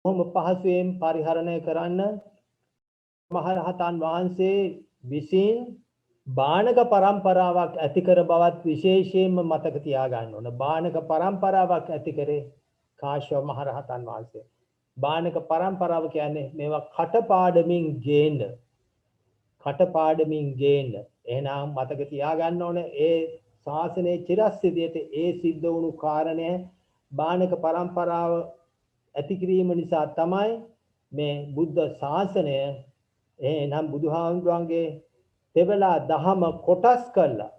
කොහොම පහසුවෙන් පරිහරණය කරන්න මහරහතන් වහන්සේ විසින් බාණක පරම්පරාවක් ඇති කර බවත් විශේෂයෙන්ම මතක තියාගන්න ඕන. බාණක පරම්පරාවක් ඇති කරේ කාශ්‍යප මහරහතන් වහන්සේ. බාණක පරම්පරාව කියන්නේ මේවා කටපාඩමින් ගේන්න. එහෙනම් මතක තියාගන්න ඕනේ ඒ ශාසනයේ චිරස්ථිතියට ඒ සිද්ධ වුණු කාරණය බාණක පරම්පරාව ඇති කිරීම නිසා තමයි මේ බුද්ධ ශාසනය එහෙනම් බුදුහාමුදුරන්ගේ තෙවලා දහම කොටස් කළා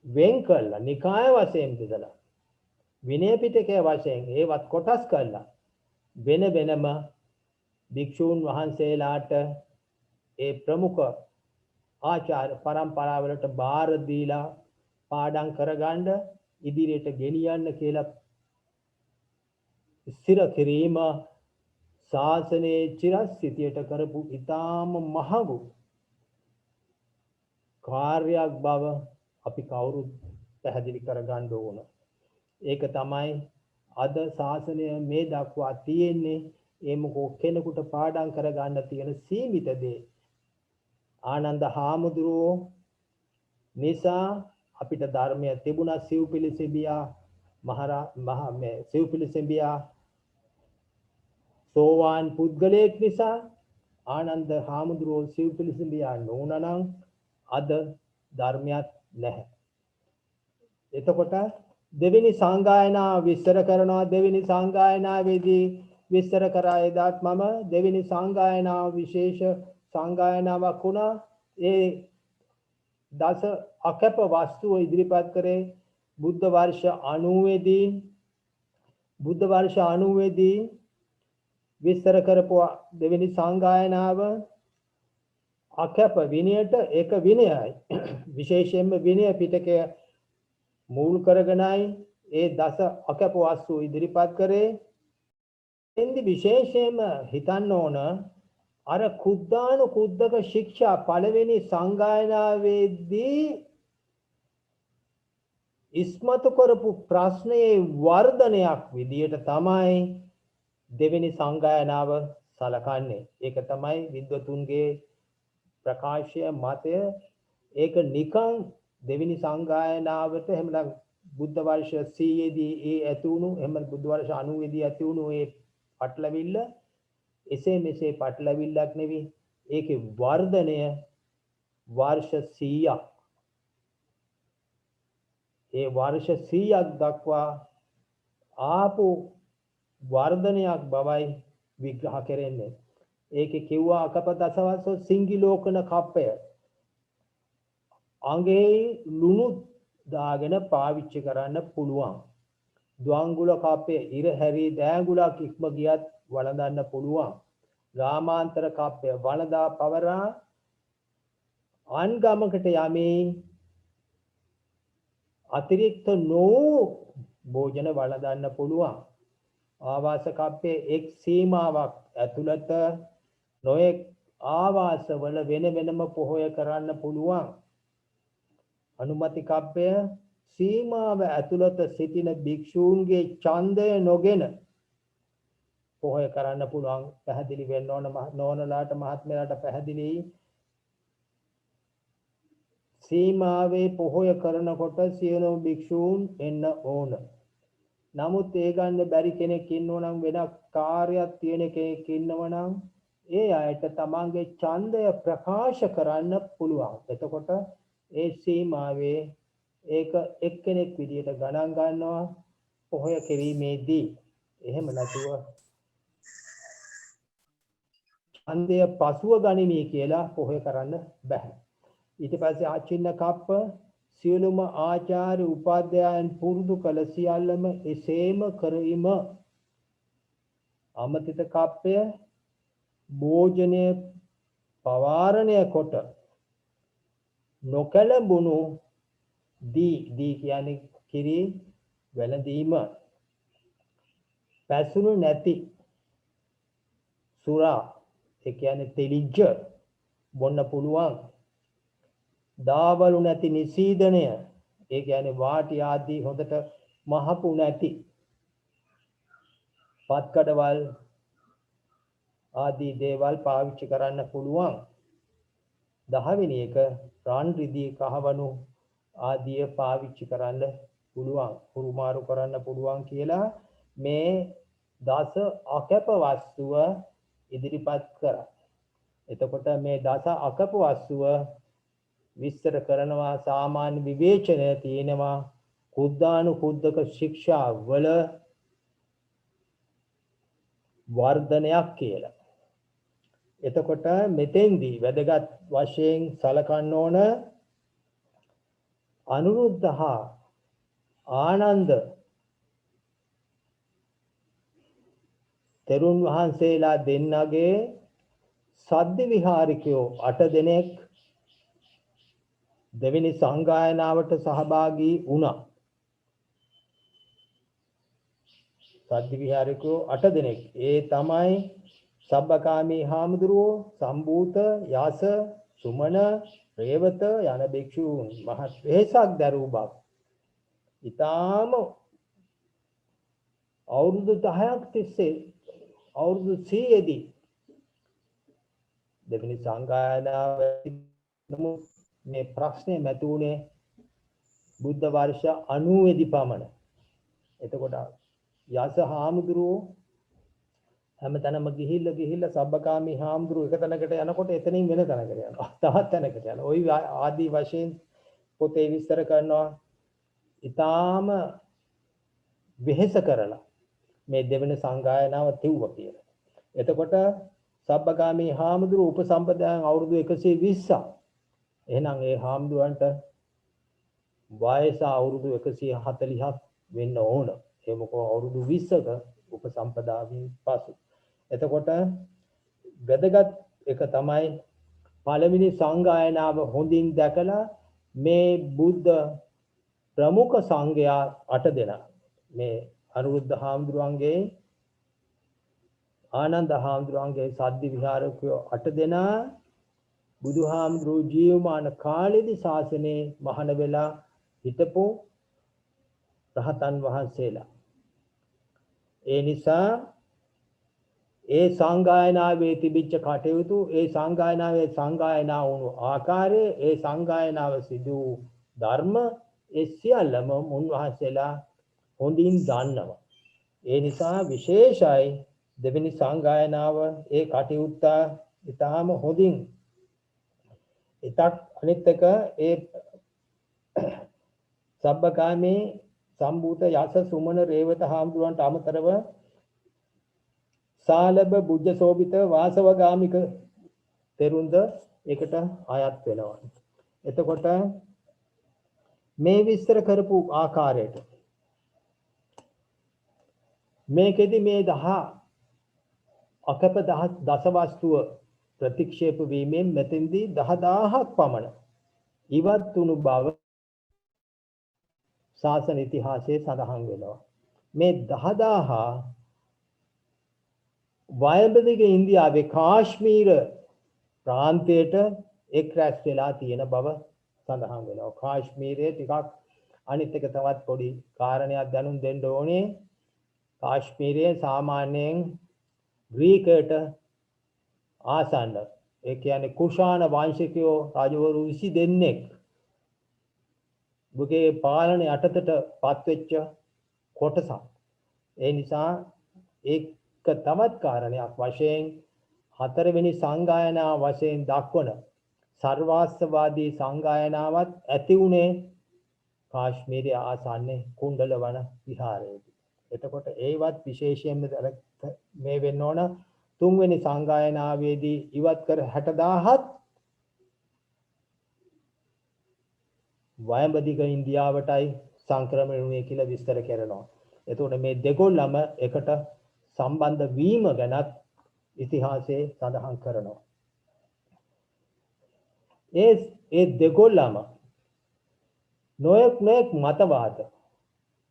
වෙන් කළා නිකාය වශයෙන් බෙදලා විනය පිටකයේ වශයෙන් ඒවත් කොටස් කළා වෙන වෙනම භික්ෂූන් වහන්සේලාට ඒ ප්‍රමුඛ ආචාර්ය පරම්පරාවලට බාර දීලා පාඩම් කරගන්න ඉදිරියට ගෙනියන්න කියලා ස්ථිර කිරීම ශාසනයේ චිරස්ථිතියට කරපු ඉතාම මහඟු කාර්යයක් බව අපි කවුරුත් පැහැදිලි කරගන්න ඕන. ඒක තමයි අද ශාසනය මේ දක්වා තියෙන්නේ ඒ මොකෝ කෙනෙකුට පාඩම් කරගන්න තියෙන සීමිත දේ. ආනන්ද හාමුදුරුවෝ නිසා අපිට ධර්මය තිබුණා සිව්පිලිසෙබියා සිව්පිලිසෙබියා සෝවාන් පුද්ගලයෙක් නිසා ආනන්ද හාමුදුරුවෝ සිව්පිලිසෙබියා නොවුනනම් අද ධර්මයක් නැහැ. එතකොට දෙවෙනි සංගායනාව විස්තර කරනවා. දෙවෙනි සංගායනාවේදී විස්තර කරා එදාත් මම දෙවෙනි සංගායනාව විශේෂ සංගායනාවක් වුණා. ඒ දස අකැප වස්තුව ඉදිරිපත් කරේ බුද්ධ වර්ෂ 90 දී විස්තර කරපු දෙවෙනි සංගායනාව අකැප විනයට ඒක විනයයි. විශේෂයෙන්ම විනය පිටකය මූල කරගෙනයි ඒ දස අකැප වස්තු ඉදිරිපත් කරේ. එන්දි විශේෂයෙන්ම හිතන්න ඕන අර කුද්දානුකුද්දක ශික්ෂා පළවෙනි සංගායනාවේදී ඉස්මතු කරපු ප්‍රශ්නයේ වර්ධනයක් විදියට තමයි දෙවෙනි සංගායනාව සලකන්නේ. ඒක තමයි විද්වතුන්ගේ ප්‍රකාශය මතය. ඒක නිකන් දෙවෙනි සංගායනාවට එහෙම බුද්ධ වර්ෂ 100 දී ඒ ඇති වුණු එහෙම බුද්ධ වර්ෂ 90 දී ඇති වුණු ඒ පටලවිල්ල එසේ මෙසේ පටලවිල්ලක් නෙවෙයි. ඒකේ වර්ධනය වර්ෂ 100ක්. ඒ වර්ෂ 100ක් දක්වා ආපු වර්ධනයක් බවයි විග්‍රහ කරන්නේ. ඒකේ කිව්වා අකප දසවස්ස සිංගිලෝකන කප්පය අංගේ ලුණු දාගෙන පාවිච්චි කරන්න පුළුවන්. ද්වංගුල කප්පය ඉර හැරි දෑඟුලක් ඉක්ම ගියත් වළඳන්න පුළුවන්. ගාමාන්තර කප්පය වළඳා පවරා අන්ගමකට යමේ අතිරික්ත නොවූ භෝජන වළඳන්න පුළුවන්. ආවාස කප්පේ එක් සීමාවක් ඇතුළත නොයෙක් ආවාසවල වෙන වෙනම පොහොය කරන්න පුළුවන්. අනුමති කප්පය සීමාව ඇතුළත සිටින භික්ෂූන්ගේ ඡන්දය නොගෙන පොහොය කරන්න පුළුවන්. පැහැදිලි වෙන්න ඕන නෝනලාට මහත්මයාට පැහැදිලි. සීමාවේ පොහොය කරනකොට සියලුම භික්ෂූන් එන්න ඕන. නමුත් ඒ ගන්න බැරි කෙනෙක් ඉන්නව නම් වෙන කාර්යයක් තියෙන කෙනෙක් ඉන්නව නම් ඒ අයට තමන්ගේ ඡන්දය ප්‍රකාශ කරන්න පුළුවන්. එතකොට ඒ සීමාවේ ඒක එක්කෙනෙක් විදියට ගණන් ගන්නවා පොහොය කිරීමේදී. එහෙම නැතුව ඡන්දය පසුව ගනිමි කියලා පොහොය කරන්න බෑ. ඊට පස්සේ ආචින්න කප්ප සියලුම ආචාර්ය උපාධ්‍යායන් පුරුදු කළ සියල්ලම එසේම කරවීම. අමතිත කප්පය භෝජනය පවාරණය කොට නොකලඹුණු දී කියන්නේ කිරි වැළඳීම. පැසුණු නැති සුරා ඒ කියන්නේ තෙලිජ්ජ බොන්න පුළුවන්. දාවලු නැති නිසීදනය ඒ කියන්නේ වාටි ආදී හොඳට මහපු නැති පත්කඩවල් ආදී දේවල් පාවිච්චි කරන්න පුළුවන්. 10 වෙනි එක රන් රිදී කහවණු ආදිය පාවිච්චි කරන්න පුළුවන්. හුරුමාරු කරන්න පුළුවන් කියලා මේ දස අකැප වස්තුව ඉදිරිපත් කරා. එතකොට මේ දස අකැප වස්තුව විස්තර කරනවා සාමාන්‍ය විවේචනය තියෙනවා කුද්දානුකුද්දක ශික්ෂා වල වර්ධනයක් කියලා. එතකොට මෙතෙන්දී වැදගත් වශයෙන් සලකන්න ඕන අනුරුද්ධ හා ආනන්ද තෙරුන් වහන්සේලා දෙන්නගේ සද්දි විහාරිකයෝ 8 දෙනෙක් දෙවෙනි සංගායනාවට සහභාගී වුණා. සද්දි විහාරිකයෝ 8 දෙනෙක්. ඒ තමයි සබ්බකාමී හාමුදුරුවෝ, සම්භූත, යස, සුමන, රේවත යන භික්ෂූන් මහත් වෙහෙසක් දරූ බව. ඊටාම අවුරුදු 10ක් තිස්සේ අවුරුදු 100දී දෙවෙනි සංගායනාව මේ ප්‍රශ්නේ මතුනේ බුද්ධ වර්ෂ 90 දී පමණ. එතකොට යස හාමුදුරුවෝ හැමතැනම ගිහිල්ලා සබ්බකාමී හාමුදුරුවෝ එක තැනකට යනකොට එතනින් වෙන තැනකට යනවා. තවත් තැනකට යනවා. ওই ආදී වශයෙන් පොතේ විස්තර කරනවා. ඊටාම වෙහෙස කරලා මේ දෙවෙනි සංගායනාව තිව්වා කියලා. එතකොට සබ්බකාමී හාමුදුරුවෝ උපසම්පදායන් අවුරුදු 120ක්. එහෙනම් ඒ හාමුදුරන්ට වයස අවුරුදු 140ක් වෙන්න ඕන. ඒ මොකද අවුරුදු 20ක උපසම්පදාවෙන් පසු. එතකොට වැදගත් එක තමයි පළවෙනි සංගායනාව හොඳින් දැකලා මේ බුද්ධ ප්‍රමුඛ සංඝයා 8 දෙනා මේ අනුරුද්ධ හාමුදුරුවන්ගේ ආනන්ද හාමුදුරුවන්ගේ සද්දි විහාරකයෝ 8 දෙනා බුදුහාමුදුරුවෝ ජීවමාන කාලෙදී ශාසනයේ මහාන වෙලා හිටපු රහතන් වහන්සේලා. ඒ නිසා ඒ සංගායනාවේ තිබිච්ච කටයුතු, ඒ සංගායනාවේ සංගායනා වුණු ආකාරය, ඒ සංගායනාව සිදු ධර්ම ඒ සියල්ලම මුන්වහන්සේලා හොඳින් දන්නවා. ඒ නිසා විශේෂයි දෙවෙනි සංගායනාව ඒ කටයුත්ත ඉතාම හොඳින් අනිත් එක ඒ සබ්බකාමී සම්භූත යස සුමන රේවත හාමුදුරන්ට අමතරව සාලබ බුද්ධ සෝභිත වාසවගාමික තෙරුන්ද ඒකට අයත් වෙනවා. එතකොට මේ විස්තර කරපු ආකාරයට මේකෙදි මේ 10 අකප දසවස්තුව ප්‍රතික්ෂේප වීමෙන් මෙතෙන්දී 10000ක් පමණ ඉවත් වුණු බව ශාසන ඉතිහාසයේ සඳහන් වෙනවා. මේ 10000 වයඹදිග ඉන්දියාවේ කාශ්මීර ප්‍රාන්තයට එක් රැස් වෙලා තියෙන බව සඳහන් වෙනවා. කාශ්මීරයේ ටිකක් අනිත් එක තවත් පොඩි කාරණයක් දැනුම් දෙන්න ඕනේ. කාශ්මීරයේ සාමාන්‍යයෙන් ග්‍රීකයට ආසන්න, ඒ කියන්නේ කුෂාණ වංශිකයෝ රජවරු 20 දෙනෙක් බුගේ පාලනය යටතට පත්වෙච්ච කොටසක්. ඒ නිසා ඒක තවත් කාරණයක් වශයෙන් 4 වෙනි සංගායනාව වශයෙන් දක්වන සර්වාස්තවාදී සංගායනාවත් ඇති උනේ කාශ්මීරයේ ආසන්නේ කුණ්ඩලවන විහාරයේදී. එතකොට ඒවත් විශේෂයෙන්ම මේ වෙන්න ඕන 3 වෙනි සංගායනාවේදී ඉවත් කර 60000ත් වයඹදිග ඉන්දියාවටයි සංක්‍රමණය වුණේ කියලා විස්තර කරනවා. එතකොට මේ දෙකොල්ලම එකට සම්බන්ධ වීම ගැනත් ඉතිහාසයේ සඳහන් කරනවා. ඒ දෙකොල්ලම නොයෙක්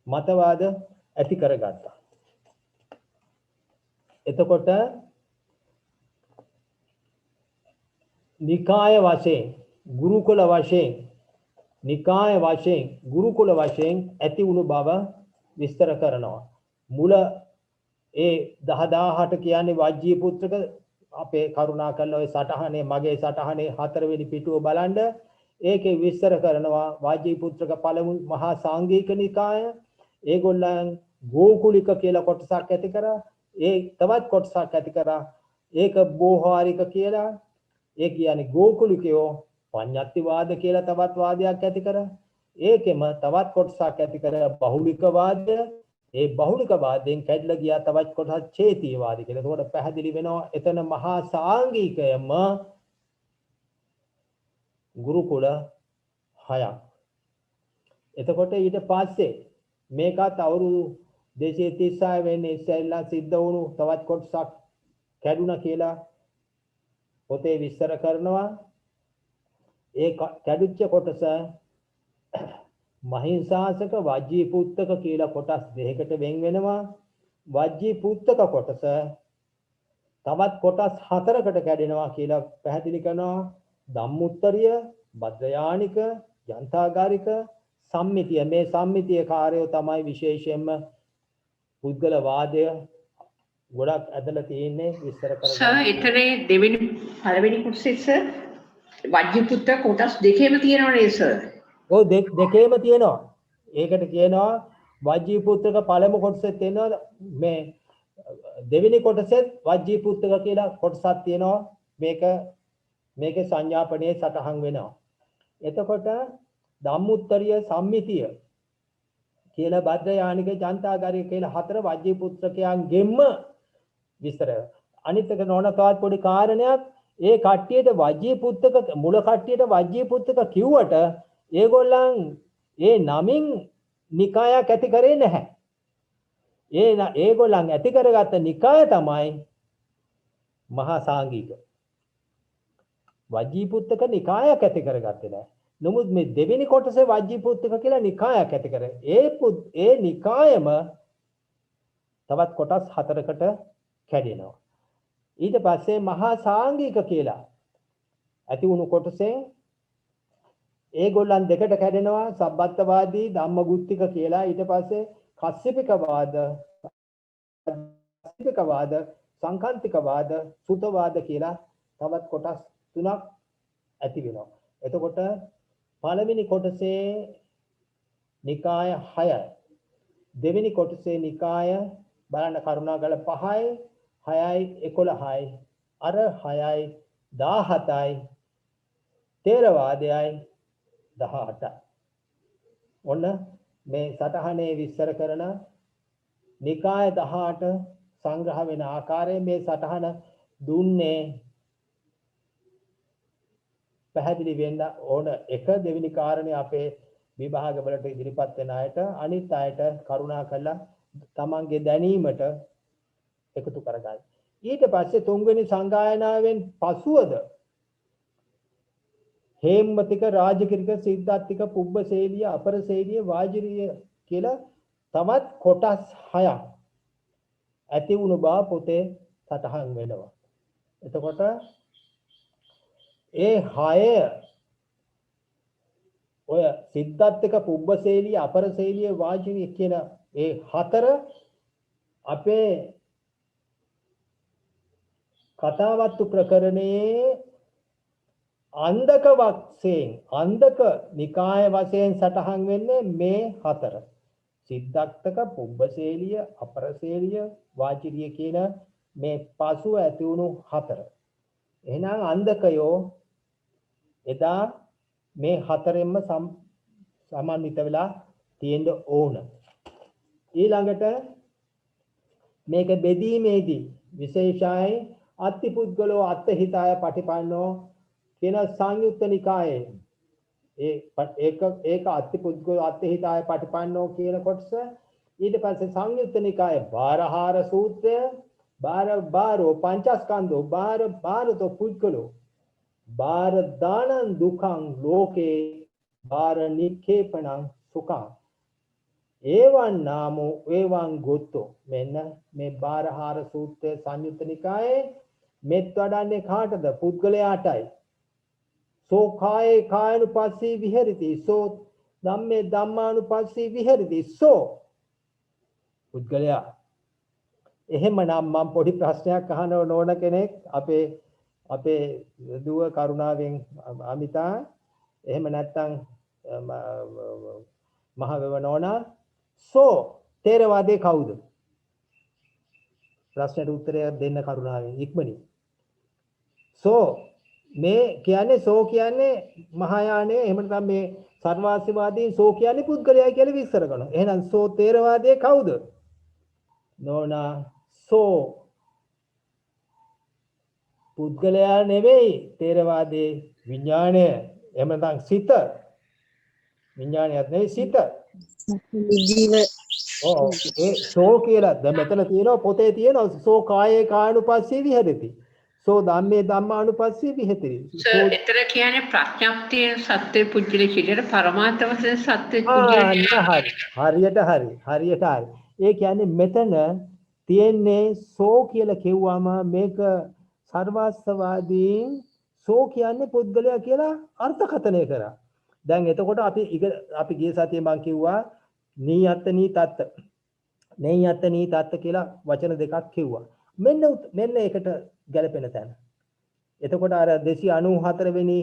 මතවාද ඇති කරගත්තා. එතකොට නිකාය වශයෙන් ගුරුකුල වශයෙන් ඇති වුණු බව විස්තර කරනවා. මුල ඒ 10000ට කියන්නේ වජ්ජී පුත්‍රක අපේ කරුණා කරලා ඔය සටහනේ මගේ සටහනේ 4 වෙනි පිටුව බලන්න. ඒකේ විස්තර කරනවා වාජ්ජීපුත්‍රක පළමු මහා සාංගික නිකාය. ඒගොල්ලන් ගෝකුලික කියලා කොටසක් ඇති කරා. ඒ තවත් කොටසක් ඇති කරා. ඒක බෝහාරික කියලා. ඒ කියන්නේ ගෝකුලිකයෝ පඤ්ඤත්තිවාද කියලා තවත් වාදයක් ඇති කරා. ඒකෙම තවත් කොටසක් ඇති කරා බහුලික වාදය. ඒ බහුලික වාදයෙන් කැඩලා ගියා තවත් කොටස් චේතියවාදී කියලා. ඒකට පැහැදිලි වෙනවා එතන මහා සාංගිකයම ගුරුකුල 6ක්. එතකොට ඊට පස්සේ මේකත් අවුරුදු 236 වෙන්නේ ඉස්සෙල්ලා සිද්ධ වුණු තවත් කොටසක් කැඩුනා කියලා පොතේ විස්තර කරනවා. ඒ කැඩුච්ච කොටස මහින්සාසක වජ්ජී පුත්තක කියලා කොටස් දෙකකට වෙන් වෙනවා. වජ්ජී පුත්තක කොටස තවත් කොටස් 4කට කැඩෙනවා කියලා පැහැදිලි කරනවා. ධම්මුත්තරිය, භද්‍රයානික, යන්තාගාරික, සම්මිතිය. මේ සම්මිතිය කාර්යය තමයි විශේෂයෙන්ම පුද්ගල වාදය ගොඩක් ඇදලා තියෙන්නේ විස්තර කරගන්න. සර් එතරේ දෙවෙනි පළවෙනි කොටසේ සර් වජ්ජී පුත්තක කොටස් දෙකේම තියෙනවනේ සර්. ඔව් දෙකේම තියෙනවා. ඒකට කියනවා වජ්ජී පුත්‍රක පළමු කොටසේ තියෙනවා මේ දෙවෙනි කොටසෙත් වජ්ජී පුත්‍රක කියලා කොටසක් තියෙනවා. මේකේ සංඥාපනයේ සටහන් වෙනවා. එතකොට ධම්මුත්තරිය සම්මිතිය කියලා භද්‍රයානික ජනතාගාරික කියලා 4 වජ්ජී පුත්‍රකයන් ගෙම්ම විස්තර. අනිත් එක නොනකාත් පොඩි කාරණයක් ඒ කට්ටියට වජ්ජී පුත්‍රක මුල කට්ටියට වජ්ජී පුත්‍රක කිව්වට ඒගොල්ලන් ඒ නමින් නිකායක් ඇති කරේ නැහැ. ඒගොල්ලන් ඇති කරගත්ත නිකාය තමයි මහා සාංගික. වජ්ජී පුත්තක නිකායක් ඇති කරගත්තේ නැහැ. නමුත් මේ දෙවෙනි කොටසේ වජ්ජී පුත්තක කියලා නිකායක් ඇති කරේ. ඒ නිකායම තවත් කොටස් 4කට කැඩෙනවා. ඊට පස්සේ මහා සාංගික කියලා ඇති වුණු කොටසේ ඒගොල්ලන් දෙකට කැඩෙනවා. සබ්බත්තවාදී ධම්මගුත්තික කියලා. ඊට පස්සේ කස්සපිකවාද, සංකාන්තිකවාද, සුතවාද කියලා තවත් කොටස් 3ක් ඇති වෙනවා. එතකොට පළවෙනි කොටසේ නිකාය 6යි. දෙවෙනි කොටසේ නිකාය බලන්න කරුණාකර 5යි, 6යි, 11යි. අර 6යි, 17යි. තේරවාදයයි 18යි. ඔන්න මේ සටහනේ විස්තර කරන නිකාය 18 සංග්‍රහ වෙන ආකාරය මේ සටහන දුන්නේ පැහැදිලි වෙන්න ඕන. එක දෙවෙනි කාරණේ අපේ විභාගවලට ඉදිරිපත් වෙන අයට අනිත් අයට කරුණා කරලා තමන්ගේ දැනීමට එකතු කරගන්න. ඊට පස්සේ තුන්වෙනි සංගායනාවෙන් පසුවද හේම්මතික, රාජකිරික, සිද්ධාත්තික, පුබ්බසේලිය, අපරසේලිය, වාජිරිය කියලා තවත් කොටස් 6ක් ඇති වුණු බව පොතේ සටහන් වෙනවා. එතකොට ඒ 6 ඔය සිද්ධාත්තික, පුබ්බසේලිය, අපරසේලිය, වාජිරිය කියන ඒ 4 අපේ කතාවත්තු ප්‍රකරණයේ අන්දක වක්සයෙන් අන්දක නිකාය වශයෙන් සටහන් වෙන්නේ මේ 4. සිද්ධාත්තික, පුබ්බසේලිය, අපරසේලිය, වාජිරිය කියන මේ පසු ඇති වුණු 4. එහෙනම් අන්දකයෝ එදා මේ 4ෙන්ම සමන්විත වෙලා තියෙන්න ඕන. ඊළඟට මේක බෙදීමේදී විශේෂයි අත්තිපුද්ගලෝ අත්හිතාය පටිපන්නෝ කියන සංයුත්ත නිකායේ ඒක අත්තිපුද්ගලෝ අත්හිතාය පටිපන්නෝ කියන කොටස. ඊට පස්සේ සංයුත්ත නිකායේ බාරහාර සූත්‍රය, බාරෝ පංචස්කන්ධෝ, බාරතෝ පුද්ගලෝ, බාර දානං දුකං ලෝකේ, බාර නික්ඛේපණං සුඛං, ඒවං නාමෝ ඒවං ගොත්තෝ. මෙන්න මේ බාරහාර සූත්‍රය සංයුත්ත නිකායේ මෙත් වඩන්නේ කාටද? පුද්ගලයාටයි. සෝ කායේ කායනුපස්සී විහෙරති, සෝ ධම්මේ ධම්මානුපස්සී විහෙරති. සෝ පුද්ගලයා එහෙමනම් මම පොඩි ප්‍රශ්නයක් අහන්න ඕන කෙනෙක් අපේ දුව කරුණාවෙන් අමිතා එහෙම නැත්නම් මහවැව නෝනා සෝ තේරවාදේ කවුද? ප්‍රශ්නට උත්තරය දෙන්න කරුණාවෙන් ඉක්මනින්. සෝ මේ කියන්නේ සෝ කියන්නේ මහායානය එහෙම නැත්නම් මේ සර්වාස්තිවාදී සෝ කියන්නේ පුද්ගලයා කියලා විස්තර කරනවා. එහෙනම් සෝ තේරවාදයේ කවුද? නෝනා සෝ පුද්ගලයා නෙවෙයි තේරවාදයේ විඥාණය. එහෙම නැත්නම් සිත. විඥාණයත් නෙවෙයි සිත. ඒ සෝ කියලා දැන් මෙතන තියෙනවා පොතේ තියෙනවා සෝ කායේ කායනුපස්සී විහෙරති. සෝ ධම්මේ ධම්මානුපස්සී විහෙරති. එතන කියන්නේ ප්‍රඥප්තිය සත්‍ය පුජ්‍යලේ විදියට පරමාර්ථ වශයෙන් සත්‍ය පුජ්‍යලේ හරියට හරි. ඒ කියන්නේ මෙතන තියෙන්නේ සෝ කියලා කිව්වම මේක සර්වස්තවාදීන් සෝ කියන්නේ පුද්ගලයා කියලා අර්ථකථනය කරා. දැන් එතකොට අපි ගිය සතියේ මම කිව්වා නීයත්ත නීතත්ත නීයත්ත නීතත්ත කියලා වචන දෙකක් කිව්වා. මෙන්න ඒකට ගැලපෙන තැන. එතකොට අර 294 වෙනි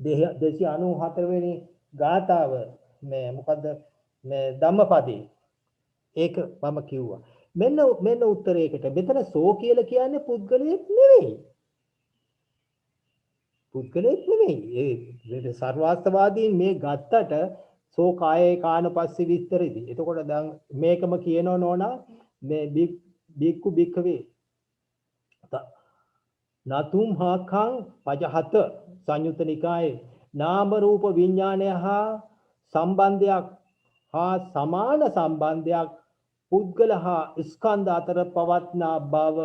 294 වෙනි ගාථාව මේ මොකද්ද මේ ධම්මපදේ ඒක මම කිව්වා. මෙන්න උත්තරයකට මෙතන සෝ කියලා කියන්නේ පුද්ගලයෙක් නෙවෙයි. පුද්ගලයෙක් නෙවෙයි. ඒ සර්වාස්තවාදීන් මේ ගත්තට සෝ කායේ කානපස්සී විස්තරෙදි. එතකොට දැන් මේකම කියනෝ නෝනා මේ බික්කු බික්කවේ නතුම් හාඛං පජහත සංයුත නිකායේ නාම රූප විඥානය හා සම්බන්ධයක් හා සමාන සම්බන්ධයක් පුද්ගල හා ස්කන්ධ අතර පවත්නා බව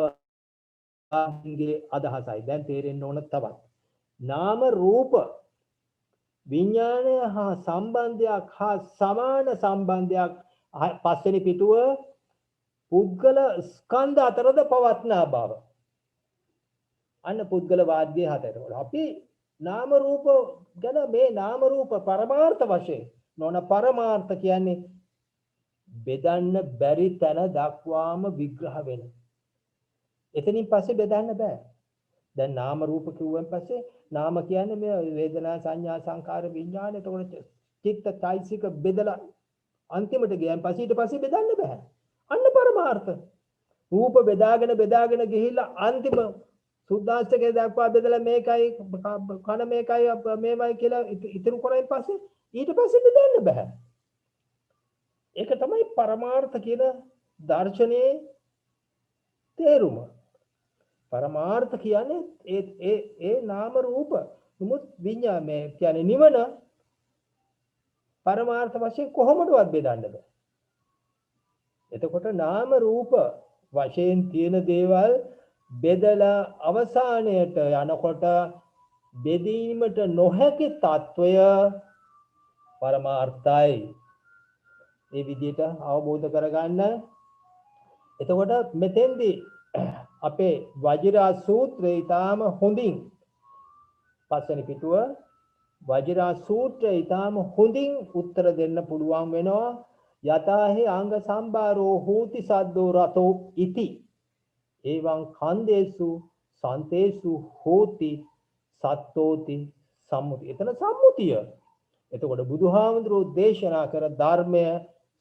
ගේ අදහසයි. දැන් තේරෙන්න ඕන තවත්. නාම රූප විඥානය හා සම්බන්ධයක් හා සමාන සම්බන්ධයක් පස්වෙනි පිටුව පුද්ගල ස්කන්ධ අතරද පවත්නා බව. අන්න පුද්ගල වාද්‍යයේ හතරට. අපි නාම රූප ගැන මේ නාම රූප පරමාර්ථ වශයෙන් නොන පරමාර්ථ කියන්නේ බෙදන්න බැරි තැන දක්වාම විග්‍රහ වෙන. එතනින් පස්සේ බෙදන්න බෑ. දැන් නාම රූප කිව්වන් පස්සේ නාම කියන්නේ මේ වේදනා සංඥා සංකාර විඥාන එතකොට චිත්ත චෛසික බෙදලා අන්තිමට ගියන් පස්සේ ඊට පස්සේ බෙදන්න බෑ. අන්න පරමාර්ථ. රූප බෙදාගෙන ගිහිල්ලා අන්තිම සුද්ධාස්තකේ දක්වා බෙදලා මේකයි කන මේකයි මේවයි කියලා ඉතුරු කරයින් පස්සේ ඊට පස්සේ බෙදන්න බෑ. ඒක තමයි පරමාර්ථ කියන දර්ශනයේ තේරුම. පරමාර්ථ කියන්නේ ඒ නාම රූප නමුත් විඤ්ඤාණය කියන්නේ නිවන පරමාර්ථ වශයෙන් කොහොමදවත් බෙදන්න බෑ. එතකොට නාම රූප වශයෙන් තියෙන දේවල් බෙදලා අවසානයට යනකොට බෙදීමට නොහැකි తত্ত্বය පරමාර්ථයි. මේ විදිහට අවබෝධ කරගන්න. එතකොට මෙතෙන්දී අපේ වජිරා සූත්‍රය ඊටාම හොඳින් පස්වෙනි පිටුව වජිරා සූත්‍රය ඊටාම හොඳින් උත්තර දෙන්න පුළුවන් වෙනවා. යතාහි අංග සම්බාරෝ හෝති සද්දෝ රතෝ ඉති එවං කන්දේසු සන්තේසු හෝති සත්තෝති සම්මුති. එතන සම්මුතිය. එතකොට බුදුහාමුදුරෝ දේශනා කර ධර්මය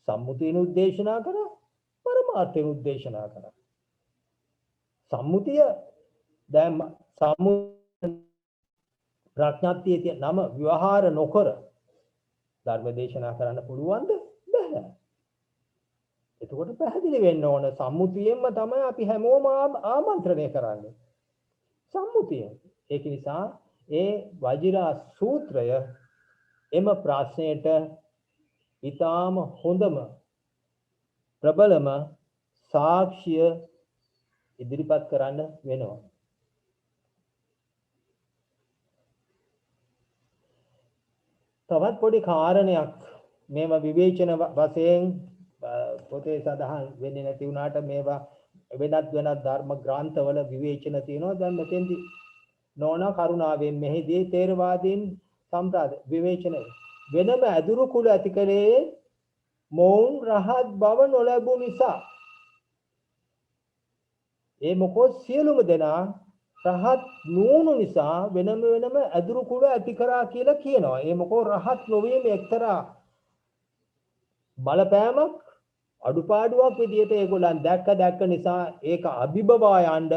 සම්මුතියන උද්දේශනා කර පරමාර්ථයන උද්දේශනා කර. සම්මුතිය දැන් ප්‍රඥාප්තියේ තියෙන නම විවහාර නොකර ධර්ම දේශනා කරන්න පුළුවන්ද? බැහැ. එතකොට පැහැදිලි වෙන්න ඕන සම්මුතියෙන්ම තමයි අපි හැමෝම ආමන්ත්‍රණය කරන්නේ. සම්මුතිය. ඒක නිසා ඒ වජිරා සූත්‍රය එම ප්‍රශ්නයට ඊටාම හොඳම ප්‍රබලම සාක්ෂිය ඉදිරිපත් කරන්න වෙනවා. තවත් පොඩි කාරණයක් මේවා විවේචන වශයෙන් පොතේ සඳහන් වෙන්නේ නැති වුණාට මේවා වෙනත් ධර්ම ග්‍රන්ථවල විවේචන තියෙනවා. දැන් මෙතෙන්දි නෝනා කරුණාවෙන් මෙහිදී තේරවාදීන් සම්ප්‍රදාය විවේචන වෙනම අදුරු කුල ඇති කලේ මොවුන් රහත් බව නොලැබු නිසා ඒ මොකෝ සියලුම දෙනා රහත් නුවණු නිසා වෙනම වෙනම අදුරු කුල ඇති කරා කියලා කියනවා. ඒ මොකෝ රහත් නොවීම එක්තරා බලපෑමක් අඩුපාඩුවක් විදියට ඒගොල්ලන් දැක්ක නිසා ඒක අභිබවා යන්න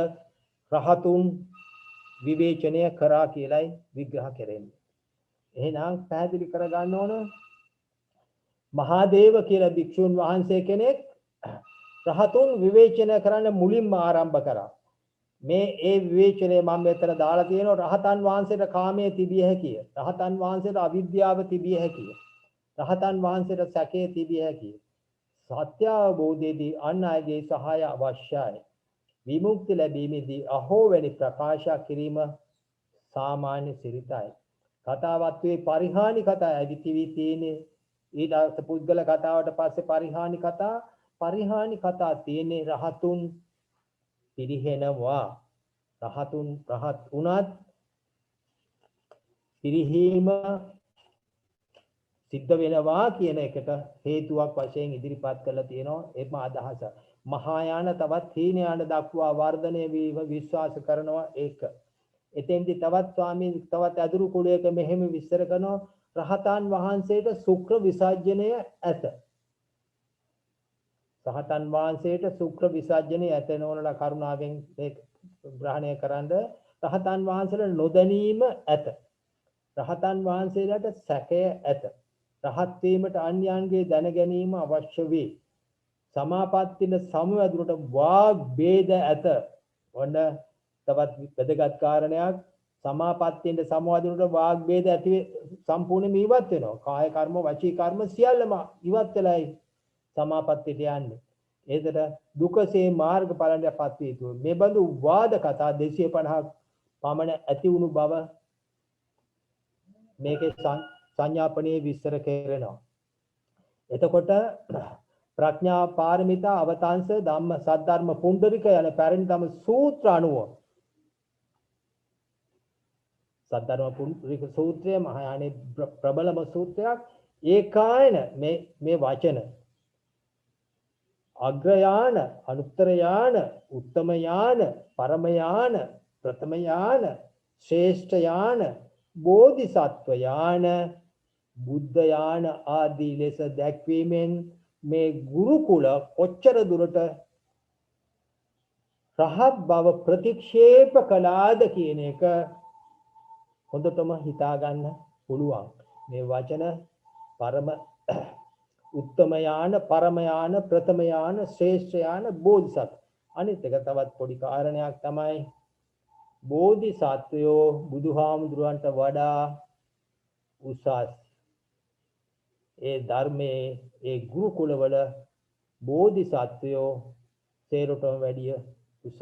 රහතුන් විවේචනය කරා කියලයි විග්‍රහ කරන්නේ. එහෙනම් පැහැදිලි කරගන්න ඕන මහාදේව කියලා භික්ෂුන් වහන්සේ කෙනෙක් රහතුන් විවේචනය කරන්න මුලින්ම ආරම්භ කරා. මේ ඒ විවේචනය මම මෙතන දාලා තියෙනවා රහතන් වහන්සේට කාමයේ තිබිය හැකිය. රහතන් වහන්සේට අවිද්‍යාව තිබිය හැකිය. රහතන් වහන්සේට සැකේ තිබිය හැකිය. සත්‍ය අවබෝධයේදී අන් අයගේ සහාය අවශ්‍යයි. විමුක්ති ලැබීමේදී අහෝ වැනි ප්‍රකාශ කිරීම සාමාන්‍ය සිරිතයි. කතාවත් වේ පරිහානි කතා ඇවිතිවි තියෙන්නේ. ඊට පුද්ගල කතාවට පස්සේ පරිහානි කතා තියෙන්නේ රහතුන් පිරිහෙනවා. රහත් උනත් පිරිහීම සිද්ධ වෙනවා කියන එකට හේතුවක් වශයෙන් ඉදිරිපත් කරලා තියෙනවා. එම අදහස මහායාන තවත් හීනයාන දක්වා වර්ධනය වීම විශ්වාස කරනවා. ඒක එතෙන්දි තවත් ස්වාමීන් තවත් අදුරු කුලයක මෙහෙම විස්තර කරනවා රහතන් වහන්සේට ශුක්‍ර විසර්ජනය ඇත. රහතන් වහන්සේට ශුක්‍ර විසර්ජනය ඇත නෝනලා කරුණාවෙන් ග්‍රහණය කරන්ද රහතන් වහන්සේලා නොදැනීම ඇත. රහතන් වහන්සේලාට සැකය ඇත. රහත් වීමට අන්‍යයන්ගේ දැන ගැනීම අවශ්‍ය වේ. සමාපත්තින සමවැදුරට වාග් ભેද ඇත. ඔන්න තවත් වැදගත් කාරණයක් සමාපත්තියෙන් සමවැදුරට වාග් ભેද ඇති සම්පූර්ණයෙන්ම ඉවත් වෙනවා. කාය කර්ම වචී කර්ම සියල්ලම ඉවත් වෙලයි සමාපත්තියට යන්නේ. ඒකට දුකසේ මාර්ගඵලයටපත් වේ යුතුයි. මේ බඳු වාද කතා 250ක් පමණ ඇති වුණු බව මේකේ සංඥාපනයේ විස්තර කරනවා. එතකොට ප්‍රඥා පාරමිතා අවතාංශ ධම්ම සද්ධර්ම පුණ්ඩරික යන පැරණි ධම්ම සූත්‍ර අනුව සද්ධර්ම පුණ්ඩරික සූත්‍රය මහායානේ ප්‍රබලම සූත්‍රයක්. ඒකායන මේ වචන අග්‍රයාන අනුත්තරයාන උත්තමයාන පරමයාන ප්‍රථමයාන ශ්‍රේෂ්ඨයාන බෝධිසත්වයාන බුද්ධයාන ආදී ලෙස දැක්වීමෙන් මේ ගුරුකුල කොච්චර දුරට රහත් බව ප්‍රතික්ෂේප කළාද කියන එක හොඳටම හිතා ගන්න පුළුවන්. මේ වචන පරම උත්තමයාන පරමයාන ප්‍රථමයාන ශ්‍රේෂ්ඨයාන බෝධිසත්ව. අනිත් එක තවත් පොඩි කාරණයක් තමයි බෝධිසත්වයෝ බුදුහාමුදුරන්ට වඩා උසස්. ඒ ධර්මයේ ඒ ගුරුකුලවල බෝධිසත්වයෝ සේරටම වැඩිය උසස්.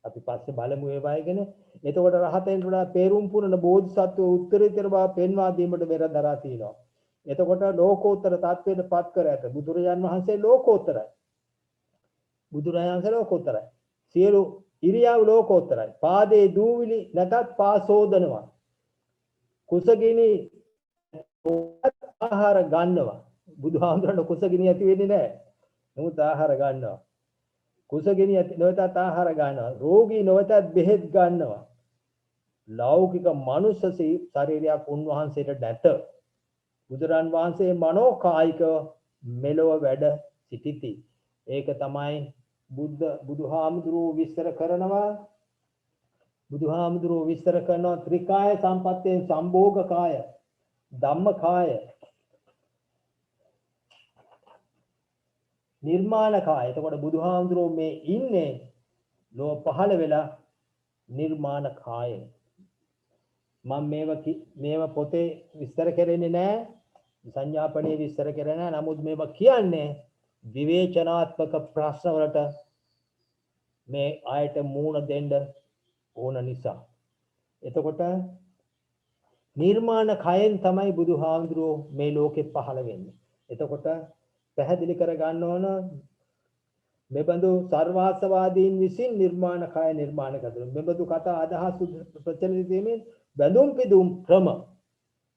අපි පස්සේ බලමු ඒ වයිගෙන. එතකොට රහතෙන් වඩා පෙරුම් පුරන බෝධිසත්වයෝ උත්තරීතර බව පෙන්වා දීමට බෙර දරා තිනවා. එතකොට ලෝකෝත්තර තත්වයට පත් කර ඇත. බුදුරජාන් වහන්සේ ලෝකෝත්තරයි. සියලු ඉරියව් ලෝකෝත්තරයි. පාදේ දූවිලි නැතත් පාසෝදනවා. කුසගිනි ආහාර ගන්නවා. බුදුහාමුදුරන්ට කුසගිනි ඇති වෙන්නේ නැහැ. නමුත් ආහාර ගන්නවා. කුසගිනි ඇති නොවතත් ආහාර ගන්නවා. රෝගී නොවතත් බෙහෙත් ගන්නවා. ලෞකික මනුෂ්‍ය ශරීරයක් උන්වහන්සේට නැත. බුදුරන් වහන්සේ මනෝකායික මෙලොව වැඩ සිටිති. ඒක තමයි බුදුහාමුදුරුවෝ විස්තර කරනවා. බුදුහාමුදුරුවෝ විස්තර කරනවා ත්‍රිකාය සම්පත්තෙන් සම්භෝග කාය, ධම්ම කාය, නිර්මාණ කාය. එතකොට බුදුහාමුදුරුවෝ මේ ඉන්නේ ලෝ පහළ වෙලා නිර්මාණ කාය. මම මේව පොතේ විස්තර කරන්නේ නැහැ. සංඥාපනයේ විස්තර කරන්නේ නැහැ. නමුත් මේව කියන්නේ විවේචනාත්මක ප්‍රශ්න වලට මේ ආයත මූණ දෙන්න ඕන නිසා. එතකොට නිර්මාණ කයෙන් තමයි බුදුහාමුදුරුවෝ මේ ලෝකෙ පහළ වෙන්නේ. එතකොට පැහැදිලි කර ගන්න ඕන මෙබඳු සර්වාසවාදීන් විසින් නිර්මාණ කය නිර්මාණ කරනවා. මෙබඳු කතා අදහස් ප්‍රචලිත වීමෙන් බඳුම් පිදුම් ක්‍රම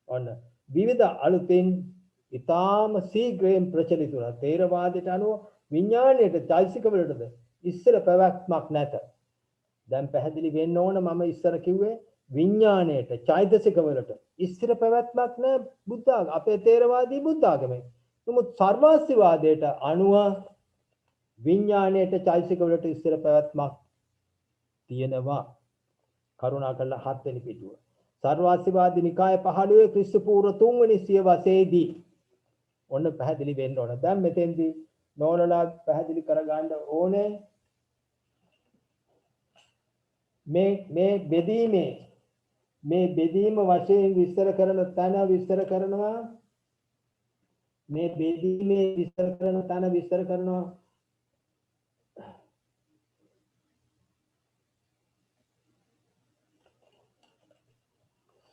ඔන්න විවිධ අලුතෙන් ඊටාම ශීඝ්‍රයෙන් ප්‍රචලිත වුණා. තේරවාදයට අනුව විඥාණයට චෛතසික වලටද ඉස්සර පැවැත්මක් නැත. දැන් පැහැදිලි වෙන්න ඕන මම ඉස්සර කිව්වේ විඥාණයට චෛතසික වලට ඉස්සර පැවැත්මක් නැහැ බුද්ධ ආගම. අපේ තේරවාදී බුද්ධ ආගමේ. නමුත් සර්වාස්තිවාදයට අනුව විඥාණයට චෛතසික වලට ඉස්සර පැවැත්මක් තියෙනවා. කරුණාකරලා 7 වෙනි පිටුව. සර්වාස්තිවාදී නිකාය 15 ක්‍රිස්තු පූර්ව 3 වෙනි සියවසේදී ඔන්න පැහැදිලි වෙන්න ඕන. දැන් මෙතෙන්දී නෝනලා පැහැදිලි කරගන්න ඕනේ මේ බෙදීම වශයෙන් විස්තර කරන තැන විස්තර කරනවා. මේ බෙදීමේ විස්තර කරන තැන විස්තර කරනවා.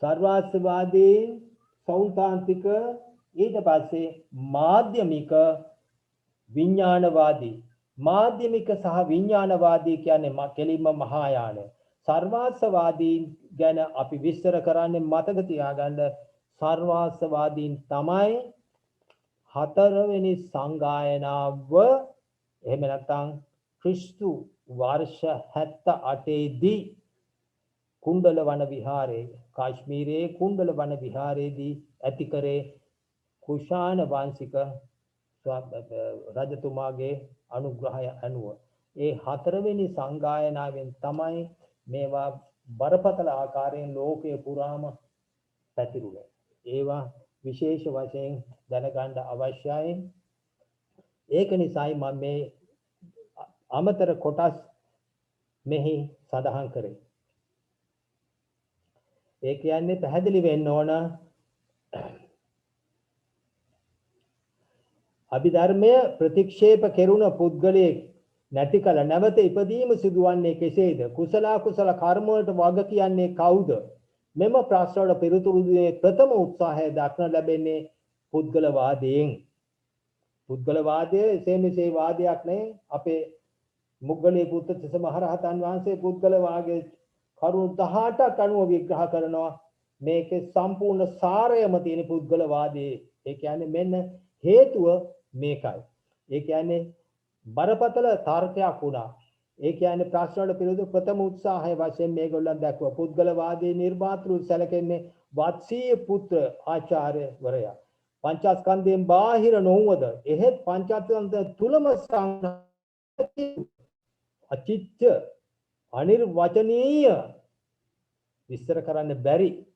සර්වාස්තිවාදී සෞන්තාන්තික ඊට පස්සේ මාධ්‍යමික විඥානවාදී මාධ්‍යමික සහ විඥානවාදී කියන්නේ කෙලින්ම මහායාන. සර්වාස්තවාදීන් ගැන අපි විස්තර කරන්නේ මතක තියාගන්න සර්වාස්තවාදීන් තමයි 4 වෙනි සංගායනාව එහෙම නැත්නම් ක්‍රිස්තු වර්ෂ 78 දී කුණ්ඩල වන විහාරයේ කාශ්මීරයේ කුණ්ඩල වන විහාරයේදී ඇති කරේ කුෂාණ වංශික රජතුමාගේ අනුග්‍රහය අනුව ඒ 4 වෙනි සංගායනාවෙන් තමයි මේවා බරපතල ආකාරයෙන් ලෝකයේ පුරාම පැතිරුණේ. ඒවා විශේෂ වශයෙන් දැනගන්න අවශ්‍යයි. ඒක නිසායි මම මේ අමතර කොටස් මෙහි සඳහන් කරේ. ඒ කියන්නේ පැහැදිලි වෙන්න ඕන අභිධර්මය ප්‍රතික්ෂේප කෙරුණ පුද්ගලයෙක් නැති කල නැවත ඉපදීම සිදුවන්නේ කෙසේද? කුසල කුසල කර්ම වලට වග කියන්නේ කවුද? මෙම ප්‍රශ්න වල පිළිතුරු දීමේ ප්‍රථම උත්සාහය දක්න ලැබෙන්නේ පුද්ගලවාදයෙන්. පුද්ගලවාදයේ එසේ වාදයක් නෙවෙයි. අපේ මුග්ගලී පුත්තිස්ස මහරහතන් වහන්සේ පුද්ගලවාදයේ කරුණු 18ක් අනුව විග්‍රහ කරනවා. මේකේ සම්පූර්ණ සාරයම තියෙන පුද්ගලවාදයේ. ඒ කියන්නේ මෙන්න හේතුව මේකයි. ඒ කියන්නේ බරපතල තර්කයක් වුණා. ඒ කියන්නේ ප්‍රශ්න වල පිළිතුරු ප්‍රථම උත්සාහය වශයෙන් මේගොල්ලන් දැක්වුවා. පුද්ගලවාදී නිර්මාතෘ සැලකෙන්නේ වත්සීය පුත්‍ර ආචාර්යවරයා. පංචස්කන්ධයෙන් බාහිර නොවුවද එහෙත් පංචස්කන්ධ තුලම අචිත්‍ය අනිර්වචනීය විස්තර කරන්න බැරි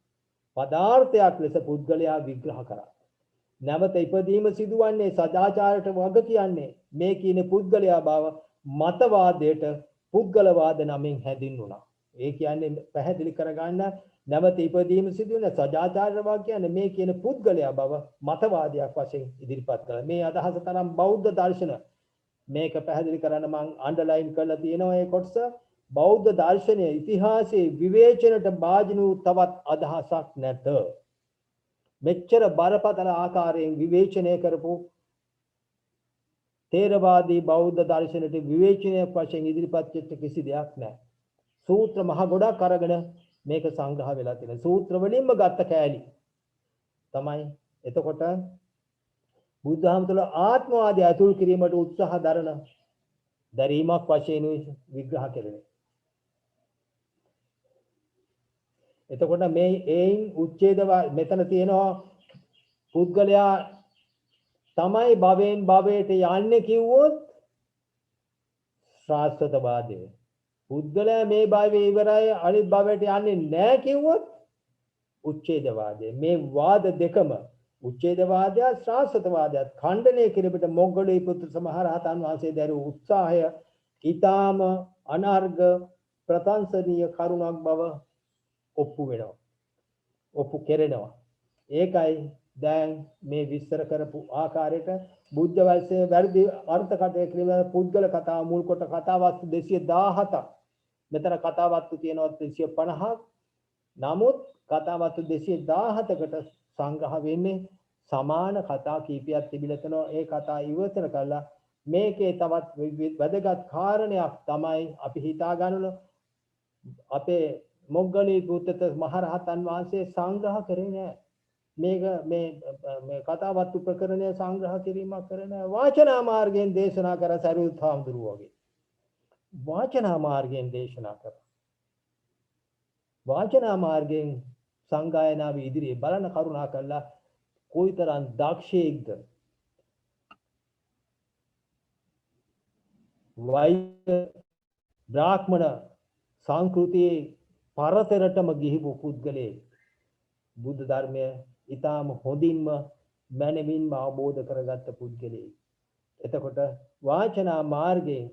පදාර්ථයක් ලෙස පුද්ගලයා විග්‍රහ කරා. නැවත ඉපදීම සිදුවන්නේ සදාචාරයට වග කියන්නේ මේ කියන පුද්ගලයා බව මතවාදයට පුද්ගලවාද නමින් හැඳින්වුණා. ඒ කියන්නේ පැහැදිලි කරගන්න නැවත ඉපදීම සිදුවන සදාචාරයට වග කියන්නේ මේ කියන පුද්ගලයා බව මතවාදයක් වශයෙන් ඉදිරිපත් කළා. මේ අදහස තරම් බෞද්ධ දර්ශන මේක පැහැදිලි කරන්න මම අන්ඩර්ලයින් කරලා තියෙනවා. ඒ කොටස බෞද්ධ දර්ශනයේ ඉතිහාසයේ විවේචනයට භාජන වූ තවත් අදහසක් නැත. මෙච්චර බරපතල ආකාරයෙන් විවේචනය කරපු තේරවාදී බෞද්ධ දර්ශනයට විවේචනයක් වශයෙන් ඉදිරිපත් වෙච්ච කිසි දෙයක් නැහැ. සූත්‍ර මහ ගොඩක් අරගෙන මේක සංග්‍රහ වෙලා තියෙනවා. සූත්‍ර වලින්ම ගත්ත කෑලි තමයි. එතකොට බුද්ධහම තුළ ආත්මවාදය අතුල් කිරීමට උත්සාහ දරන දැරීමක් වශයෙන් විග්‍රහ කෙරෙනවා. එතකොට මේ ඒයින් උච්ඡේදවා මෙතන තියෙනවා පුද්ගලයා තමයි භවයෙන් භවයට යන්නේ කිව්වොත් ශාස්ත්‍රවාදය. පුද්ගලයා මේ භවයේ ඉවරයි අනිත් භවයට යන්නේ නැහැ කිව්වොත් උච්ඡේදවාදය. මේ වාද දෙකම උච්ඡේදවාදය ශාස්ත්‍රවාදයත් ඛණ්ඩනය කිරීමට මොග්ගලී පුත්‍ර මහරහතන් වහන්සේ දරූ උත්සාහය ඊටාම අනර්ග ප්‍රශංසනීය කරුණක් බව ඔප්පු වෙනවා. ඔප්පු කෙරෙනවා. ඒකයි දැන් මේ විස්තර කරපු ආකාරයට බුද්ධ වර්ෂයේ වැඩි අර්ථකථනය කිරීම පුද්ගල කතාව මුල් කොට කතාවස්තු 217ක්. මෙතන කතාවස්තු තියෙනවා 250ක්. නමුත් කතාවස්තු 217කට සංග්‍රහ වෙන්නේ සමාන කතා කීපයක් තිබිලා තියෙනවා. ඒ කතා ඉවතර කළා මේකේ තවත් වැදගත් කාරණයක් තමයි අපි හිතා ගන්න අපේ මොග්ගලී පුත්ත මහරහතන් වහන්සේ සංග්‍රහ කරේ නෑ. මේ කතාවත්තු ප්‍රකරණය සංග්‍රහ කිරීමක් කරන වාචනා මාර්ගයෙන් දේශනා කර සරියුත් හාමුදුරුවෝ වගේ වාචනා මාර්ගයෙන් දේශනා කර වාචනා මාර්ගයෙන් සංගායනාව ඉදිරියේ බලන කරුණා කළා කොයිතරම් දක්ෂයෙක්ද වෛද්‍ය බ්‍රාහ්මණ සංස්කෘතියේ පරතරටම ගිහිපු පුද්ගලයෙක් බුද්ධ ධර්මය ඊටාම හොඳින්ම මනමින්ම අවබෝධ කරගත්ත පුද්ගලයෙක්. එතකොට වාචනා මාර්ගයෙන්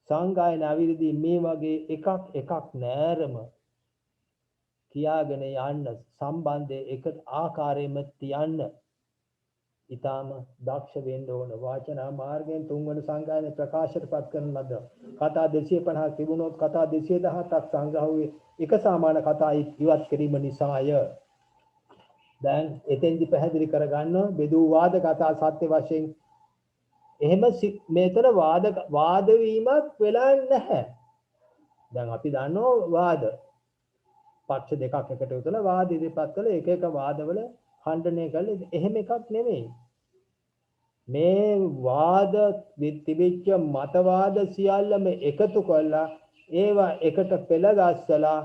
සංගායනා විරිදී මේ වගේ එකක් නෑරම කියාගෙන යන්න සම්බන්ධයේ එක ආකාරයෙන්ම තියන්න ඊටාම දක්ෂ වෙන්න ඕන. වාචනා මාර්ගයෙන් තුන්වන සංගායන ප්‍රකාශයටපත් කරන ලද කතා 250ක් තිබුණොත් කතා 217ක් සංග්‍රහ වූ එක සමාන කතා ඉවත් කිරීම නිසාය. දැන් එතෙන්දි පැහැදිලි කරගන්න බෙදූ වාද කතා සත්‍ය වශයෙන් එහෙම මේතර වාද වීමක් වෙලා නැහැ. දැන් අපි දන්නවා වාද පක්ෂ දෙකක් එකට යොදලා වාද ඉදිරිපත් කළ එක වාදවල ඛණ්ඩනය කළේ එහෙම එකක් නෙමෙයි. මේ වාද තිබිච්ච මතවාද සියල්ලම එකතු කරලා ඒවා එකට පෙළගස්සලා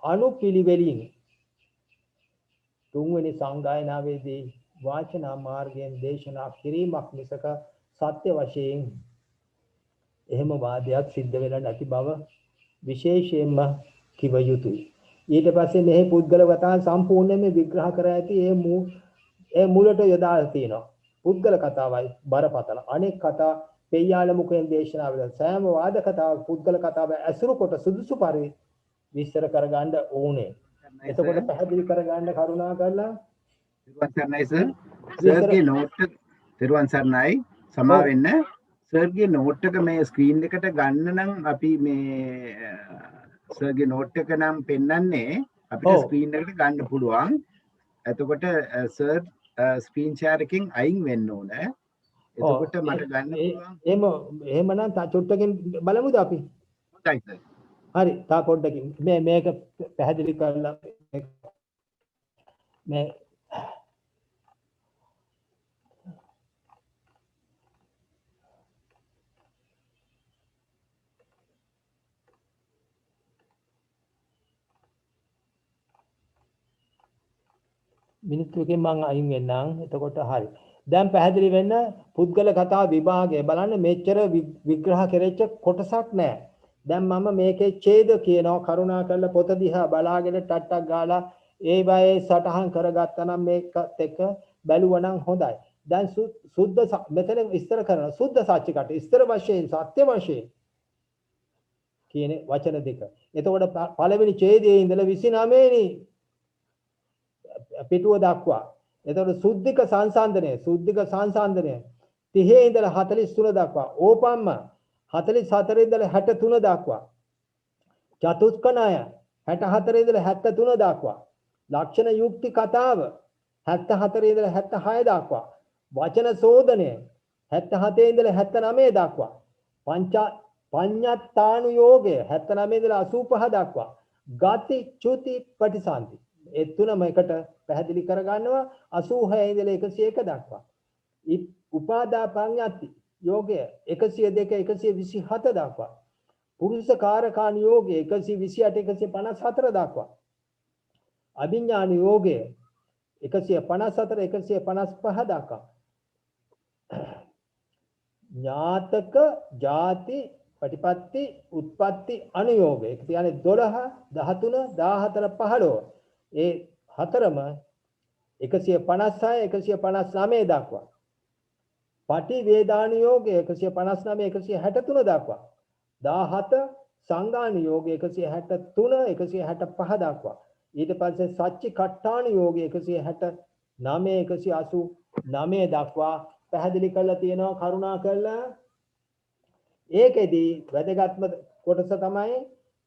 අනුපිළිවෙලින් තුන්වෙනි සංගායනාවේදී වාචනා මාර්ගයෙන් දේශනා කිරීමක් මිසක සත්‍ය වශයෙන් එහෙම වාදයක් සිද්ධ වෙලා නැති බව විශේෂයෙන්ම කිව යුතුයි. ඊට පස්සේ මේ පුද්ගල කතා සම්පූර්ණයෙන්ම විග්‍රහ කර ඇති ඒ මුලට යොදා තියෙනවා. පුද්ගල කතාවයි බරපතල. අනෙක් කතා පෙය්‍යාල මුඛයෙන් දේශනා වෙන සෑම වාද කතාවක් පුද්ගල කතාව ඇසුරු කොට සුදුසු පරිදි විස්තර කරගන්න ඕනේ. එතකොට පැහැදිලි කරගන්න කරුණා කරලා තිරුවන් සරණයි සර්. සර්ගේ නෝට් එක තිරුවන් සරණයි සමා වෙන්න. සර්ගේ නෝට් එක මේ ස්ක්‍රීන් එකට ගන්න නම් අපි මේ සර්ගේ නෝට් එක නම් පෙන්වන්නේ අපිට ස්ක්‍රීන් එකට ගන්න පුළුවන්. එතකොට සර් ස්ක්‍රීන් ෂෙයාර් එකෙන් අයින් වෙන්න ඕන. එතකොට මට ගන්න පුළුවන්. එහෙමනම් තා චුට්ටකින් බලමුද අපි? හොඳයි සර්. හරි තා පොඩ්ඩකින් මේක පැහැදිලි කරලා මේ මිනිත්තු එකකින් මම අයින් වෙන්නම්. එතකොට හරි. දැන් පැහැදිලි වෙන්න පුද්ගල කතා විභාගය බලන්න මෙච්චර විග්‍රහ කෙරෙච්ච කොටසක් නැහැ. දැන් මම මේකේ ඡේද කියනවා කරුණා කරලා පොත දිහා බලාගෙන ටට්ටක් ගාලා ඒ වගේ සටහන් කරගත්තා නම් මේකත් එක්ක බැලුවනම් හොඳයි. දැන් සුද්ධ මෙතන විස්තර කරනවා සුද්ධ සාච්චිකට ඉස්තර වශයෙන් සත්‍ය වශයෙන් කියන වචන දෙක. එතකොට පළවෙනි ඡේදයේ ඉඳලා 29 වෙනි පිටුව දක්වා. එතකොට සුද්ධික සංසන්දනය 30 ඉඳලා 43 දක්වා. ඕපම්ම 44 ඉඳලා 63 දක්වා. චතුස්කණය 64 ඉඳලා 73 දක්වා. ලක්ෂණ යුක්ති කතාව 74 ඉඳලා 76 දක්වා. වචන සෝදනය 77 ඉඳලා 79 දක්වා. පඤ්ඤත්තානු යෝගය 79 ඉඳලා 85 දක්වා. ගති චුති ප්‍රතිසන්ති ඒ තුනම එකට පැහැදිලි කරගන්නවා 86 ඉඳලා 101 දක්වා. උපාදා පඤ්ඤත්ති යෝගය 102 127 දක්වා. පුරුෂ කාරකාණ යෝගය 128 154 දක්වා. අභිඥාන යෝගය 154 155 දක්වා. ඥාතක ಜಾති පටිපත්ති උත්පත්ති අනුയോഗය. ඒ කියන්නේ 12 13 14 15 ඒ හතරම 156 159 දක්වා. පටි වේදාන යෝගය 159 163 දක්වා. 17 සංගාන යෝගය 163 165 දක්වා. ඊට පස්සේ සච්චි කට්ටාන යෝගය 169 189 දක්වා පැහැදිලි කරලා තියෙනවා කරුණා කරලා. ඒකෙදී වැදගත්ම කොටස තමයි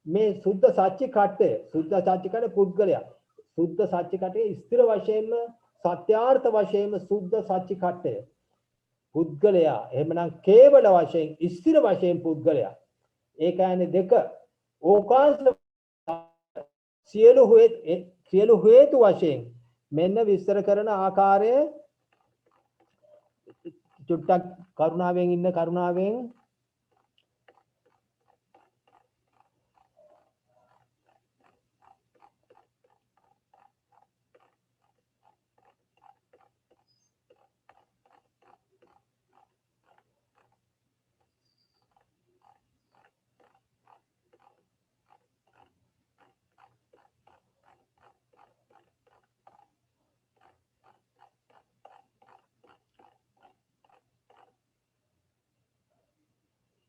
මේ සුද්ධ සච්චි කට්ටය. සුද්ධ සච්චි කට්ටය පුද්ගලයා. සුද්ධ සච්චි කට්ටය ස්ථිර වශයෙන්ම සත්‍යාර්ථ වශයෙන්ම සුද්ධ සච්චි කට්ටය. පුද්ගලයා එහෙමනම් කේවල වශයෙන් ස්ථිර වශයෙන් පුද්ගලයා. ඒ කියන්නේ දෙක ඕකාංශ සියලු හේතු වශයෙන් මෙන්න විස්තර කරන ආකාරය චුට්ටක් කරුණාවෙන් ඉන්න කරුණාවෙන්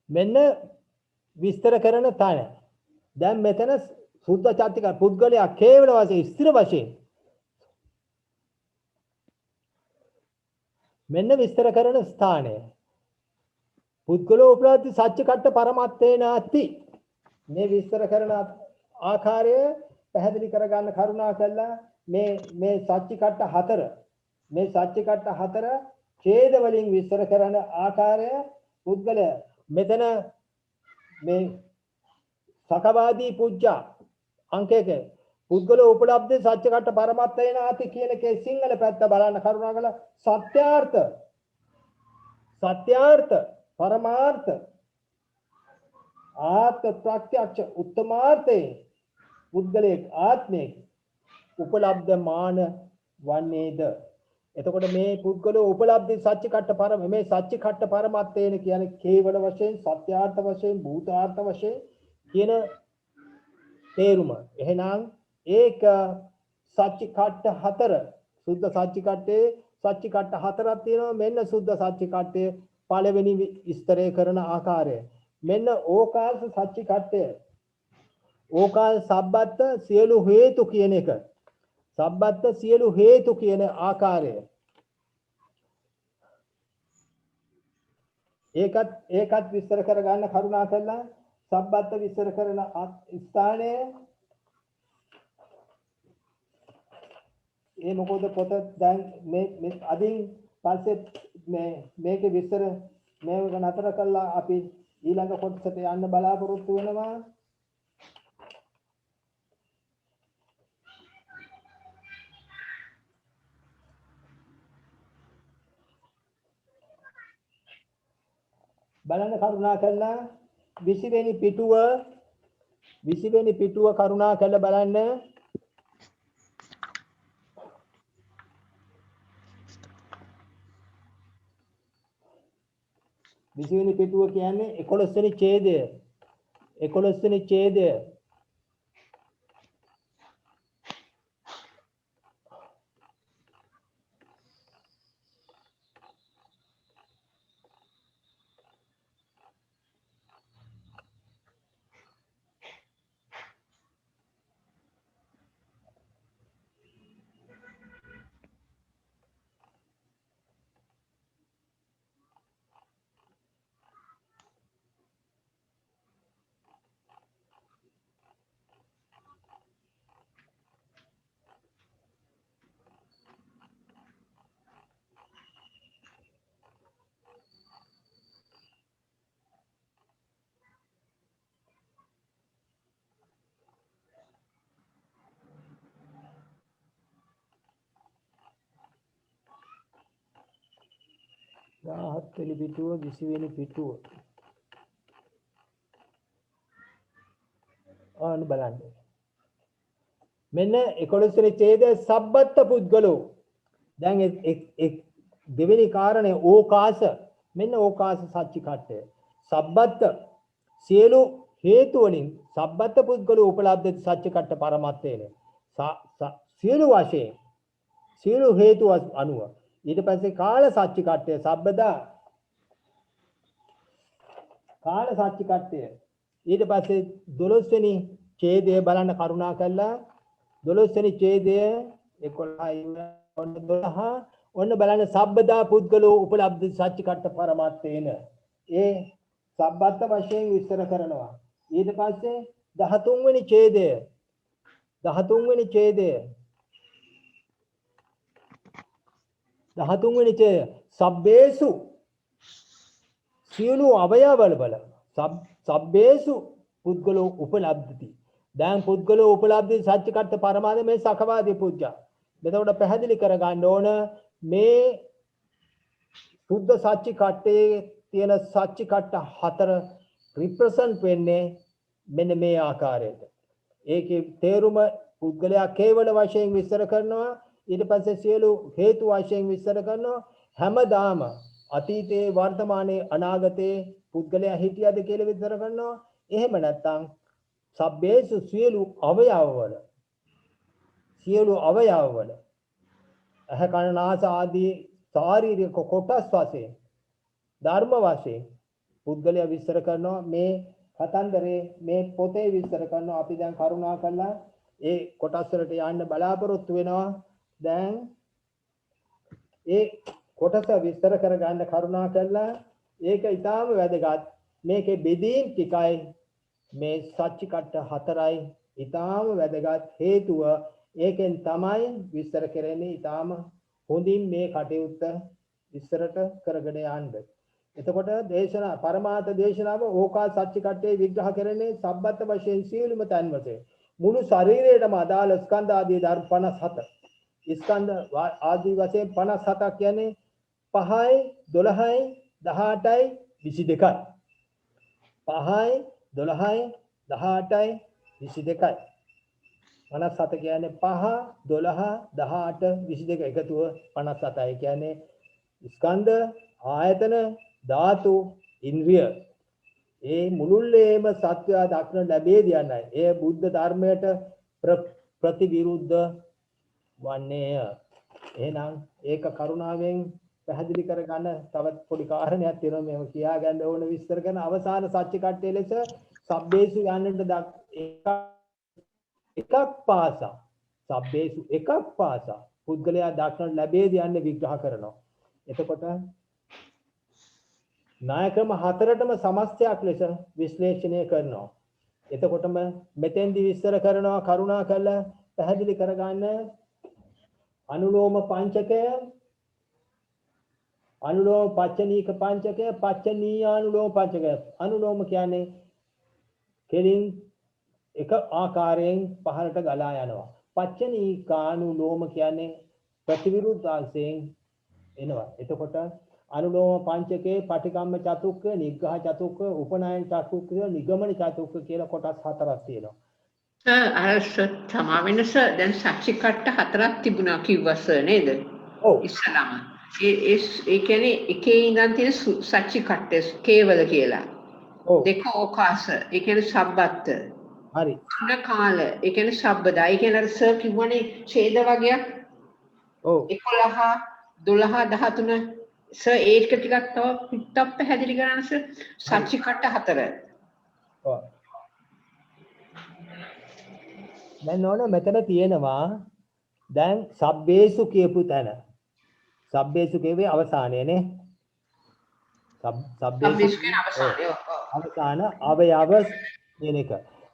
මෙන්න විස්තර කරන තැන. දැන් මෙතන සුද්ධ චාතික පුද්ගලයා කේවල වශයෙන් ස්ථිර වශයෙන් මෙන්න විස්තර කරන ස්ථානය. පුද්ගලෝ උපලබ්ධි සත්‍ය කට්ට පරමත්තේ නාති. මේ විස්තර කරන ආකාරය පැහැදිලි කරගන්න කරුණා කළා. මේ සත්‍ය කට්ට හතර මේ සත්‍ය කට්ට හතර ඡේද වලින් විස්තර කරන ආකාරය පුද්ගලයා මෙතන මේ සකවාදී පුජ්ජා අංකයක පුද්ගල උපලබ්ධ සත්‍ය කට්ට පරමත්තේ නාති කියන එකේ සිංහල පැත්ත බලන්න කරුණාකරලා සත්‍යාර්ථ පරමාර්ථ ආත්ම ප්‍රත්‍යක්ෂ උත්තමාර්ථේ පුද්ගලයේ ආත්මයේ උපලබ්ධ මාන වන්නේද. එතකොට මේ පුද්ගලෝ උපලබ්ධි සත්‍ය කට්ට පරම මේ සත්‍ය කට්ට පරමත්තේන කියන්නේ කේවල වශයෙන් සත්‍යාර්ථ වශයෙන් භූතාර්ථ වශයෙන් කියන තේරුම. එහෙනම් ඒක සත්‍ය කට්ට හතර සුද්ධ සත්‍ය කට්ටේ සත්‍ය කට්ට හතරක් තියෙනවා. මෙන්න සුද්ධ සත්‍ය කට්ටේ පළවෙනි විස්තරය කරන ආකාරය. මෙන්න ඕකාස සත්‍ය කට්ටය. ඕකාස සබ්බත් සියලු හේතු කියන එක. සබ්බත් සියලු හේතු කියන ආකාරය. ඒකත් විස්තර කර ගන්න කරුණා කළා. සබ්බත් විස්තර කරන ස්ථානය ඒ මොකද පොත දැන් මේ අදින් පස්සේ මේක විස්තර මේක නතර කළා අපි ඊළඟ කොටසට යන්න බලාපොරොත්තු වෙනවා. බලන්න කරුණා කළා 20 වෙනි පිටුව කරුණා කළා බලන්න. විසිවෙනි පිටුව කියන්නේ 11 වෙනි ඡේදය. 11 වෙනි ඡේදය. හත්වෙනි පිටුව 20 වෙනි පිටුව. ආන්න බලන්න. මෙන්න 11 වෙනි ඡේදය සබ්බත් පුද්ගලෝ. දැන් දෙවෙනි කාරණේ ඕකාස. මෙන්න ඕකාස සත්‍ය කට්ටය. සබ්බත් සියලු හේතු වලින් සබ්බත් පුද්ගලෝ උපලබ්ධ සත්‍ය කට්ට පරමත්තේන. සියලු වශයෙන් සියලු හේතු අනුව ඊට පස්සේ කාල සත්‍ය කට්ටය සබ්බදා කාල සත්‍ය කට්ටය. ඊට පස්සේ 12 වෙනි ඡේදය බලන්න කරුණා කළා. 12 වෙනි ඡේදය 11 12 ඔන්න බලන්න සබ්බදා පුද්ගලෝ උපලබ්ධ සත්‍ය කට්ට පරමත්තේන. ඒ සබ්බත් වශයෙන් විස්තර කරනවා. ඊට පස්සේ 13 වෙනි ඡේදය 13 වෙනි ඡේදය 13 වෙනි ඡේදය සබ්බේසු සියලු අවයවවල බල සබ්බේසු පුද්ගලෝ උපලබ්ධති. දැන් පුද්ගලෝ උපලබ්ධි සත්‍ය කට්ට පරමාද මේ සකවාදී පුජ්ජා. මෙතකොට පැහැදිලි කරගන්න ඕන මේ සුද්ධ සච්චි කට්ටේ තියෙන සච්චි කට්ට හතර රිප්‍රසන්ට් වෙන්නේ මෙන්න මේ ආකාරයට. ඒකේ තේරුම පුද්ගලයා කේවල වශයෙන් විස්තර කරනවා, ඊට පස්සේ සියලු හේතු වශයෙන් විස්තර කරනවා. හැමදාම අතීතයේ වර්තමානයේ අනාගතයේ පුද්ගලයා හිටියද කියලා විස්තර කරනවා. එහෙම නැත්නම් සබ්බේසු සියලු අවයවවල ඇහ කන නාසය ආදී ශාරීරික කොටස් වශයෙන් ධර්ම වශයෙන් පුද්ගලයා විස්තර කරනවා. මේ කතන්දරේ මේ පොතේ විස්තර කරනවා. අපි දැන් කරුණා කරලා ඒ කොටස් වලට යන්න බලාපොරොත්තු වෙනවා. දැන් ඒ කොටස විස්තර කරගන්න කරුණා කරලා ඒක ඊටාම වැදගත්. මේකේ බෙදීම් ටිකයි මේ සච්චි කට්ට හතරයි ඊටාම වැදගත් හේතුව. ඒකෙන් තමයි විස්තර කරන්නේ ඊටාම හොඳින් මේ කටයුත්ත විස්තරට කරගෙන යන්න. එතකොට දේශනා පරමාර්ථ දේශනාව ඕකා සච්චි කට්ටේ විග්‍රහ කරන්නේ සබ්බත් වශයෙන් සියලුම තන් වශයෙන් මුළු ශරීරයටම අදාළ ස්කන්ධ ආදී ධර්ම 57. ස්කන්ධ ආදී වශයෙන් 57ක් කියන්නේ 5යි 12යි 18යි 22යි. 5යි 12යි 18යි 22යි. 57 කියන්නේ 5 12 18 22 එකතුව 57යි කියන්නේ ස්කන්ධ ආයතන ධාතු ඉන්ද්‍රිය ඒ මුළුල්ලේම සත්‍ය දක්න ලැබේ දියන්නයි. ඒ බුද්ධ ධර්මයට ප්‍රතිවිරුද්ධ වන්නේය. එහෙනම් ඒක කරුණාවෙන් පැහැදිලි කරගන්න තවත් පොඩි කාරණයක් තියෙනවා මේව කියා ගන්න ඕන විස්තර කරන අවසාන සත්‍ය කට්ටේ ලෙස සබ්බේසු යන්නට එකක් පාසා සබ්බේසු එකක් පාසා පුද්ගලයා දක්න ලැබේ දියන්නේ විග්‍රහ කරනවා. එතකොට නායකම හතරටම සමස්තයක් ලෙස විශ්ලේෂණය කරනවා. එතකොටම මෙතෙන්දි විස්තර කරනවා කරුණා කරලා පැහැදිලි කරගන්න අනුලෝම පංචකය, අනුලෝම පච්චනීක පංචකය, පච්චනීයානුලෝම පංචකය. අනුලෝම කියන්නේ කෙලින් එක ආකාරයෙන් පහළට ගලා යනවා. පච්චනීකානුලෝම කියන්නේ ප්‍රතිවිරුද්ධාංශයෙන් එනවා. එතකොට අනුලෝම පංචකේ පටිකම්ම චතුක්ක, නිග්ඝහ චතුක්ක, උපනායන චතුක්ක, නිගමන චතුක්ක කියලා කොටස් හතරක් තියෙනවා. අර සමාවෙනස දැන් සච්චි කට්ට හතරක් තිබුණා කිව්වා සර් නේද? ඔව්. ඉස්සලාම. ඒ කියන්නේ එකේ ඉඳන් තියෙන සච්චි කට්ට කේවල කියලා. ඔව්. දෙක ඕකාස. ඒ කියන්නේ සබ්බත්. හරි. තුන කාල. ඒ කියන්නේ සබ්බදා. ඒ කියන්නේ අර සර් කිව්වනේ ඡේද වගේක්. ඔව්. 11 12 13 සර් ඒක ටිකක් තව පිටක් පැහැදිලි කරන්න සර්. සච්චි කට්ට හතර. ඔව්. දැන් ඕන මෙතන තියෙනවා දැන් සබ්බේසු කියපු තැන. සබ්බේසු කියවේ අවසානයේනේ. සබ්බේසු කියන අවසානයේ. අවසාන අවයව කියන එක.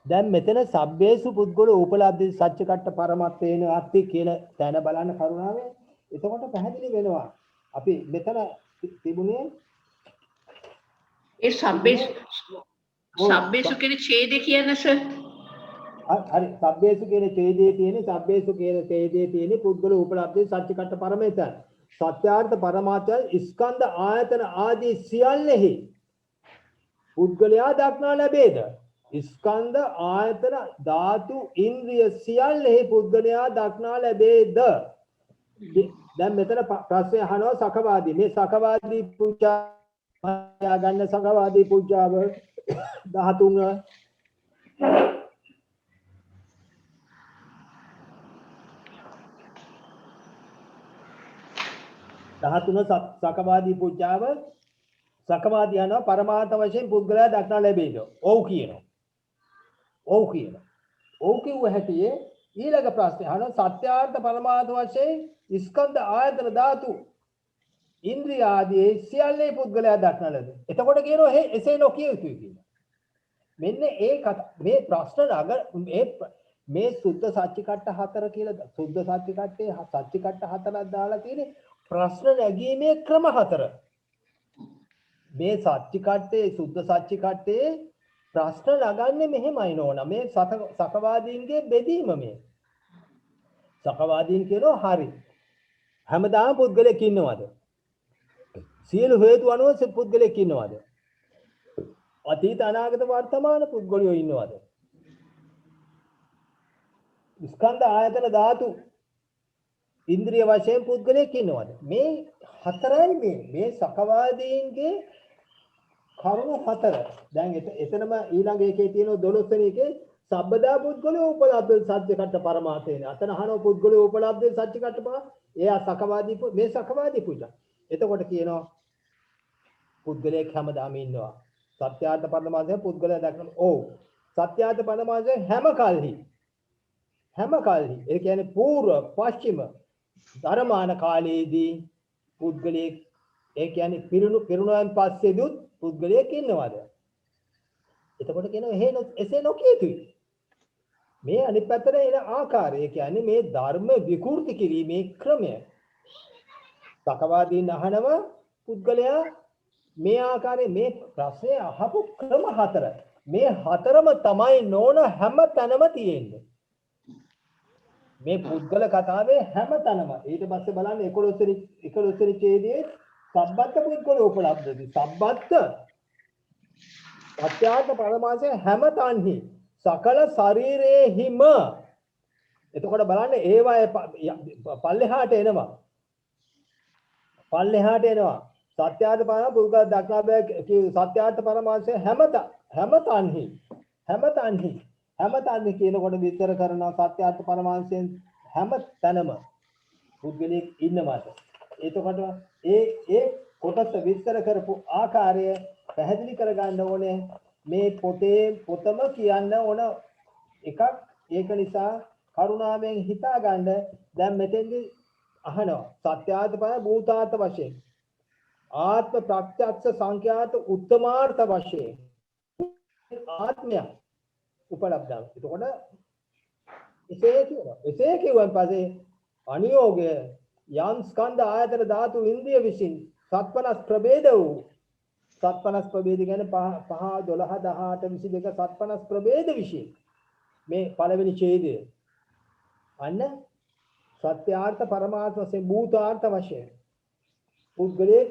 දැන් මෙතන සබ්බේසු පුද්ගල උපලබ්ධි සත්‍ය කට්ට පරමත්තේන අත්ති කියන තැන බලන්න කරුණාවෙන්. එතකොට පැහැදිලි වෙනවා. අපි මෙතන තිබුණේ ඒ සබ්බේසු කියන ඡේදය කියන්නේ සර්. හරි සබ්බේසු කියන ඡේදයේ තියෙන සබ්බේසු කියන ඡේදයේ තියෙන පුද්ගල උපලබ්ධි සත්‍ය කට්ට පරමේතන. සත්‍යාර්ථ පරමාර්ථය ස්කන්ධ ආයතන ආදී සියල්ලෙහි පුද්ගලයා දක්නා ලැබේද? ස්කන්ධ ආයතන ධාතු ඉන්ද්‍රිය සියල්ලෙහි පුද්ගලයා දක්නා ලැබේද? දැන් මෙතන ප්‍රශ්නය අහනවා සකවාදී. මේ සකවාදී පූජා ගන්න සකවාදී පූජාව 13 සකවාදී පූජාව සකවාදී යනවා පරමාර්ථ වශයෙන් පුද්ගලයා දක්නා ලැබේද? ඔව් කියනවා. ඔව් කියනවා. ඔව් කිව්ව හැටියේ ඊළඟ ප්‍රශ්නේ අහනවා සත්‍යාර්ථ පරමාර්ථ වශයෙන් ස්කන්ධ ආයතන ධාතු ඉන්ද්‍රිය ආදී සියල්ලේ පුද්ගලයා දක්නා ලැබේ. එතකොට කියනවා එසේ නොකිය යුතුයි කියලා. මෙන්න මේ ප්‍රශ්න මේ සුද්ධ සත්‍ය කට්ට හතර කියලා සුද්ධ සත්‍ය කට්ටේ සත්‍ය කට්ට හතරක් දාලා තියෙන්නේ ප්‍රශ්න නැගීමේ ක්‍රම හතර. මේ සත්‍ය කට්ටේ සුද්ධ සත්‍ය කට්ටේ ප්‍රශ්න නගන්නේ මෙහෙමයි නෝනා. මේ සකවාදීන්ගේ බෙදීම මේ. සකවාදීන් කියනවා හරි. හැමදාම පුද්ගලයෙක් ඉන්නවද? සියලු හේතු අනුව පුද්ගලයෙක් ඉන්නවද? අතීත අනාගත වර්තමාන පුද්ගලයෝ ඉන්නවද? ස්කන්ධ ආයතන ධාතු ඉන්ද්‍රිය වශයෙන් පුද්ගලයෙක් ඉන්නවද? මේ හතරයි මේ සකවාදීන්ගේ කරුණු හතර. දැන් එතනම ඊළඟ එකේ තියෙන 12 වෙනි එකේ සබ්බදා පුද්ගලයෝ උපලබ්ධ සත්‍යකට පරමාර්ථේන. අතන අහන පුද්ගලයෝ උපලබ්ධ සත්‍යකට පහ. එයා සකවාදී මේ සකවාදී පුජා. එතකොට කියනවා පුද්ගලයෙක් හැමදාම ඉන්නවා. සත්‍යාර්ථ පරමාර්ථය පුද්ගලයා දක්වන. ඔව්. සත්‍යාර්ථ පරමාර්ථය හැම කල්හි ඒ කියන්නේ పూర్ව පශ්චිම ධර්මාන කාලයේදී පුද්ගලයෙක් ඒ කියන්නේ පිරුණුවන් පස්සේදුත් පුද්ගලයෙක් ඉන්නවද? එතකොට කියනවා එසේ නොකිය යුතුයි. මේ අනිත් පැත්තට එන ආකාරය කියන්නේ මේ ධර්ම විකෘති කිරීමේ ක්‍රමය. සකවාදීන් අහනවා පුද්ගලයා මේ ආකාරයේ මේ ප්‍රශ්නය අහපු ක්‍රම හතර. මේ හතරම තමයි නෝන හැම තැනම තියෙන්නේ. මේ පුද්ගල කතාවේ හැම තැනම. ඊට පස්සේ බලන්න 11 වෙනි ඡේදයේ සබ්බත් පුද්ගල උපලබ්ධති. සබ්බත් සත්‍යාර්ථ පරමාර්ථය හැම තන්හි සකල ශරීරේහිම. එතකොට බලන්න ඒවායේ පල්ලෙහාට එනවා. සත්‍යාර්ථ පරම පුද්ගල දක්නා බෑ සත්‍යාර්ථ පරමාර්ථය හැම තන්හි කියනකොට විස්තර කරනවා සත්‍යාර්ථ පරමාර්ථයෙන් හැම තැනම පුද්ගලෙක් ඉන්නවාද? එතකොට ඒ කොටස විස්තර කරපු ආකාරය පැහැදිලි කරගන්න ඕනේ. මේ පොතම කියන්න ඕන එකක්. ඒක නිසා කරුණාවෙන් හිතා ගන්න. දැන් මෙතෙන්දි අහනවා සත්‍යාර්ථ පරම භූතාර්ථ වශයෙන් ආත්ම ප්‍රත්‍යක්ෂ සංඛ්‍යාත උත්තමාර්ථ වශයෙන් ආත්මය උපලබ්ධව. එතකොට එසේ කියවන් පස්සේ අනියෝගය යම් ස්කන්ධ ආයතන ධාතු ඉන්ද්‍රිය විසින් 750 ප්‍රභේද වූ 750 ප්‍රභේද කියන්නේ 5 12 18 22 750 ප්‍රභේද විසින් මේ පළවෙනි ඡේදය අන්න සත්‍යාර්ථ පරමාර්ථ වශයෙන් භූතාර්ථ වශයෙන් පුද්ගලයේ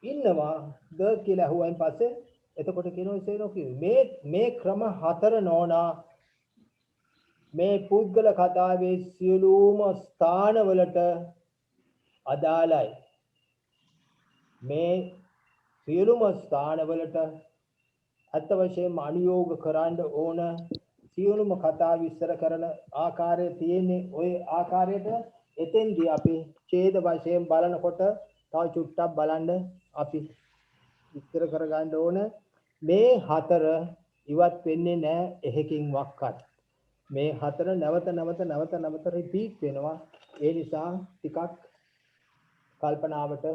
ඉන්නවාද කියලා අහුවෙන් පස්සේ එතකොට කියනවා එසේ නොකියු. මේ ක්‍රම හතර නෝනා මේ පුද්ගල කතාවේ සියලුම ස්ථානවලට අදාළයි. මේ සියලුම ස්ථානවලට අත් වශයෙන්ම අනුയോഗ කරන්න ඕන. සියලුම කතා විස්තර කරන ආකාරය තියෙන්නේ ওই ආකාරයට. එතෙන්දී අපි ඡේද වශයෙන් බලනකොට තව චුට්ටක් බලන්න අපි විස්තර කරගන්න ඕන. මේ හතර ඉවත් වෙන්නේ නැහැ එහෙකින් වක්වත්. මේ හතර නැවත රිපීට් වෙනවා. ඒ නිසා ටිකක් කල්පනාවට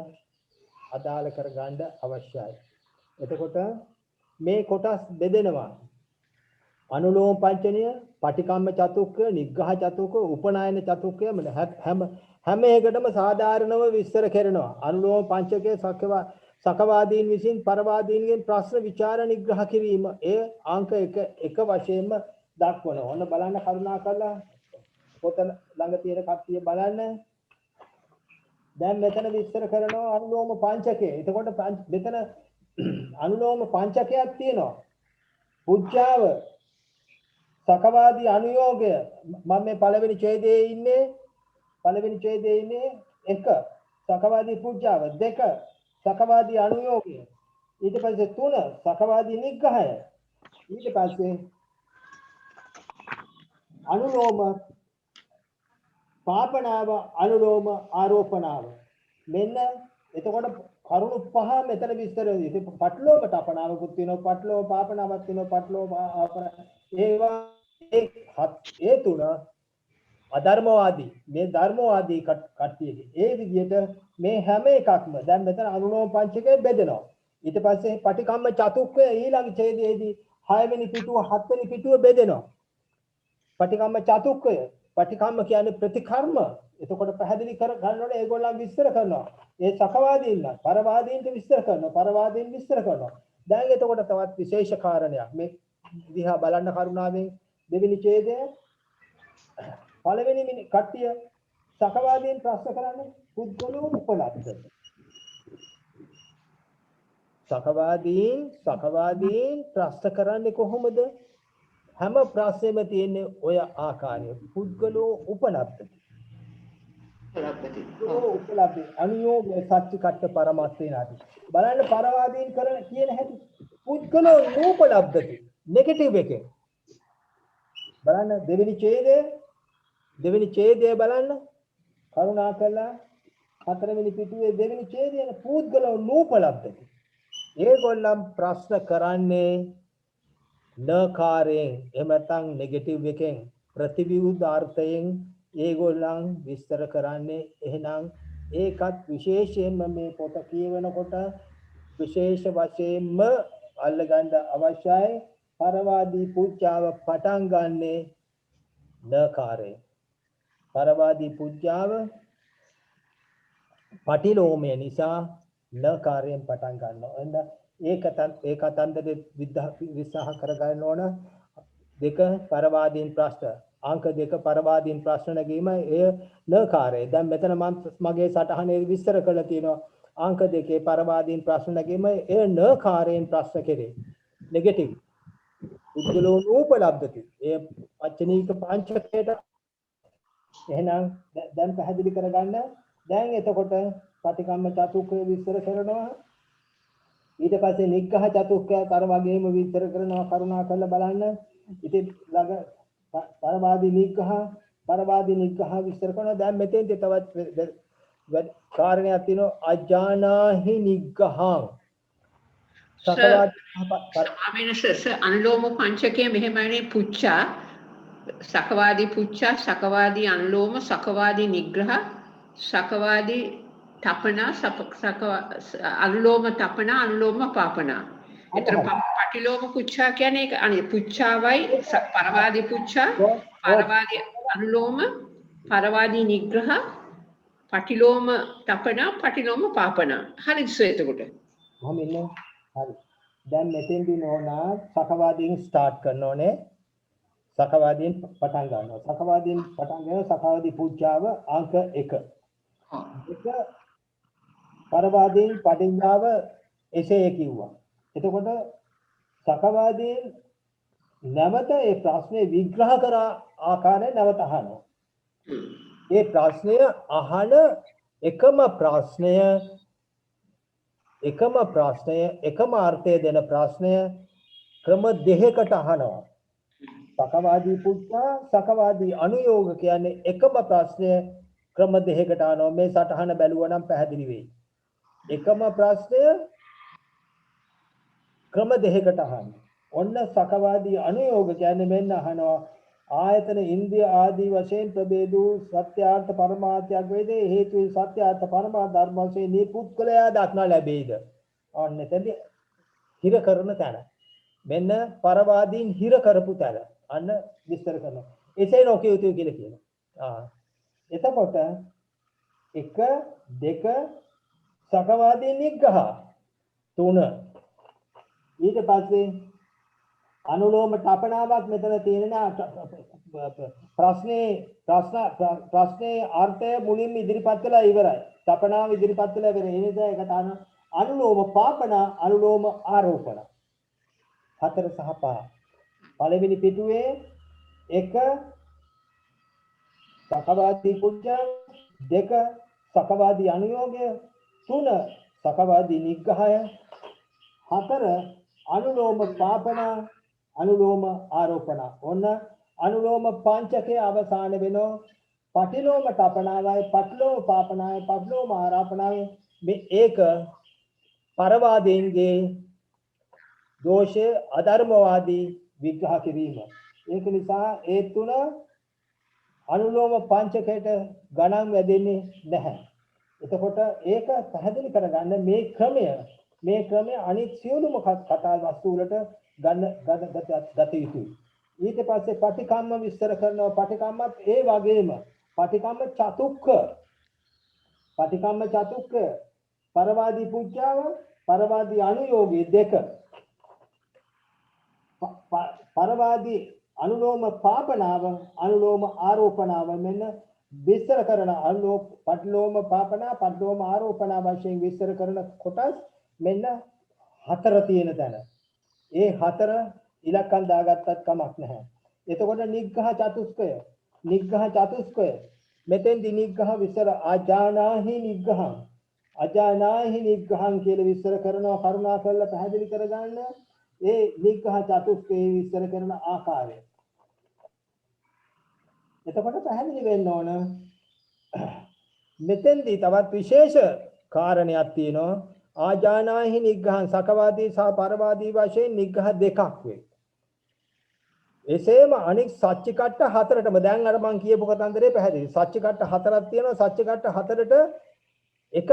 අදාළ කරගන්න අවශ්‍යයි. එතකොට මේ කොටස් බෙදෙනවා. අනුලෝම පංචනය, පටිකම්ම චතුක්කය, නිග්‍රහ චතුක්කය, උපනායන චතුක්කය හැම එකටම සාධාරණව විස්තර කරනවා. අනුලෝම පංචකයේ සකවාදීන් විසින් පරවාදීන්ගෙන් ප්‍රශ්න විචාර නිග්‍රහ කිරීම ඒ අංක එක වශයෙන්ම දක්වනවා. ඔන්න බලන්න කරුණාකරලා පොත ළඟ තියෙන කට්ටිය බලන්න. දැන් මෙතන විස්තර කරනවා අනුලෝම පංචකය. එතකොට මෙතන අනුලෝම පංචකයක් තියෙනවා. පුජ්ජාව, සකවාදී අනුയോഗය. මම මේ පළවෙනි ඡේදයේ ඉන්නේ 1 සකවාදී පුජ්ජාව, 2 සකවාදී අනුയോഗය, ඊට පස්සේ 3 සකවාදී නිග්‍රහය, ඊට පස්සේ අනුලෝම පාපනාව, අනුලෝම ආරෝපණාව. මෙන්න එතකොට කරුණු පහ මෙතන විස්තර වෙනවා. ඉතින් පටලෝම තපනාවකුත් තියෙනවා, පටලෝම පාපනාවක් තියෙනවා, පටලෝම ඒවා ඒ තුන අධර්මවාදී මේ ධර්මවාදී කට්ටියගේ ඒ විදිහට මේ හැම එකක්ම දැන් මෙතන අනුලෝම පංචකයේ බෙදෙනවා. ඊට පස්සේ පටිකම්ම චතුක්කය ඊළඟ ඡේදයේදී 6 වෙනි පිටුව 7 වෙනි පිටුව බෙදෙනවා. පටිකම්ම චතුක්කය, පටිකම්ම කියන්නේ ප්‍රතිකර්ම. එතකොට පැහැදිලි කර ගන්න ඕනේ ඒගොල්ලන් විස්තර කරනවා. ඒ සකවාදීන් පරවාදීන්ට විස්තර කරනවා, පරවාදීන් විස්තර කරනවා. දැන් එතකොට තවත් විශේෂ කාරණයක් මේ දිහා බලන්න කරුණාවෙන් දෙවෙනි ඡේදය පළවෙනි කට්ටිය සකවාදීන් ප්‍රශ්න කරන්නේ පුද්ගලෝ උපලබ්ධ. සකවාදීන් ප්‍රශ්න කරන්නේ කොහොමද? හැම ප්‍රශ්නෙම තියෙන්නේ ඔය ආකාරය. පුද්ගලෝ උපලබ්ධ. උපලබ්ධ අනුയോഗ සත්‍චිකට්ඨ පරමත්තේ නාති. බලන්න පරවාදීන් කරන කියන හැටි. පුද්ගලෝ නූපලබ්ධති. නෙගටිව් එකේ. බලන්න දෙවෙනි ඡේදය බලන්න. කරුණාකරලා හතරවෙනි පිටුවේ දෙවෙනි ඡේදය පුද්ගලෝ නූපලබ්ධති. ඒගොල්ලන් ප්‍රශ්න කරන්නේ නකාරයෙන් එහෙම නැත්නම් නෙගටිව් එකෙන් ප්‍රතිවිරුද්ධ අර්ථයෙන් ඒගොල්ලන් විස්තර කරන්නේ. එහෙනම් ඒකත් විශේෂයෙන්ම මේ පොත කියවනකොට විශේෂ වශයෙන්ම අල්ලගන්න අවශ්‍යයි. පරවාදී පුජ්ජාව පටන් ගන්නේ නකාරයෙන්. පරවාදී පුජ්ජාව පටිලෝමය නිසා නකාරයෙන් පටන් ගන්නවා. එන්න ඒ කතන්දරේ විස්තර කරගන්න ඕන. දෙක පරවාදීන් ප්‍රශ්න අංක 2 පරවාදීන් ප්‍රශ්න නැගීම එය නකාරය. දැන් මෙතන මම මගේ සටහනේ විස්තර කරලා තියෙනවා අංක 2 පරවාදීන් ප්‍රශ්න නැගීම එය නකාරයෙන් ප්‍රශ්න කෙරේ. නෙගටිව් පුද්ගලෝ නූපලබ්ධති. ඒ වචනීක පංචකයට එහෙනම් දැන් පැහැදිලි කරගන්න. දැන් එතකොට පටිකම්ම චතුක්කය විස්තර කරනවා. ඊට පස්සේ නිග්ඝහ චතුක්කය අර වගේම විස්තර කරනවා. කරුණා කරලා බලන්න. ඉතින් ළඟ පරවාදී නිග්ඝහ විස්තර කරනවා. දැන් මෙතෙන්දී තවත් කාරණයක් තියෙනවා. අජානාහි නිග්ඝහං සකවාදී අනුලෝම පංචකයේ මෙහෙමනේ පුච්චා සකවාදී පුච්චා සකවාදී අනුලෝම සකවාදී නිග්‍රහ සකවාදී තපනා අනුලෝම තපනා අනුලෝම පාපනා. ඒතර පටිලෝම පුච්චා කියන්නේ අනේ පුච්චාවයි පරවාදී පුච්චා පරවාදී අනුලෝම පරවාදී නිග්‍රහ පටිලෝම තපනා පටිලෝම පාපනා. හරිද එතකොට? මම ඉන්නේ. හරි. දැන් මෙතෙන්දී නෝනා සකවාදීන් ස්ටාර්ට් කරන්න ඕනේ. සකවාදීන් පටන් ගන්නවා. සකවාදී පුජ්ජාව අංක 1. පරවාදීන් පටිඥාව එසේ කිව්වා. එතකොට සකවාදීන් නැවත ඒ ප්‍රශ්නේ විග්‍රහ කර ආකාරය නැවත අහනවා. ඒ ප්‍රශ්නය අහන එකම අර්ථය දෙන ප්‍රශ්නය ක්‍රම දෙකකට අහනවා. සකවාදී පුච්චා සකවාදී අනුയോഗ කියන්නේ එකම ප්‍රශ්නය ක්‍රම දෙකකට අහනවා. මේ සටහන බැලුවා නම් පැහැදිලි වෙයි. එකම ප්‍රශ්නය ක්‍රම දෙකකට අහනවා. ඔන්න සකවාදී අනුയോഗ කියන්නේ මෙන්න අහනවා. ආයතන ඉන්ද්‍රිය ආදී වශයෙන් ප්‍රභේද වූ සත්‍යාර්ථ පරමාර්ථයක් වේදේ හේතු සත්‍යාර්ථ පරමාර්ථ ධර්ම වශයෙන් මේ පුද්ගලයා දක්නා ලැබෙයිද? ඔන්න එතෙන්දී හිර කරන තැන. මෙන්න පරවාදීන් හිර කරපු තැන. අන්න විස්තර කරනවා. එසේ නොකිය යුතුයි කියලා කියනවා. එතකොට 1 2 සකවාදී නිග්‍රහ 3 ඊට පස්සේ අනුලෝම තපනාවක් මෙතන තියෙන ප්‍රශ්නේ අර්ථය මුලින්ම ඉදිරිපත් කළා ඉවරයි. තපනාව ඉදිරිපත් කළා ඉවරයි. ඒ නිසා ඒක තමයි අනුලෝම පාපන අනුලෝම ආරෝපණ 4 සහ 5. පළවෙනි පිටුවේ 1 සකවාදී පුජ්ජා 2 සකවාදී අනුയോഗය 3 සකවාදී නිග්‍රහය 4 අනුලෝම පාපන අනුලෝම ආරෝපණ. ඔන්න අනුලෝම පංචකයේ අවසාන වෙනෝ පටිලෝම තපනාවයි පටිලෝම පාපනාවයි පටිලෝම ආරෝපණාවයි. මේ ඒක පරවාදීන්ගේ දෝෂය අධර්මවාදී විග්‍රහ කිරීම. ඒක නිසා ඒ තුන අනුලෝම පංචකයට ගණන් වැදෙන්නේ නැහැ. එතකොට ඒක පැහැදිලි කරගන්න මේ ක්‍රමය අනිත් සියලුම කතා වස්තු වලට ගත යුතුයි. ඊට පස්සේ පටිකම්ම විස්තර කරනවා. පටිකම්මත් ඒ වගේම පටිකම්ම චතුක්ක පරවාදී පුජ්ජාව පරවාදී අනුയോഗී 2 පරවාදී අනුලෝම පාපනාව අනුලෝම ආරෝපණාව මෙන්න විස්තර කරන අනුලෝම පඩ්ලෝම පාපනා පඩ්ලෝම ආරෝපණා වශයෙන් විස්තර කරන කොටස් මෙන්න හතර තියෙන තැන. ඒ හතර ඉලක්කම් දාගත්තත් කමක් නැහැ. එතකොට නිග්ඝහ චතුස්කය මෙතෙන්දි නිග්ඝහ විස්තර ආජානාහි නිග්ඝහං කියලා විස්තර කරනවා කරුණා කරලා පැහැදිලි කරගන්න ඒ නිග්ඝහ චතුස්කයේ විස්තර කරන ආකාරය. එතකොට පැහැදිලි වෙන්න ඕන මෙතෙන්දී තවත් විශේෂ කාරණයක් තියෙනවා ආජානාහි නිග්ඝහං සකවාදී සහ පරවාදී වශයෙන් නිග්ඝහ දෙකක් වේ. එසේම අනික් සච්චිකට්ට හතරටම දැන් අර මං කියපු කතන්දරේ පැහැදිලි. සච්චිකට්ට හතරක් තියෙනවා. සච්චිකට්ට හතරට එක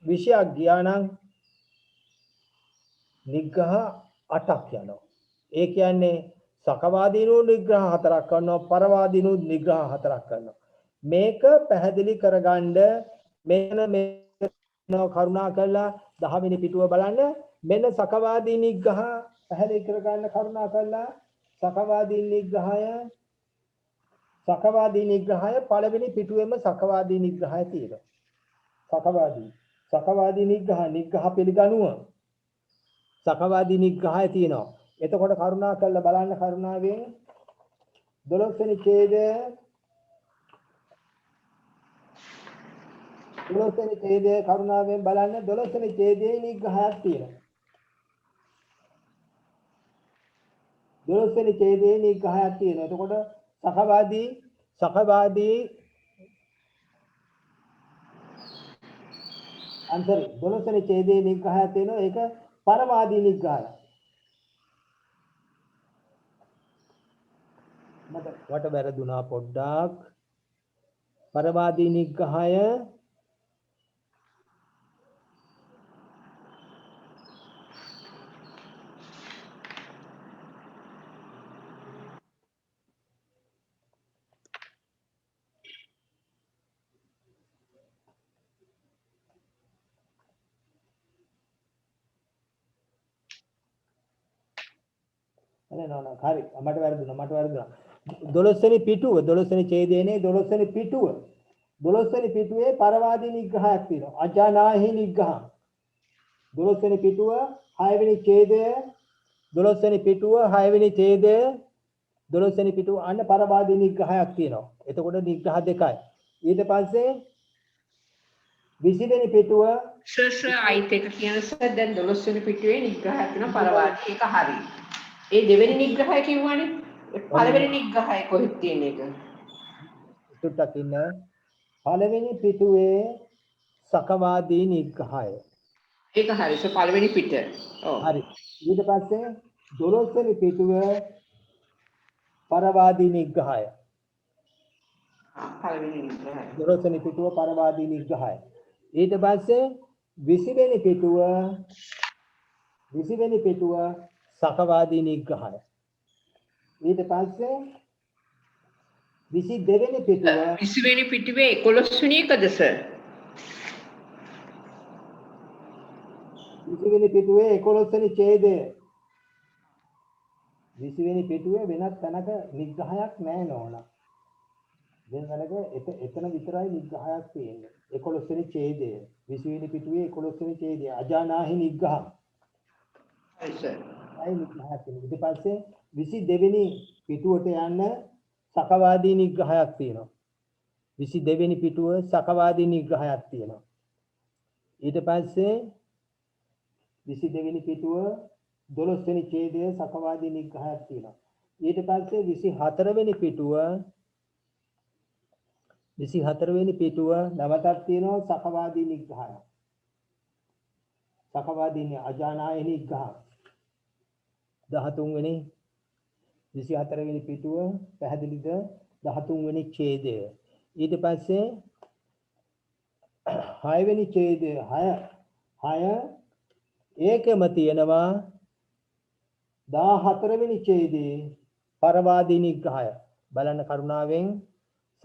විෂයක් ගියා නම් නිග්ඝහ 8ක් යනවා. ඒ කියන්නේ සකවාදීනු නිග්‍රහ හතරක් කරනවා පරවාදීනු නිග්‍රහ හතරක් කරනවා. මේක පැහැදිලි කරගන්න මෙන්න කරුණා කරලා 10 වෙනි පිටුව බලන්න මෙන්න සකවාදී නිග්‍රහ පැහැදිලි කරගන්න කරුණා කරලා සකවාදී නිග්‍රහය පළවෙනි පිටුවේම සකවාදී නිග්‍රහය තියෙනවා. සකවාදී නිග්‍රහ පිළිගනුව සකවාදී නිග්‍රහය තියෙනවා. එතකොට කරුණා කරලා බලන්න කරුණාවෙන් 12 වෙනි ඡේදය කරුණාවෙන් බලන්න 12 වෙනි ඡේදයේ නිග්‍රහයක් තියෙනවා. 12 වෙනි ඡේදයේ නිග්‍රහයක් තියෙනවා. එතකොට සකවාදී අන්තරි 12 වෙනි ඡේදයේ නිග්‍රහයක් තියෙනවා. ඒක පරවාදී නිග්‍රහය. මට වැරදුනා පොඩ්ඩක්. පරවාදී නිග්‍රහය හරි මට වැරදුනා 12 වෙනි පිටුව 12 වෙනි ඡේදයේනේ 12 වෙනි පිටුවේ පරවාදී නිග්‍රහයක් තියෙනවා අජානාහි නිග්‍රහ 12 වෙනි පිටුව 6 වෙනි ඡේදය 12 වෙනි පිටුව 6 වෙනි ඡේදය 12 වෙනි පිටුව අන්න පරවාදී නිග්‍රහයක් තියෙනවා. එතකොට නිග්‍රහ දෙකයි. ඊට පස්සේ 20 වෙනි පිටුව සර් අයිත් එක කියන සර් දැන් 12 වෙනි පිටුවේ නිග්‍රහයක් තියෙනවා පරවාදී ඒක හරි. ඒ දෙවෙනි නිග්‍රහය කිව්වනේ පළවෙනි නිග්‍රහය කොහෙද තියෙන එක? තුට්ටක් ඉන්න පළවෙනි පිටුවේ සකවාදී නිග්‍රහය. ඒක හරි. ඒක පළවෙනි පිට. ඔව්. හරි. ඊට පස්සේ 12 වෙනි පිටුව පරවාදී නිග්‍රහය. පළවෙනි නිග්‍රහය. 12 වෙනි පිටුව පරවාදී නිග්‍රහය. ඊට පස්සේ 20 වෙනි පිටුව සකවාදී නිග්‍රහය. ඊට පස්සේ 22 වෙනි පිටුව 20 වෙනි පිටුවේ 11 වෙනි එකද සර්? 20 වෙනි පිටුවේ 11 වෙනි ඡේදය 20 වෙනි පිටුවේ වෙනත් තැනක නිග්‍රහයක් නැහැ නෝනා. වෙන තැනක එතන විතරයි නිග්‍රහයක් තියෙන්නේ. 11 වෙනි ඡේදය 20 වෙනි පිටුවේ 11 වෙනි ඡේදය අජානාහි නිග්‍රහ. හරි සර්. ඊට පස්සේ 22 වෙනි පිටුවට යන්න සකවාදී නිග්‍රහයක් තියෙනවා. 22 වෙනි පිටුව සකවාදී නිග්‍රහයක් තියෙනවා. ඊට පස්සේ 22 වෙනි පිටුව 12 වෙනි ඡේදය සකවාදී නිග්‍රහයක් තියෙනවා. ඊට පස්සේ 24 වෙනි පිටුව නැවතත් තියෙනවා සකවාදී නිග්‍රහයක්. සකවාදී අජානාහි නිග්‍රහ 13 වෙනි 24 වෙනි පිටුව පැහැදිලිද 13 වෙනි ඡේදය. ඊට පස්සේ 6 වෙනි ඡේදය 6 ඒකම තියෙනවා 14 වෙනි ඡේදයේ පරවාදී නිග්‍රහය. බලන්න කරුණාවෙන්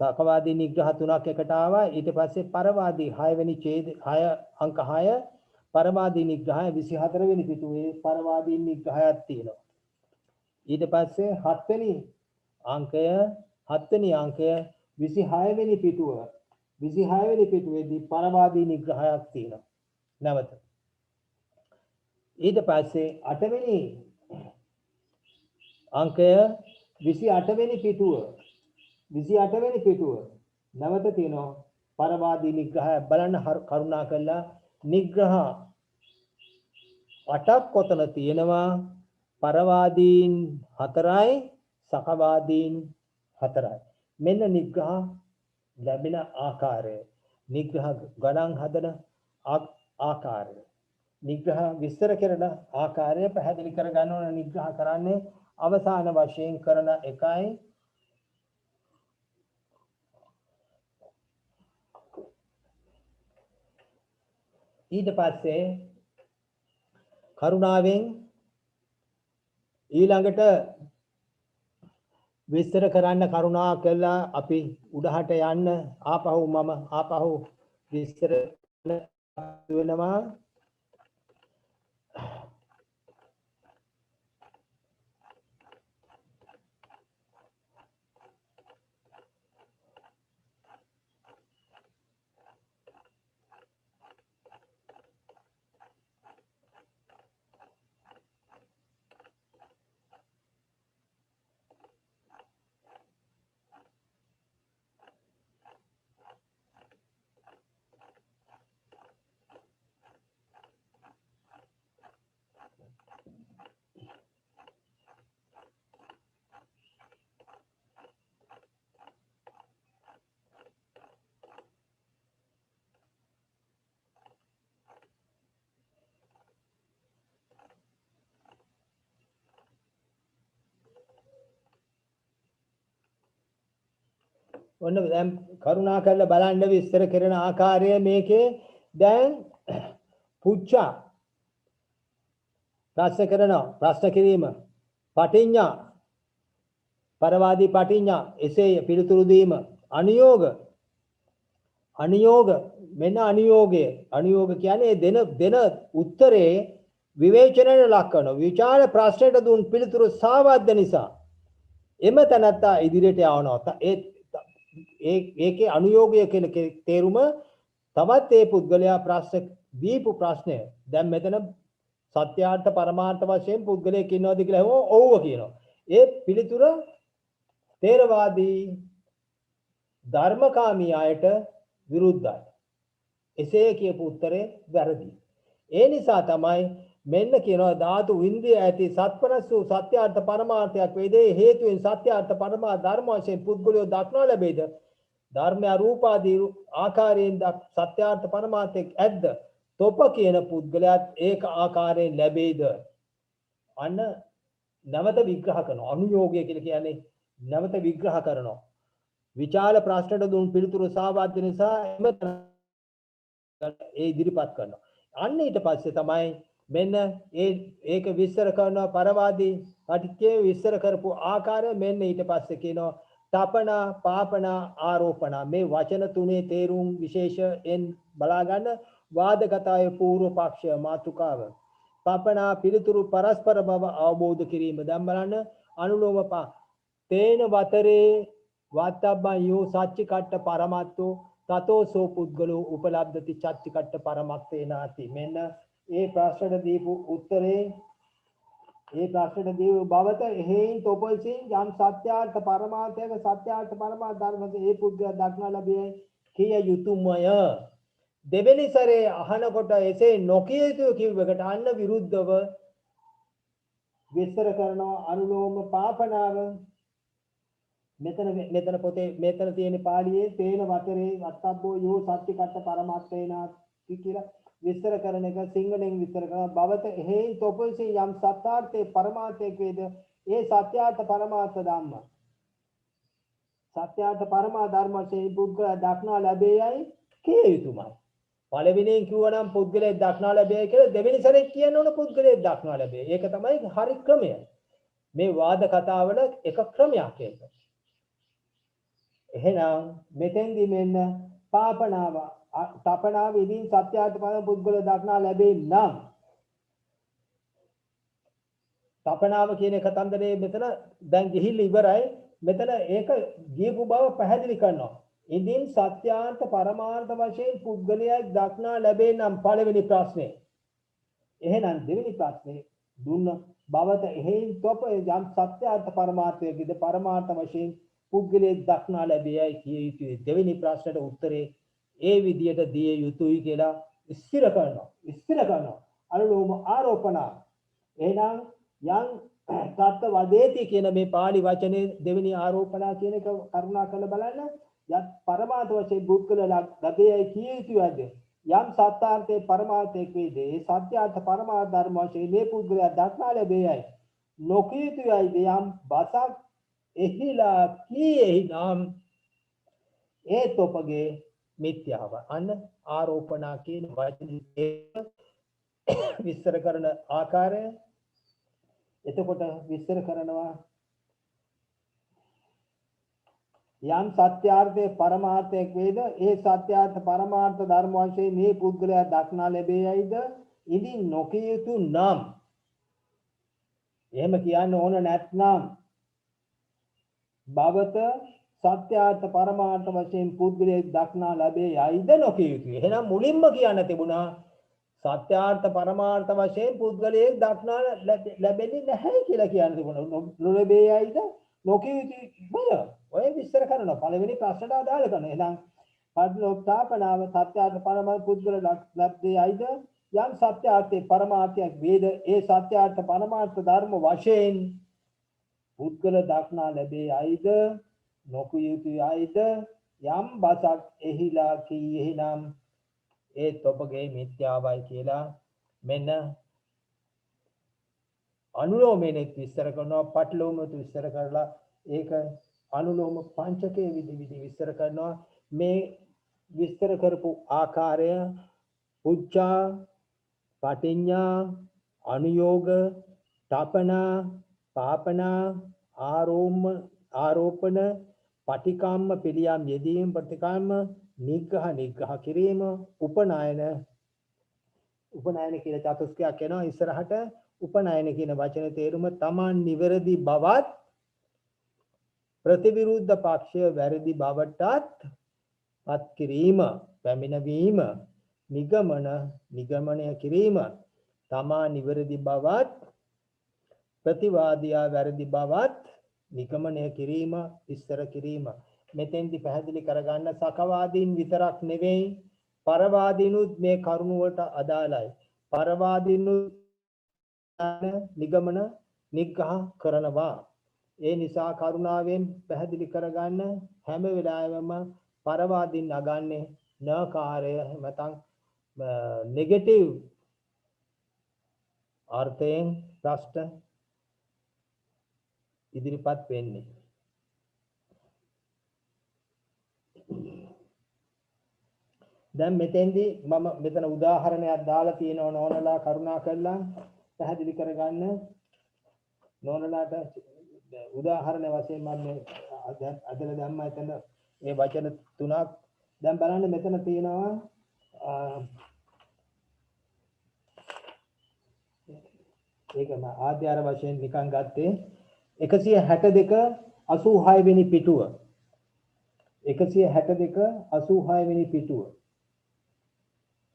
සකවාදී නිග්‍රහ තුනක් එකට ආවා. ඊට පස්සේ පරවාදී 6 වෙනි ඡේද 6 අංක 6 පරවාදී නිග්‍රහය 24 වෙනි පිටුවේ පරවාදී නිග්‍රහයක් තියෙනවා. ඊට පස්සේ 7 වෙනි අංකය 7 වෙනි අංකය 26 වෙනි පිටුව 26 වෙනි පිටුවේදී පරවාදී නිග්‍රහයක් තියෙනවා. නැවත. ඊට පස්සේ 8 වෙනි අංකය 28 වෙනි පිටුව 28 වෙනි පිටුව නැවත තියෙනවා පරවාදී නිග්‍රහය. බලන්න කරුණා කරලා නිග්‍රහ 8ක් කොතන තියෙනවා. පරවාදීන් 4යි සකවාදීන් 4යි. මෙන්න නිග්‍රහ ලැබෙන ආකාරය, නිග්‍රහ ගණන් හදන ආකාරය, නිග්‍රහ විස්තර කරන ආකාරය පැහැදිලි කර ගන්න ඕන. නිග්‍රහ කරන්නේ අවසාන වශයෙන් කරන එකයි ඊට පස්සේ කරුණාවෙන් ඊළඟට විස්තර කරන්න කරුණා කළා අපි උඩහට යන්න ආපහු මම ආපහු විස්තර වෙනවා. ඔන්න දැන් කරුණා කරලා බලන්න විස්තර කරන ආකාරය මේකේ. දැන් පුච්චා ප්‍රශ්න කරනවා. ප්‍රශ්න කිරීම පටිඤ්ඤා පරවාදී පටිඤ්ඤා එසේ පිළිතුරු දීම. අනියෝග මෙන්න අනියෝග කියන්නේ දෙන උත්තරේ විවේචනයට ලක් කරනවා. විචාර ප්‍රශ්නයට දුන් පිළිතුරු සාවද්ද නිසා එම තැනත්තා ඉදිරියට යවනවා. ඒකේ අනුയോഗය කියන තේරුම තවත් ඒ පුද්ගලයා ප්‍රශ්න දීපු ප්‍රශ්නය දැන් මෙතන සත්‍යාර්ථ පරමාර්ථ වශයෙන් පුද්ගලයෙක් ඉන්නවද කියලා ඔව්ව කියනවා. ඒ පිළිතුර තේරවාදී ධර්මකාමී අයට විරුද්ධයි. එසේ කියපු උත්තරේ වැරදි. ඒ නිසා තමයි මෙන්න කියනවා ධාතු ඉන්ද්‍රිය ඇති සත්පනස් වූ සත්‍යාර්ථ පරමාර්ථයක් වේදේ හේතුවෙන් සත්‍යාර්ථ පරමා ධර්ම වශයෙන් පුද්ගලයෝ දක්නා ලැබෙයිද ධර්ම අරූපාදී ආකාරයෙන් සත්‍යාර්ථ පරමාර්ථයක් ඇද්ද තොප කියන පුද්ගලයාත් ඒක ආකාරයෙන් ලැබෙයිද අන්න නැවත විග්‍රහ කරනවා. අනුയോഗය කියලා කියන්නේ නැවත විග්‍රහ කරනවා. විචාල ප්‍රශ්නට දුන් පිළිතුරු සාවාද්‍ය නිසා ඒ ඉදිරිපත් කරනවා. අන්න ඊට පස්සේ තමයි මෙන්න ඒක විස්තර කරනවා. පරවාදී පටිච්චේ විස්තර කරපු ආකාරය මෙන්න ඊට පස්සේ කියනවා තපන පාපන ආරෝපණ මේ වචන තුනේ තේරුම් විශේෂයෙන් බලා ගන්න. වාදගතය පූර්ව පක්ෂය මාතුකාව පපන පිළිතුරු පරස්පර බව අවබෝධ කිරීම. දැන් බලන්න අනුලෝම තේන වතරේ වාත්තබ්බන් යෝ සච්චිකට්ඨ පරමත්තෝ තතෝසෝ පුද්ගලෝ උපලබ්ධති චච්චිකට්ඨ පරමත්තේනාති. මෙන්න ඒ ප්‍රශ්නට දීපු උත්තරේ ඒ ප්‍රශ්නට දීපු බවත එහෙයින් තොපොල්සින් යම් සත්‍යාර්ථ පරමාර්ථයක සත්‍යාර්ථ පරමාර්ථ ධර්මයේ ඒ පුද්ගල දක්නා ලැබේ කිය යුතුයමය. දෙවෙනි සැරේ අහනකොට එසේ නොකිය යුතු කිව්වකට අන්න විරුද්ධව විස්තර කරනවා අනුලෝම පාපනාව. මෙතන පොතේ මෙතන තියෙන පාළියේ තේන වතරේ වත්තබ්බෝ යෝ සත්‍චිකට්ඨ පරමාර්ථේනාති කියලා විස්තර කරන එක සිංහලෙන් විස්තර කරනවා. බවත එහෙයින් තොපොල්සින් යම් සත්‍යාර්ථේ පරමාර්ථයක වේද ඒ සත්‍යාර්ථ පරමාර්ථ ධම්ම සත්‍යාර්ථ පරමා ධර්ම වශයෙන් පුද්ගල දක්නා ලැබේයයි කිය යුතුමයි. පළවෙනියෙන් කිව්වනම් පුද්ගලයෙක් දක්නා ලැබේයි කියලා දෙවෙනි සැරේ කියන්න ඕන පුද්ගලයෙක් දක්නා ලැබේ. ඒක තමයි හරි ක්‍රමය. මේ වාද කතාවල එක ක්‍රමයක් ඒක. එහෙනම් මෙතෙන්දි මෙන්න පාපනාව තපනාව ඉදින් සත්‍යාර්ථ පරම පුද්ගල දක්නා ලැබේ නම් තපනාව කියන කතන්දරේ මෙතන දැන් ගිහිල්ලා ඉවරයි. මෙතන ඒක ගියපු බව පැහැදිලි කරනවා. ඉදින් සත්‍යාර්ථ පරමාර්ථ වශයෙන් පුද්ගලයෙක් දක්නා ලැබේ නම් පළවෙනි ප්‍රශ්නේ. එහෙනම් දෙවෙනි ප්‍රශ්නේ දුන්න බවත එහෙයින් තොප යම් සත්‍යාර්ථ පරමාර්ථයේද පරමාර්ථ වශයෙන් පුද්ගලයෙක් දක්නා ලැබෙයි කිය යුතුයි. දෙවෙනි ප්‍රශ්නට උත්තරේ ඒ විදියට දිය යුතුයි කියලා ස්ථිර කරනවා. අනුලෝම ආරෝපණ. එහෙනම් යම් තත්ත්ව වදේති කියන මේ පාළි වචනේ දෙවෙනි ආරෝපණා කියන එක කරුණා කරලා බලන්න. යත් පරමාර්ථ වශයෙන් පුද්ගල ලැබෙයි කිය යුතුයිද? යම් සත්‍යාර්ථයේ පරමාර්ථයක් වේද ඒ සත්‍යාර්ථ පරමාර්ථ ධර්ම වශයෙන් මේ පුද්ගලයා දක්නා ලැබෙයි. නොකිය යුතුයිද යම් බසක් එහිලා කීෙහි නම් ඒ තොපගේ මිත්‍යාව. අන්න ආරෝපණා කියන වචනේ විස්තර කරන ආකාරය. එතකොට විස්තර කරනවා යම් සත්‍යාර්ථයේ පරමාර්ථයක් වේද ඒ සත්‍යාර්ථ පරමාර්ථ ධර්ම වශයෙන් මේ පුද්ගලයා දක්නා ලැබෙයිද ඉදින් නොකිය යුතු නම් එහෙම කියන්න ඕන නැත්නම් භවත සත්‍යාර්ථ පරමාර්ථ වශයෙන් පුද්ගලයෙක් දක්නා ලැබෙයිද නොකිය යුතුයි. එහෙනම් මුලින්ම කියන්න තිබුණා සත්‍යාර්ථ පරමාර්ථ වශයෙන් පුද්ගලයෙක් දක්නා ලැබෙන්නේ නැහැ කියලා කියන්න තිබුණා. නොලැබෙයිද නොකිය යුතුයි. ඔය විස්තර කරනවා පළවෙනි ප්‍රශ්නට අදාළ කරනවා. එහෙනම් පද්ලෝප්තාපනාව සත්‍යාර්ථ පරමාර්ථ පුද්ගල ලැබෙයිද යම් සත්‍යාර්ථයේ පරමාර්ථයක් වේද ඒ සත්‍යාර්ථ පරමාර්ථ ධර්ම වශයෙන් පුද්ගල දක්නා ලැබෙයිද නොකිය යුතුයිද යම් බසක් එහිලා කීෙහි නම් ඒ තොපගේ මිත්‍යාවයි කියලා මෙන්න අනුලෝමයෙන් විස්තර කරනවා. පටලෝමයට විස්තර කරලා ඒක අනුලෝම පංචකයේ විදි විස්තර කරනවා. මේ විස්තර කරපු ආකාරය උච්චා පටිඤ්ඤා අනුയോഗ තපනා පාපනා ආරෝපණ පටිකම්ම පිළියම් යෙදීම ප්‍රතිකම්ම නිග්‍රහ කිරීම උපනායන කියලා චතුස්කයක් එනවා ඉස්සරහට. උපනායන කියන වචනේ තේරුම තමන් නිවැරදි බවත් ප්‍රතිවිරුද්ධ පක්ෂය වැරදි බවටත් පත් කිරීම පැමිණවීම නිගමනය කිරීම තමා නිවැරදි බවත් ප්‍රතිවාදියා වැරදි බවත් නිගමනය කිරීම විස්තර කිරීම. මෙතෙන්දි පැහැදිලි කරගන්න සකවාදීන් විතරක් නෙවෙයි පරවාදීනුත් මේ කරුණ වලට අදාළයි. පරවාදීනුත් නිගමන නිග්‍රහ කරනවා. ඒ නිසා කරුණාවෙන් පැහැදිලි කරගන්න හැම වෙලාවෙම පරවාදීන් නගන්නේ නකාරය මතං නෙගටිව් අර්ථයෙන් ප්‍රශ්න ඉදිරිපත් වෙන්නේ. දැන් මෙතෙන්දී මම මෙතන උදාහරණයක් දාලා තියෙනවා නෝනලා කරුණා කරලා පැහැදිලි කරගන්න. නෝනලාට උදාහරණ වශයෙන් මම අදලා දැම්මා එතන මේ වචන තුනක්. දැන් බලන්න මෙතන තියෙනවා ඒක මම ආධ්‍යාර වශයෙන් නිකන් ගත්තේ 162 86 වෙනි පිටුව. 162 86 වෙනි පිටුව.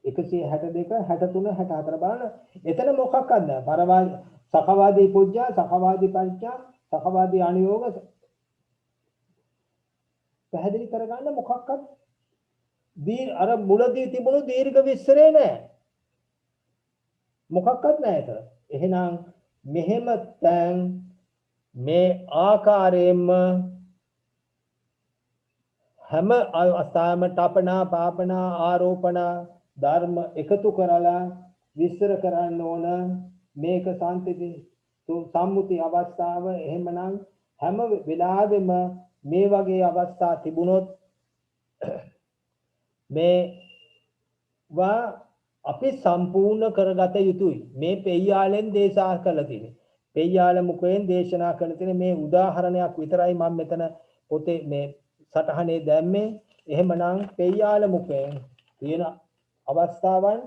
162 63 64 බලන්න. එතන මොකක්ද? පරවාදී සකවාදී පුජ්ජා සකවාදී පංචා සකවාදී අනුയോഗ පැහැදිලි කරගන්න මොකක්ද? අර මුලදී තිබුණු දීර්ඝ විස්තරේ නෑ. මොකක්වත් නෑ ඒතර. එහෙනම් මෙහෙම තැන් මේ ආකාරයෙන්ම හැම අවස්ථාවෙම තපනා පාපනා ආරෝපණ ධර්ම එකතු කරලා විස්තර කරන්න ඕන. මේක සම්මුති අවස්ථාව. එහෙමනම් හැම වෙලාවෙම මේ වගේ අවස්ථා තිබුණොත් මේවා අපි සම්පූර්ණ කරගත යුතුයි. මේ පෙయ్యාලෙන් දේශනා කළ තියෙන්නේ. පෙయ్యාල මුඛයෙන් දේශනා කළ තියෙන මේ උදාහරණයක් විතරයි මම මෙතන පොතේ මේ සටහනේ දැම්මේ. එහෙමනම් පෙయ్యාල මුඛයෙන් තියෙන අවස්ථාවන්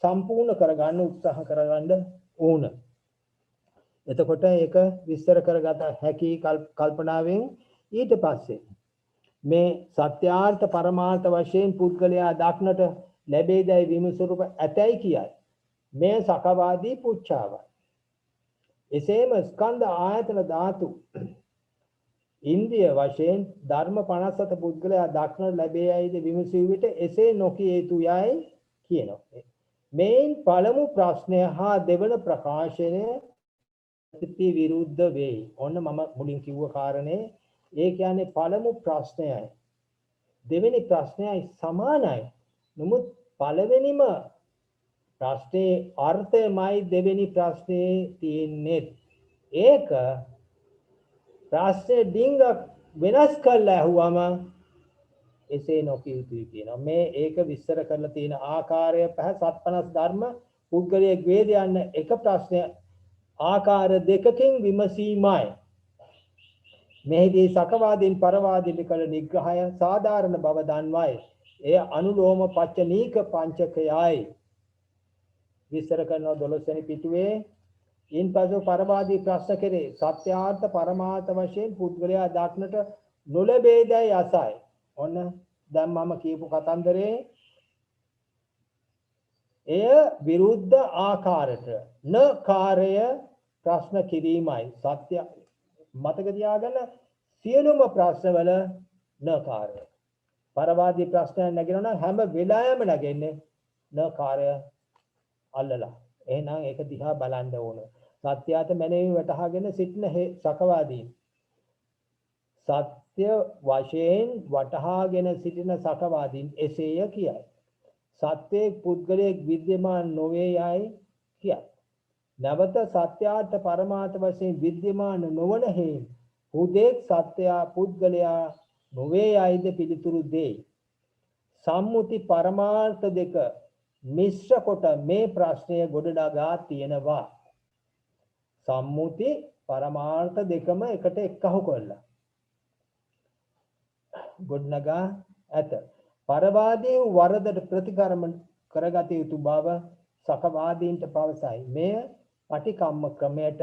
සම්පූර්ණ කරගන්න උත්සාහ කරගන්න ඕන. එතකොට ඒක විස්තර කරගත හැකි කල්පනාවෙන් ඊට පස්සේ මේ සත්‍යාර්ථ පරමාර්ථ වශයෙන් පුද්ගලයා දක්නට ලැබේදයි විමසුරුප ඇතැයි කියයි. මේ සකවාදී පුච්චාවයි. එසේම ස්කන්ධ ආයතන ධාතු ඉන්ද්‍රිය වශයෙන් ධර්ම 57 පුද්ගලයා දක්නට ලැබේයයිද විමසූ විට එසේ නොකිය යුතුයයි කියනවා. මේන් පළමු ප්‍රශ්නය හා දෙවන ප්‍රකාශනය ප්‍රති විරුද්ධ වෙයි. ඔන්න මම මුලින් කිව්ව කාරණේ ඒ කියන්නේ පළමු ප්‍රශ්නයයි දෙවෙනි ප්‍රශ්නයයි සමානයි. නමුත් පළවෙනිම ප්‍රශ්නේ අර්ථයමයි දෙවෙනි ප්‍රශ්නේ තියෙන්නේ. ඒක ප්‍රශ්නේ ඩිංග වෙනස් කරලා ඇහුවම එසේ නොකිය යුතුයි කියනවා. මේ ඒක විස්තර කරලා තියෙන ආකාරය පහ 750 ධර්ම පුද්ගලයේ වේද යන එක ප්‍රශ්නය ආකාර දෙකකින් විමසීමයි. මෙහිදී සකවාදීන් පරවාදීන් කළ නිග්‍රහය සාධාරණ බව දන්වයි. එය අනුලෝම පච්චනීක පංචකයයි. විස්තර කරන 12 වෙනි පිටුවේ ඉන්පසු පරවාදී ප්‍රශ්න කෙරේ සත්‍යාර්ථ පරමාර්ථ වශයෙන් පුද්ගලයා දක්නට නොලැබේදයි අසයි. ඔන්න දැන් මම කියපු කතන්දරේ එය විරුද්ධ ආකාරයට න කාර්ය ප්‍රශ්න කිරීමයි. සත්‍ය මතක තියාගන්න සියලුම ප්‍රශ්නවල න කාර්ය. පරවාදී ප්‍රශ්න නැගෙනවා නම් හැම වෙලාවෙම නැගෙන්නේ න කාර්ය අල්ලලා. එහෙනම් ඒක දිහා බලන්න ඕන. සත්‍යයට මැනවි වටහාගෙන සිටින සකවාදී. සත්‍ය වශයෙන් වටහාගෙන සිටින සකවාදීන් එසේය කියයි. සත්‍යයේ පුද්ගලයෙක් විද්‍යමාන නොවේ යයි කියයි. නැවත සත්‍යාර්ථ පරමාර්ථ වශයෙන් විද්‍යමාන නොවන හේයින් හුදෙක් සත්‍ය පුද්ගලයා නොවේ යයිද පිළිතුරු දෙයි. සම්මුති පරමාර්ථ දෙක මිශ්‍ර කොට මේ ප්‍රශ්නය ගොඩනගා තියෙනවා. සම්මුති පරමාර්ථ දෙකම එකට එක්කහු කරලා ගොඩනගා ඇත. පරවාදී වරදට ප්‍රතිකර්ම කරගත යුතු බව සකවාදීන්ට පවසයි. මෙය පටිකම්ම ක්‍රමයට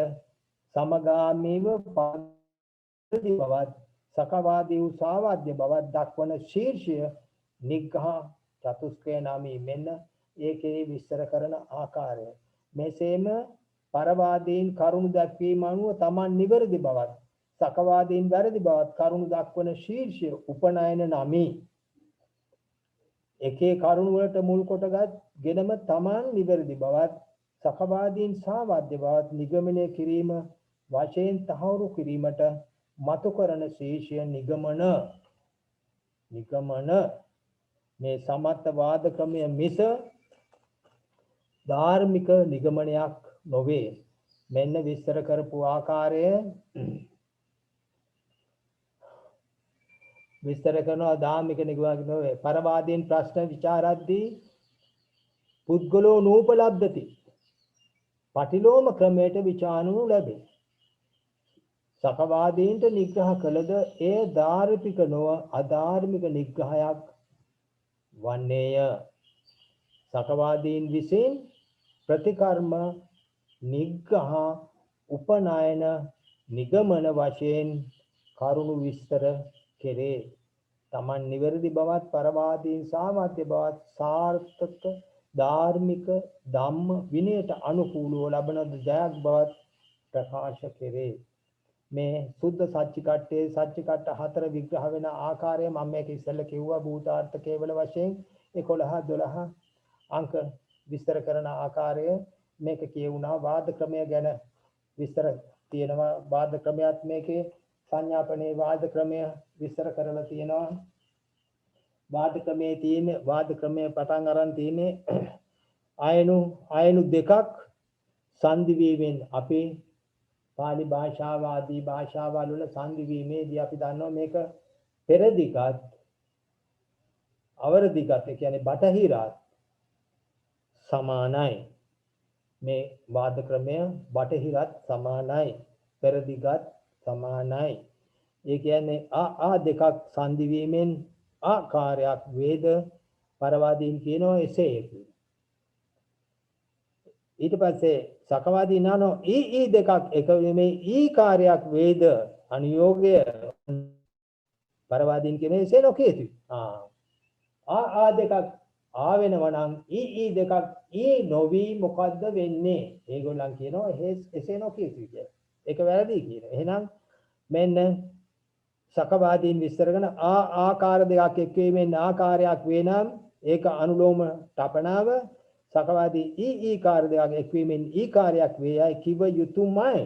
සමගාමීව පරිදි බවත් සකවාදී වූ සාවාද්‍ය බවත් දක්වන ශීර්ෂය නිග්‍රහ චතුස්කය නාමී මෙන්න ඒකේ විස්තර කරන ආකාරය. මෙසේම පරවාදීන් කරුණු දක්වීම අනුව Taman නිවැරදි බවත් සකවාදීන් වැරදි බවත් කරුණු දක්වන ශීර්ෂය උපනයන නාමී. එකේ කරුණු වලට මුල් කොටගත් ගෙනම Taman නිවැරදි බවත් සකවාදීන් සාවාද්‍ය බවත් නිගමනය කිරීම වශයෙන් තහවුරු කිරීමට මතු කරන ශීර්ෂය නිගමන. මේ සමත්වාද ක්‍රමය මිස ධාර්මික නිගමනයක් නොවේ. මෙන්න විස්තර කරපු ආකාරය විස්තර කරනවා ධාර්මික නිගමනයක් නොවේ. පරවාදීන් ප්‍රශ්න විචාරද්දී පුද්ගලෝ නූපලබ්ධති. පටිලෝම ක්‍රමයට විචාරණු ලැබේ. සකවාදීන්ට නිග්‍රහ කළද එය ධාර්මික නොව අධාර්මික නිග්‍රහයක් වන්නේය. සකවාදීන් විසින් ප්‍රතිකර්ම නිග්‍රහ උපනයන නිගමන වශයෙන් කරුණු විස්තර කෙරේ. Taman නිවැරදි බවත් පරවාදීන් සාමාත්‍ය බවත් සාර්ථක ධාර්මික ධම්ම විනයට අනුකූලව ලබන ජයක් බවත් ප්‍රකාශ කෙරේ. මේ සුද්ධ සච්චිකට්ඨේ සච්චිකට්ඨ හතර විග්‍රහ වෙන ආකාරය මම මේක ඉස්සෙල්ලා කිව්වා භූතාර්ථ කේවල වශයෙන් 11 12 අංක විස්තර කරන ආකාරය මේක කියුණා. වාද ක්‍රමය ගැන විස්තර තියෙනවා. වාද ක්‍රමයක් මේකේ සංඥාපනේ වාද ක්‍රමය විස්තර කරලා තියෙනවා. වාද ක්‍රමයේ තියෙන වාද ක්‍රමය පටන් අරන් තියෙන්නේ ආයනු දෙකක් සංදි වීමෙන් අපේ පාලි භාෂාව ආදී භාෂාවල් වල සංදි වීමේදී අපි දන්නවා මේක පෙරදිගත් අවරදිගත් කියන්නේ බටහිරත් සමානයි. මේ වාද ක්‍රමය බටහිරත් සමානයි පෙරදිගත් සමානයි. ඒ කියන්නේ ආ දෙකක් සංදි වීමෙන් ආකාරයක් වේද පරවාදීන් කියනවා එසේ. ඊට පස්සේ සකවාදී නානෝ ඊ දෙකක් එක මේ ඊ කාර්යයක් වේද අනුയോഗය පරවාදීන් කියන එසේ නොකිය යුතුයි. ආ දෙකක් ආ වෙනවා නම් ඊ දෙකක් ඊ නොවි මොකද්ද වෙන්නේ? ඒගොල්ලන් කියනවා එසේ නොකිය යුතුයි කියලා. ඒක වැරදි කියනවා. එහෙනම් මෙන්න සකවාදීන් විස්තර කරන ආකාර දෙකක් එක්වීමෙන් ආකාරයක් වේ නම් ඒක අනුලෝම තපනාව. සකවාදී ඊකාර දෙකක් එක්වීමෙන් ඊකාරයක් වේයයි කිව යුතුයමයි.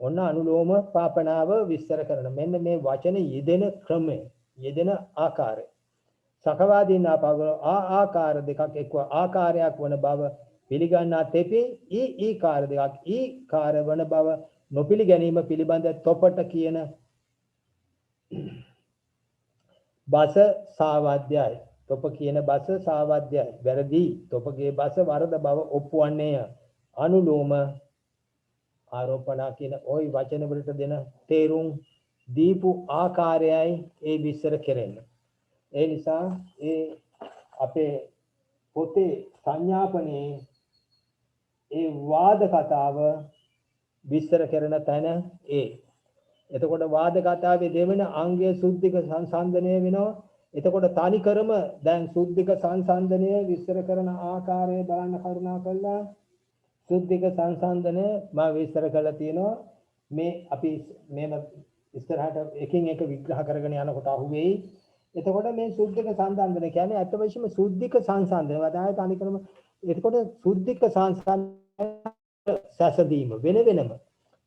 ඔන්න අනුලෝම පාපනාව විස්තර කරන මෙන්න මේ වචන යෙදෙන ක්‍රමය යෙදෙන ආකාරය. සකවාදීන් ආකාර දෙකක් එක්ව ආකාරයක් වන බව පිළිගන්නා තෙපි ඊකාර දෙකක් ඊකාර වන බව නොපිළිගැනීම පිළිබඳ තොපට කියන බස සාවද්‍යයි. තොප කියන බස සාවද්‍යයි. වැරදි. තොපගේ බස වරද බව ඔප්පුවන්නේය. අනුලෝම ආරෝපණා කියන ওই වචන වලට දෙන තේරුම් දීපු ආකාරයයි ඒ විස්තර කෙරෙන්නේ. ඒ නිසා ඒ අපේ පොතේ සංඥාපනයේ ඒ වාද කතාව විස්තර කරන තැන එතකොට වාද කතාවේ දෙවෙනි අංගයේ සුද්ධික සංසන්දනය වෙනවා. එතකොට තනිකරම දැන් සුද්ධික සංසන්දනය විස්තර කරන ආකාරය බලන්න කරුණා කළා. සුද්ධික සංසන්දනය මම විස්තර කරලා තියෙනවා. මේ අපි මේව ඉස්සරහට එකින් එක විග්‍රහ කරගෙන යනකොට අහුවෙයි. එතකොට මේ සුද්ධික සංසන්දනය කියන්නේ අත් වශයෙන්ම සුද්ධික සංසන්දනය වදාය තනිකරම. එතකොට සුද්ධික සංසන්දනය සැසඳීම වෙනම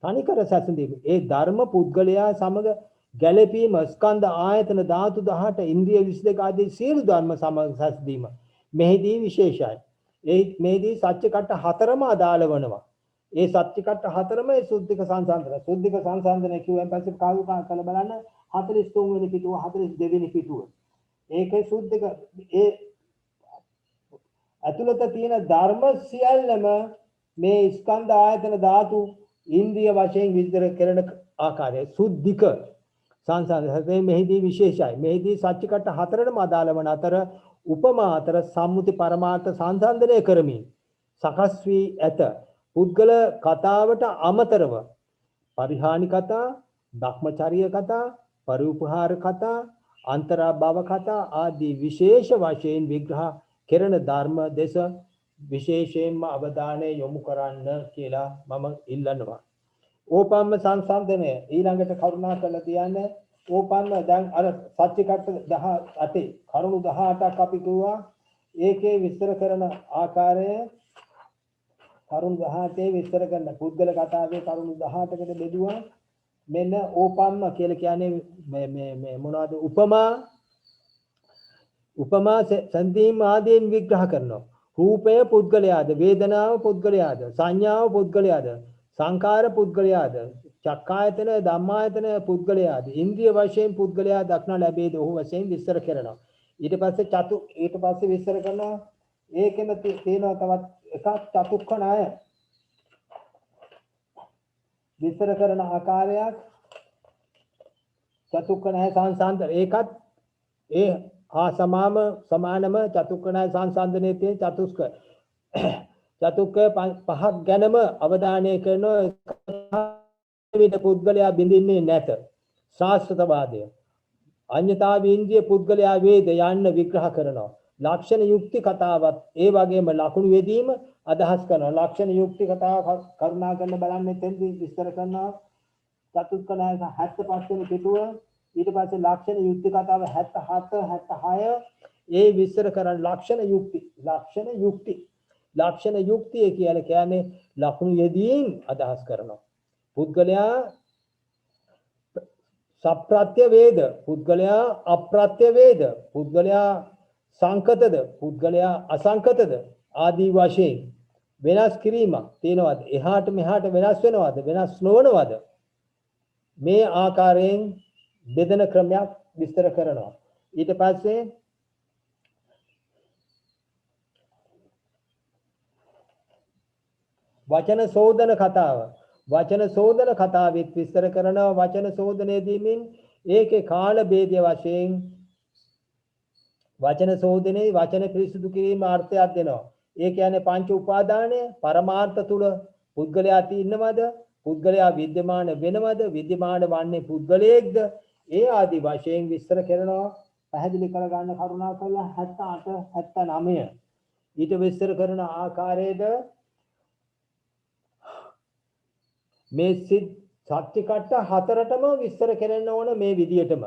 තනිකර සැසඳීම ඒ ධර්ම පුද්ගලයා සමග ගැළපීම ස්කන්ධ ආයතන ධාතු 18 ඉන්ද්‍රිය 22 ආදී සියලු ධර්ම සමග සැසඳීම මෙහිදී විශේෂයි. මේදී සත්‍ය කට්ට හතරම අදාළ වෙනවා. ඒ සත්‍ය කට්ට හතරම ඒ සුද්ධික සංසන්දන. සුද්ධික සංසන්දන කියුවෙන් පස්සේ කාලු කල බලන්න 43 වෙනි පිටුව 42 වෙනි පිටුව. ඒකේ සුද්ධික ඒ අතුලත තියෙන ධර්ම සියල්ලම මේ ස්කන්ධ ආයතන ධාතු ඉන්ද්‍රිය වශයෙන් විස්තර කරන ආකාරය සුද්ධික සංසන්දනයේ මෙහිදී විශේෂයි. මෙහිදී සත්‍ය කට්ට හතරටම අදාළ වන අතර උපමා අතර සම්මුති පරමාර්ථ සංසන්දනය කරමින් සකස් වී ඇත. පුද්ගල කතාවට අමතරව පරිහානි කතා, ධම්මචර්ය කතා, පරිඋපහාර කතා, අන්තරාභව කතා ආදී විශේෂ වශයෙන් විග්‍රහ කෙරෙන ධර්ම දෙස විශේෂයෙන්ම අවධානය යොමු කරන්න කියලා මම ඉල්ලනවා. ඕපම්ම සංසන්දනය ඊළඟට කරුණා කරලා තියන්නේ ඕපම්ම දැන් අර සත්‍ය කට්ට 18 කරුණු 18ක් අපි කිව්වා. ඒකේ විස්තර කරන ආකාරය කරුණු 18 විස්තර කරන පුද්ගල කතාවේ කරුණු 18කට බෙදුවා. මෙන්න ඕපම්ම කියලා කියන්නේ මේ මොනවද උපමා සන්දීම් ආදීන් විග්‍රහ කරනවා. රූපය පුද්ගලයාද, වේදනාව පුද්ගලයාද, සංඥාව පුද්ගලයාද, සංකාර පුද්ගලයාද, චක්කායතන ධම්මායතන පුද්ගලයාද, ඉන්ද්‍රිය වශයෙන් පුද්ගලයා දක්නා ලැබේද ඔහු වශයෙන් විස්තර කරනවා. ඊට පස්සේ විස්තර කරනවා. ඒකෙම තියෙනවා තවත් එකක් චතුක්ඛණය විස්තර කරන ආකාරයක් චතුක්ඛණය සංසන්දන. ඒකත් ඒ සමානම චතුක්ඛණය සංසන්දනයේ තියෙන චතුක්ක පහක් ගැනම අවධානය කරන විද පුද්ගලයා බින්දින්නේ නැත. ශාස්ත්‍රවාදය අඤ්ඤතාවීන්ද්‍රිය පුද්ගලයා වේද යන්න විග්‍රහ කරනවා. ලක්ෂණ යුක්ති කතාවත් ඒ වගේම ලකුණු යෙදීම අදහස් කරනවා. ලක්ෂණ යුක්ති කතාව කරුණා කරන බලන්නේ තෙන්දී විස්තර කරනවා. චතුක්ඛණය 75 වෙනි පිටුව. ඊට පස්සේ ලක්ෂණ යුක්ති කතාව 77 76 ඒ විස්තර කරන ලක්ෂණ යුක්තිය කියලා කියන්නේ ලකුණු යෙදීම් අදහස් කරනවා. පුද්ගලයා සප්‍රත්‍ය වේද, පුද්ගලයා අප්‍රත්‍ය වේද, පුද්ගලයා සංකතද, පුද්ගලයා අසංකතද ආදී වශයෙන් වෙනස් කිරීමක් තියෙනවද? එහාට මෙහාට වෙනස් වෙනවද? වෙනස් නොවනවද? මේ ආකාරයෙන් බෙදෙන ක්‍රමයක් විස්තර කරනවා. ඊට පස්සේ වචන සෝදන කතාව. වචන සෝදන කතාවෙත් විස්තර කරනවා. වචන සෝදනයේදීමින් ඒකේ කාල ભેදය වශයෙන් වචන සෝදනයේ වචන පිරිසුදු කිරීම අර්ථයක් දෙනවා. ඒ කියන්නේ පංච උපාදානය පරමාර්ථ තුල පුද්ගලයා ඉන්නවද? පුද්ගලයා විද්‍යමාන වෙනවද? විද්‍යමාන වන්නේ පුද්ගලයෙක්ද? ඒ ආදි වශයෙන් විස්තර කරනවා පැහැදිලි කරගන්න කරුණා කරලා 78 79 ඊට විස්තර කරන ආකාරයේද මේ සත්‍ය කට්ට හතරටම විස්තර කරන්න ඕන මේ විදියටම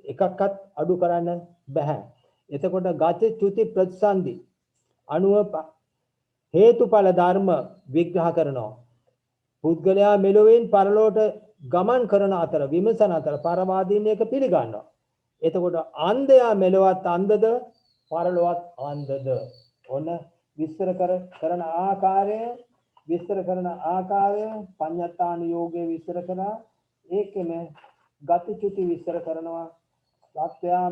එකක්වත් අඩු කරන්න බෑ. එතකොට ගති චුති ප්‍රතිසන්දි අනුව හේතුඵල ධර්ම විග්‍රහ කරනවා. පුද්ගලයා මෙලොවින් පරලෝට ගමන් කරන අතර විමසන අතර පරවාදීන් එක පිළිගන්නවා. එතකොට අන්ධයා මෙලොවත් අන්ධද පරලොවත් අන්ධද ඔන්න විස්තර කරන ආකාරය පඤ්ඤත්තාන යෝගයේ විස්තර කරා ඒකෙම ගතිචුති විස්තර කරනවා. සත්‍යයා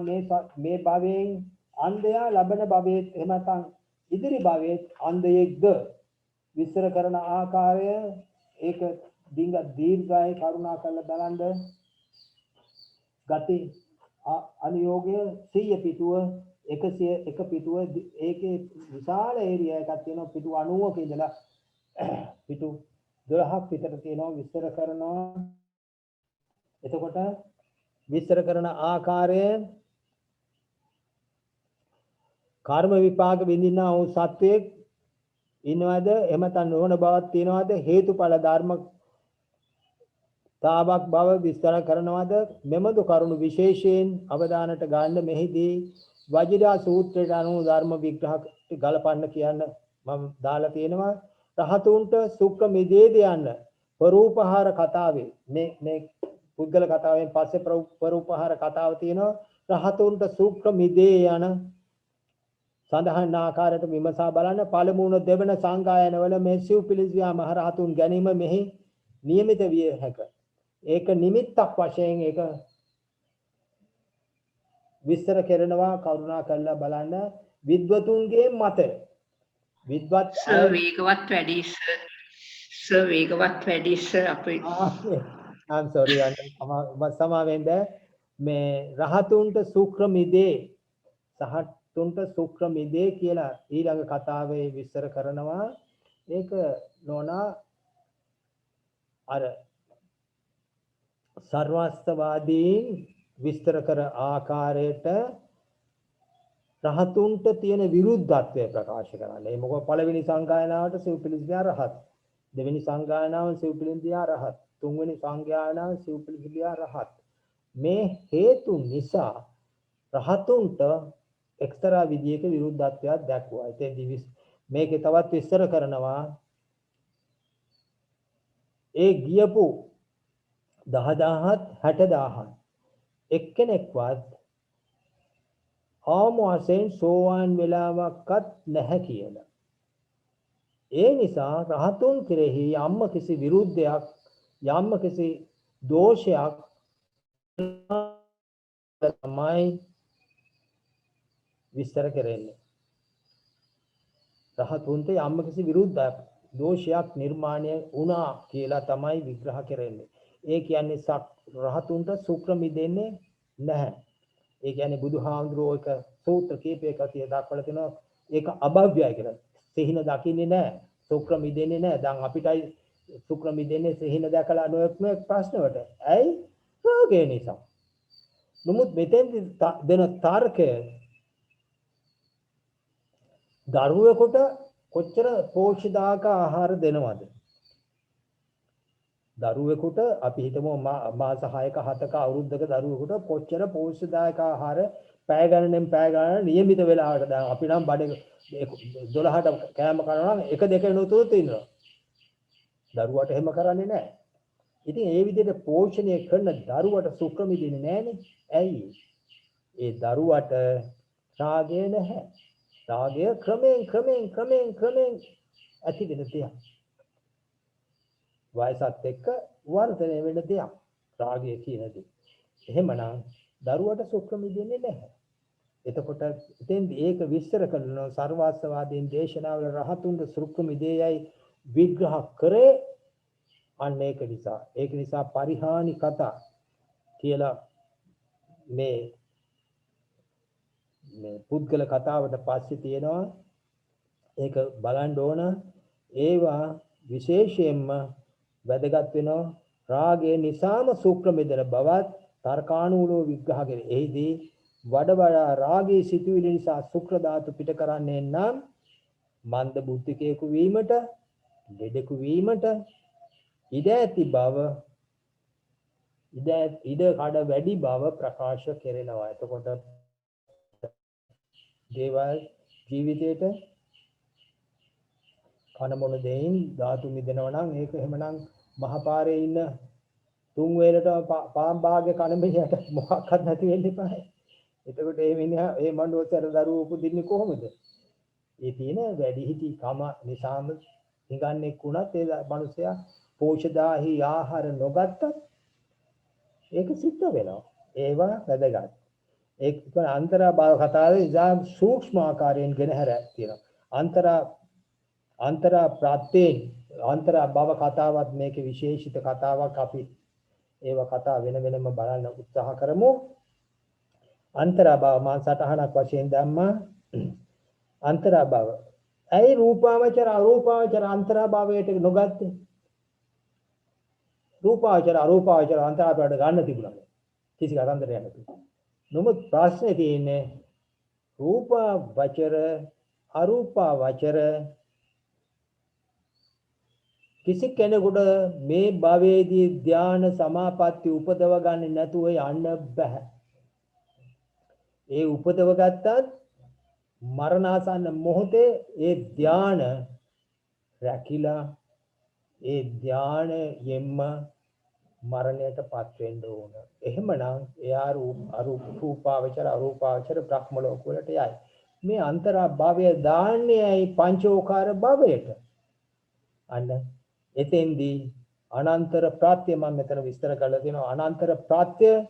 මේ භවයෙන් අන්ධයා ලබන භවයේ එහෙම නැත්නම් ඉදිරි භවයේ අන්ධයෙක්ද විස්තර කරන ආකාරය ඒක දීර්ඝයි කරුණා කරලා බලන්න. ගති අනුയോഗය 100 පිටුව 101 පිටුව ඒකේ විශාල ඒරියා එකක් තියෙනවා. පිටු 90ක ඉඳලා පිටු 12ක් විතර තියෙනවා විස්තර කරනවා. එතකොට විස්තර කරන ආකාරය කර්ම විපාක විඳිනා වූ සත්වයක් ඉන්නවද එහෙම නැත්නම් නොවන බවක් තියනවද හේතුඵල ධර්ම තාවක් බව විස්තර කරනවද මෙමදු කරුණු විශේෂයෙන් අවධානයට ගන්න මෙහිදී වජිරා සූත්‍රයට අනුව ධර්ම විග්‍රහ ගලපන්න කියන්න මම දාලා තියෙනවා. රහතුන්ට සුක්‍ර මිදේද යන්න පරූපහාර කතාවේ මේ පුද්ගල කතාවෙන් පස්සේ පරූපහාර කතාව තියෙනවා. රහතුන්ට සුක්‍ර මිදේ යන සඳහන් ආකාරයට විමසා බලන්න. පළමුණ දෙවන සංගායනවල මේ සිව්පිලිසියා මහ රහතුන් ගැනීම මෙහි නියමිත විය හැකිය. ඒක නිමිත්තක් වශයෙන් ඒක විස්තර කරනවා කරුණා කරලා බලන්න. විද්වතුන්ගේ මත විද්වත් වේගවත් වැඩි අපේ I'm sorry සමාවෙන්ද මේ රහතුන්ට සුක්‍ර මිදේ සහතුන්ට සුක්‍ර මිදේ කියලා ඊළඟ කතාවේ විස්තර කරනවා. ඒක නෝනා අර සර්වස්තවාදීන් විස්තර කර ආකාරයට රහතුන්ට තියෙන විරුද්ධත්වය ප්‍රකාශ කරන්නේ. මොකද පළවෙනි සංගායනාවට සිව්පිලිසියා රහත්, දෙවෙනි සංගායනාව සිව්පිලිසියා රහත්, තුන්වෙනි සංගායනාව සිව්පිලිසියා රහත්. මේ හේතු නිසා රහතුන්ට එක්තරා විදියක විරුද්ධත්වයක් දක්වනවා. ඉතින් මේකේ තවත් විස්තර කරනවා. ඒ ගියපු 10000ත් 60000ත් එක්කෙනෙක්වත් ආම වශයෙන් සෝවාන් වෙලාවක්වත් නැහැ කියලා. ඒ නිසා රහතුන් කෙරෙහි යම්ම කිසි විරුද්ධයක් යම්ම කිසි දෝෂයක් තමයි විස්තර කරන්නේ. රහතුන්ට යම්ම කිසි විරුද්ධයක් දෝෂයක් නිර්මාණය වුණා කියලා තමයි විග්‍රහ කරන්නේ. ඒ කියන්නේ රහතුන්ට සුක්‍ර මිදෙන්නේ නැහැ. ඒ කියන්නේ බුදුහාමුදුරුවෝ එක සූත්‍ර කීපයක දක්වලා තිනවා ඒක අභව්‍යයි කියලා. සිහින දකින්නේ නැහැ. සුක්‍ර මිදෙන්නේ නැහැ. දැන් අපිටයි සුක්‍ර මිදෙන්නේ සිහින දැකලා නොයෙක් ප්‍රශ්නවලට. ඇයි? රාගය නිසා. නමුත් මෙතෙන් දෙන තර්කය දරුවෙකුට කොච්චර පෝෂිතාක ආහාර දෙනවද? දරුවෙකුට අපි හිතමු මාස 6ක 7ක අවුරුද්දක දරුවෙකුට කොච්චර පෝෂ්‍යදායක ආහාර පැය ගණන් නියමිත වෙලාවට දැන් අපි නම් බඩේ 12ට කෑම කනවා නම් 1-2 වෙනතුරුත් ඉන්නවා. දරුවට එහෙම කරන්නේ නැහැ. ඉතින් ඒ විදිහට පෝෂණය කරන දරුවට සුක්‍ර මිදෙන්නේ නැහනේ. ඇයි? ඒ දරුවට රාගය නැහැ. රාගය ක්‍රමයෙන් ඇති වෙන දෙයක්. වයසත් එක්ක වර්ධනය වෙන දෙයක් රාගය කියන දේ. එහෙමනම් දරුවට සුක්‍ර මිදෙන්නේ නැහැ. එතකොට එතෙන්දී ඒක විස්තර කරනවා සර්වාස්තවාදීන් දේශනාවල රහතුන්ට සුක්‍ර මිදේයයි විග්‍රහ කරේ අන්න ඒක නිසා පරිහානි කතා කියලා මේ පුද්ගල කතාවට පස්සේ තියෙනවා. ඒක බලන්න ඕන. ඒවා විශේෂයෙන්ම වැදගත් වෙනවා. රාගය නිසාම සුක්‍ර මිදෙන බවත් තර්කානුකූලව විග්‍රහ කෙරේ. එහිදී වඩ වඩා රාගී සිතුවිලි නිසා ශුක්‍ර ධාතු පිට කරන්නේ නම් මන්ද බුද්ධිකයෙකු වීමට, ලෙඩෙකු වීමට ඉඩ ඇති බව, ඉඩ කඩ වැඩි බව ප්‍රකාශ කෙරෙනවා. එතකොට දේවල් ජීවිතේට කන මොන දෙයින් ධාතු මිදෙනවා නම් ඒක එහෙමනම් මහපාරේ ඉන්න තුන් වේලට පාම් භාග්‍ය කන මෙහෙයට මොකක්වත් නැති වෙන්න එපා. එතකොට මේ මිනිහා මේ මනුස්සයර දරුවෝ උපදින්නේ කොහොමද? ඒ තියෙන වැඩිහිටි කම නිසාම හිඟන්නෙක් වුණත් ඒ මනුස්සයා පෝෂදාහි ආහාර නොගත්තත් ඒක සිද්ධ වෙනවා. ඒවා වැදගත්. ඒක අන්තරා භාව කතාවේ ඉතින් සූක්ෂම ආකාරයෙන් ගෙන හැර තියෙනවා. අන්තරා ප්‍රත්‍යේ අන්තරා භව කතාවත් මේකේ විශේෂිත කතාවක්. අපි ඒව කතා වෙන වෙනම බලන්න උත්සාහ කරමු. අන්තරා භව මා සටහනක් වශයෙන් දැම්මා. අන්තරා භව. ඇයි රූපාවචර අරූපාවචර අන්තරා භවයට නොගත්තේ? රූපාවචර අරූපාවචර අන්තරා භවයට ගන්න තිබුණා. කිසි කරදරයක් නැතුව. නමුත් ප්‍රශ්නේ තියෙන්නේ රූපාවචර අරූපාවචර කිසි කෙනෙකුට මේ භවයේදී ධ්‍යාන සමාපatti උපදව ගන්න නැතුව යන්න බෑ. ඒ උපදව ගත්තත් මරණාසන්න මොහොතේ ඒ ධ්‍යාන රැකිලා ඒ ධ්‍යානයෙන්ම මරණයටපත් වෙන්න ඕන. එහෙමනම් එයා රූපාවචර අරූපාවචර බ්‍රහ්ම ලෝක වලට යයි. මේ අන්තරා භවය දාන්නේයි පංචෝකාර භවයට. අන්න එතෙන්දී අනන්තර ප්‍රත්‍ය මම මෙතන විස්තර කරලා තියෙනවා. අනන්තර ප්‍රත්‍ය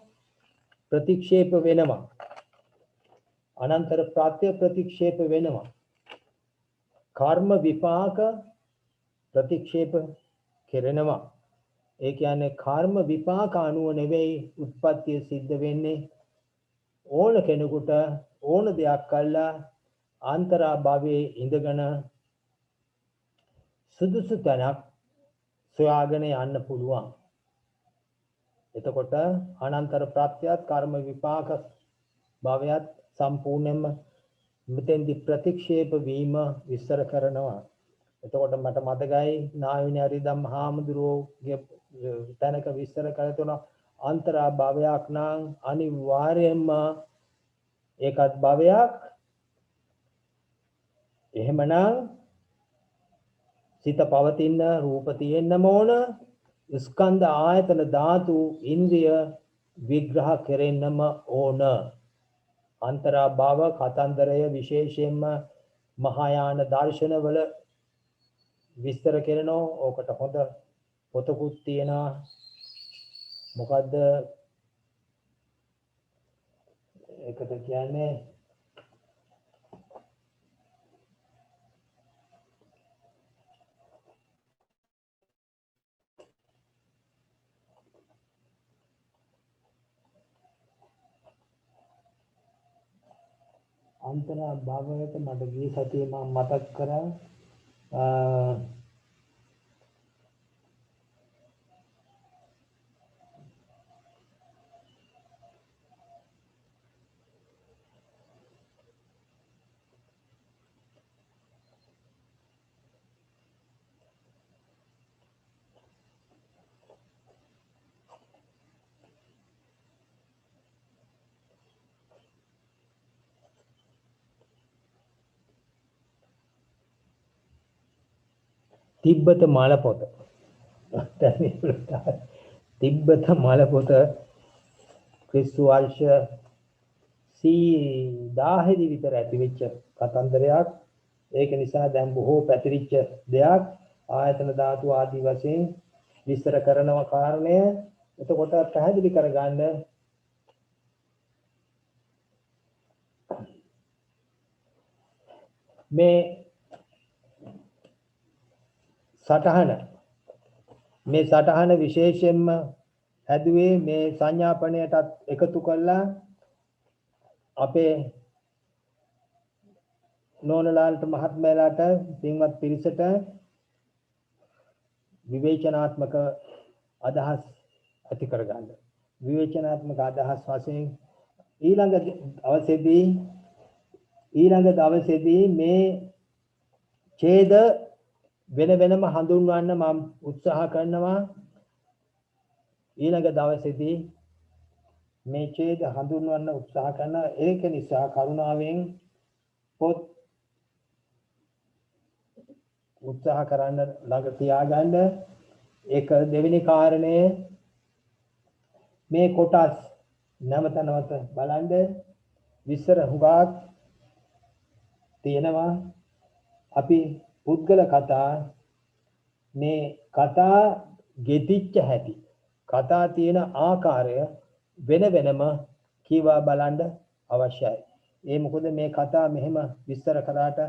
ප්‍රතික්ෂේප වෙනවා. අනන්තර ප්‍රත්‍ය ප්‍රතික්ෂේප වෙනවා. කර්ම විපාක ප්‍රතික්ෂේප කෙරෙනවා. ඒ කියන්නේ කර්ම විපාක අනුව නෙවෙයි උත්පත්තිය සිද්ධ වෙන්නේ. ඕන කෙනෙකුට ඕන දෙයක් කළා අන්තරා භවයේ ඉඳගෙන සුදුසු තැනක් සොයාගෙන යන්න පුළුවන්. එතකොට අනන්තර ප්‍රත්‍යත් කර්ම විපාක භවයත් සම්පූර්ණයෙන්ම මෙතෙන්දි ප්‍රතික්ෂේප වීම විස්තර කරනවා. එතකොට මට මතකයි නායුනි හරිදම් හාමුදුරුවෝගේ තැනක විස්තර කරලා තුන අන්තරා භවයක් නම් අනිවාර්යයෙන්ම ඒකත් භවයක්. එහෙමනම් සිත පවතින රූප තියෙන්නම ඕන. ස්කන්ධ ආයතන ධාතු ඉන්ද්‍රිය විග්‍රහ කෙරෙන්නම ඕන. අන්තරා භව කතන්දරය විශේෂයෙන්ම මහායාන දර්ශනවල විස්තර කරනවා. ඕකට හොඳ පොතකුත් තියෙනවා. මොකද්ද ඒකට කියන්නේ අන්තරා භවයට මට ගිය සතියේ මම මතක් කරා තිබ්බත මල පොත. තිබ්බත මල පොත ක්‍රිස්තු වර්ෂ 10000 දී විතර ඇති වෙච්ච කතන්දරයක්. ඒක නිසා දැන් බොහෝ පැතිරිච්ච දෙයක්. ආයතන ධාතු ආදී වශයෙන් විස්තර කරනවා කාරණය. එතකොට පැහැදිලි කරගන්න මේ සටහන විශේෂයෙන්ම හැදුවේ මේ සංඥාපනයටත් එකතු කළා අපේ නෝනලාලට මහත්මයාලට පින්වත් පිරිසට විවේචනාත්මක අදහස් ඇති කරගන්න. විවේචනාත්මක අදහස් වශයෙන් ඊළඟ දවසේදී මේ ඡේද වෙන වෙනම හඳුන්වන්න මම උත්සාහ කරනවා. ඊළඟ දවසේදී මේ ඡේද හඳුන්වන්න උත්සාහ කරන ඒක නිසා කරුණාවෙන් පොත් උත්සාහ කරන්න ළඟ තියාගන්න. ඒක දෙවෙනි කාරණය. මේ කොටස් නැවත බලන්න විස්තර හුඟක් තියෙනවා. අපි පුද්ගල කතා මේ කතා ගෙතිච්ච හැටි කතා තියෙන ආකාරය වෙන වෙනම කීවා බලන්න අවශ්‍යයි. ඒ මොකද මේ කතා මෙහෙම විස්තර කරාට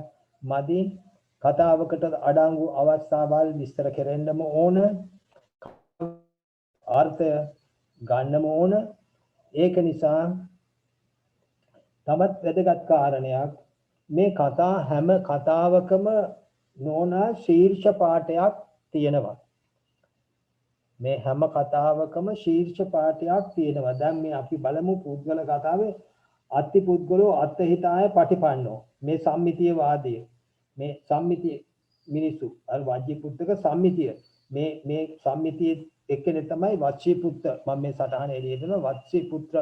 මදි. කතාවකට අඩංගු අවස්ථාවල් විස්තර කරන්නම ඕන. අර්ථය ගන්නම ඕන. ඒක නිසා තමත් වැදගත් කාරණයක් මේ කතා හැම කතාවකම නෝනා ශීර්ෂ පාඨයක් තියෙනවා. මේ හැම කතාවකම ශීර්ෂ පාඨයක් තියෙනවා. දැන් මේ අපි බලමු පුද්ගල කතාවේ අත්ති පුද්ගලෝ අත්හිතාය පටිපන්නෝ. මේ සම්මිතිය වාදය. මේ සම්මිතිය මිනිසු අර වජ්ජී පුත්තක සම්මිතිය. මේ සම්මිතිය එක්කෙනෙ තමයි වච්චී පුත්ත. මම මේ සටහන එළියට දෙනවා. වච්චී පුත්‍ර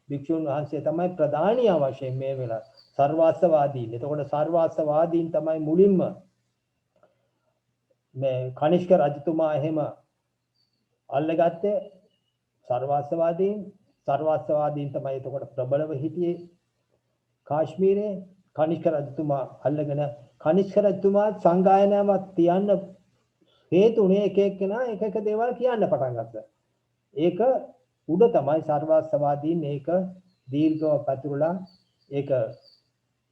භික්ෂුන් වහන්සේ තමයි ප්‍රධානිය වශයෙන් මේ වෙලාව සර්වාස්තවාදීන්. එතකොට සර්වාස්තවාදීන් තමයි මුලින්ම මේ කනිෂ්ක රජතුමා එහෙම අල්ලගත්තේ සර්වාස්තවාදීන් තමයි එතකොට ප්‍රබලව හිටියේ කාශ්මීරේ. කනිෂ්ක රජතුමා අල්ලගෙන කනිෂ්ක රජතුමා සංගායනාවක් තියන්න හේතුනේ එක එක්කෙනා එක එක දේවල් කියන්න පටන් ගත්තා. ඒක උඩ තමයි සර්වාස්තවාදීන් ඒක දීර්ඝව පැතුරලා ඒක